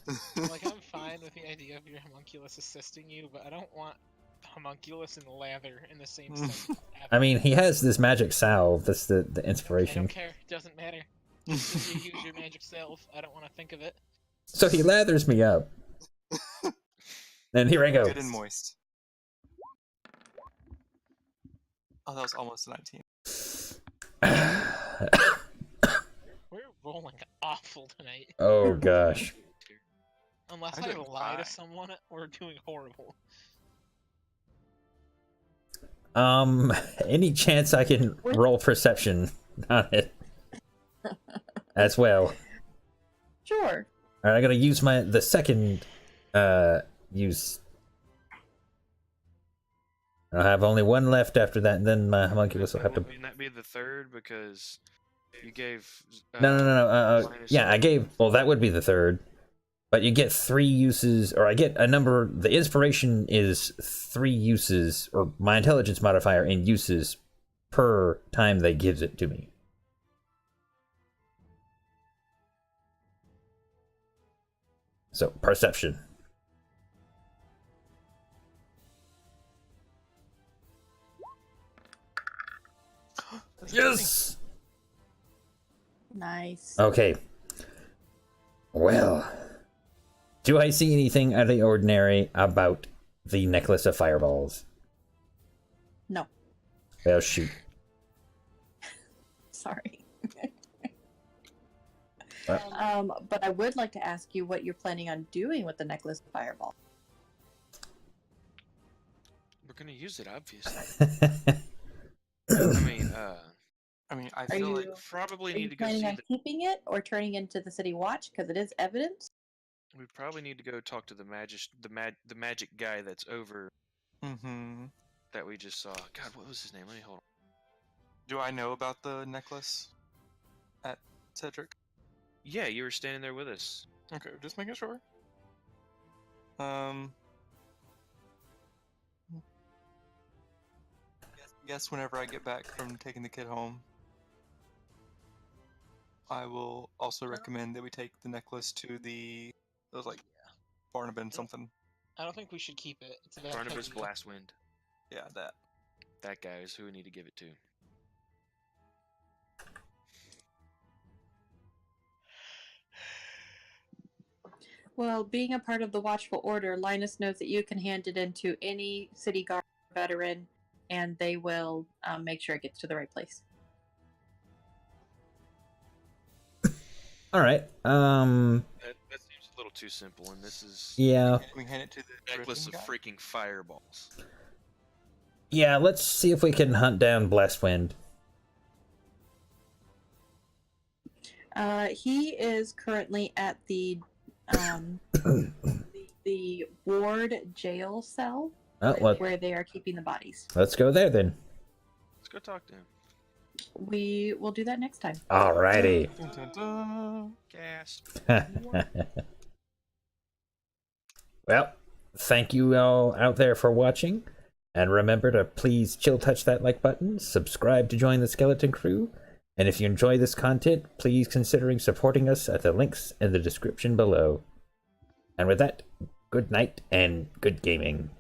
too. Like, I'm fine with the idea of your homunculus assisting you, but I don't want homunculus and lather in the same sentence. I mean, he has this magic salve. That's the I inspiration. don't care. It doesn't matter. If you use your magic self, I don't want to think of it. So he lathers me up. And here I go. Good and moist. Oh, that was almost a 19. We're rolling awful tonight. Oh gosh. Unless I'm I doing lie to fine. someone, we're doing horrible. Any chance I can roll perception on it as well? Sure. All right, I'm gonna use the second use. I'll have only one left after that, and then my homunculus will have to. Wouldn't that be the third? Because you gave. No. minus- Yeah, I gave. Well, that would be the third. But you get 3 uses, or I get a number. The inspiration is 3 uses, or my intelligence modifier in uses per time they gives it to me. So, perception. Yes! Nice. Okay. Well, do I see anything out of the ordinary about the necklace of fireballs? No. Well, shoot. Sorry. Well. But I would like to ask you what you're planning on doing with the necklace of fireball. We're gonna use it, obviously. I mean, I Are feel you, like probably are you need to go planning see on keeping it or turning into the city watch? Because it is evidence. we probably need to go talk to the magic guy that's over Mm-hmm. that we just saw. God, what was his name? Let me hold on. Do I know about the necklace at Cedric? Yeah, you were standing there with us. Okay, just making sure. Guess whenever I get back from taking the kid home, I will also recommend that we take the necklace to it was like Barnabas something. I don't think we should keep it. It's a bad Barnabas idea. Blastwind. Yeah, that. That guy is who we need to give it to. Well, being a part of the Watchful Order, Linus knows that you can hand it in to any city guard veteran, and they will make sure it gets to the right place. All right. That seems a little too simple, and this is Yeah. We hand it to the necklace of drifting guy? freaking fireballs. Yeah, let's see if we can hunt down Blastwind. He is currently at the the ward jail cell Oh, where they are keeping the bodies. let's go there then. Let's go talk to him. We will do that next time. Alrighty. Dun, dun, dun. Gas. Well, thank you all out there for watching. And remember to please chill touch that like button, subscribe to join the Skeleton Crew, and if you enjoy this content, please considering supporting us at the links in the description below. And with that, good night and good gaming.